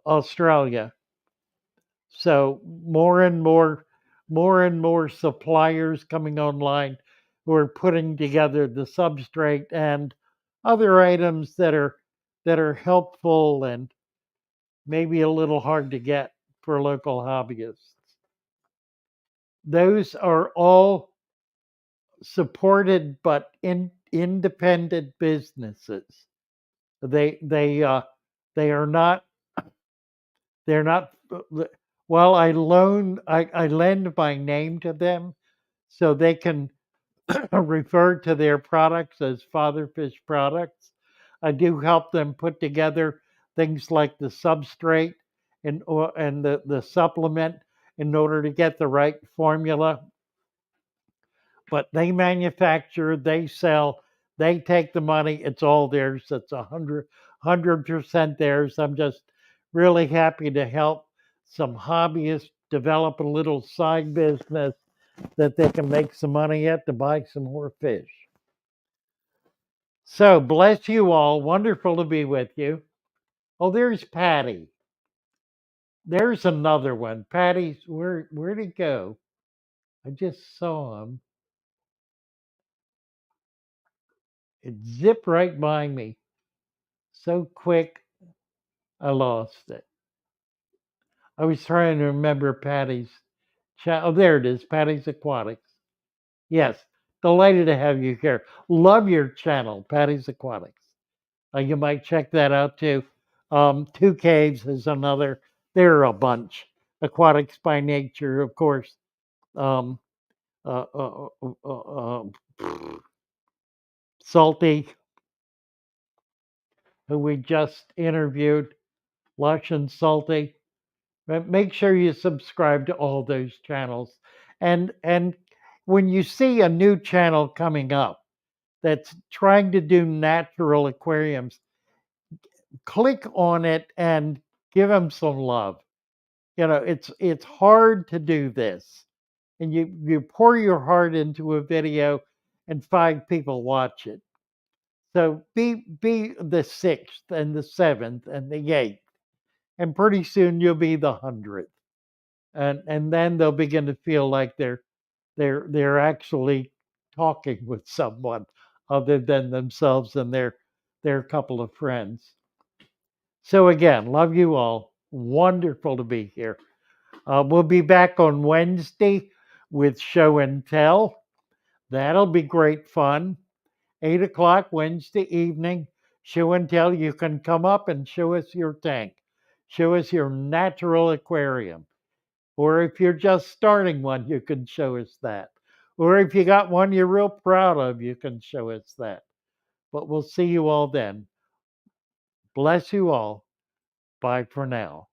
Australia. So more and more suppliers coming online who are putting together the substrate and other items that are helpful and maybe a little hard to get for local hobbyists. Those are all supported but independent businesses. They are not they're not well I lend my name to them so they can refer to their products as Fatherfish products. I do help them put together things like the substrate and the supplement in order to get the right formula. But they manufacture, they sell, they take the money. It's all theirs. It's 100% theirs. I'm just really happy to help some hobbyists develop a little side business that they can make some money at to buy some more fish. So bless you all. Wonderful to be with you. Oh, there's Patty. There's another one. Patty's where'd he go? I just saw him. It zipped right by me. So quick, I lost it. I was trying to remember Patty's chat. Oh, there it is. Patty's Aquatics. Yes. Delighted to have you here. Love your channel, Patty's Aquatics. You might check that out too. Two Caves is another. There are a bunch. Aquatics by Nature, of course. Um, uh, uh, uh, uh, Salty, who we just interviewed. Lush and Salty. But make sure you subscribe to all those channels. And when you see a new channel coming up that's trying to do natural aquariums, click on it and give them some love. You know, it's hard to do this. And you pour your heart into a video and 5 people watch it. So be the 6th and the 7th and the 8th. And pretty soon you'll be the 100th. And then they'll begin to feel like they're actually talking with someone other than themselves and their couple of friends. So again, love you all. Wonderful to be here. We'll be back on Wednesday with show and tell. That'll be great fun. 8 o'clock Wednesday evening. Show and tell. You can come up and show us your tank. Show us your natural aquarium. Or if you're just starting one, you can show us that. Or if you got one you're real proud of, you can show us that. But we'll see you all then. Bless you all. Bye for now.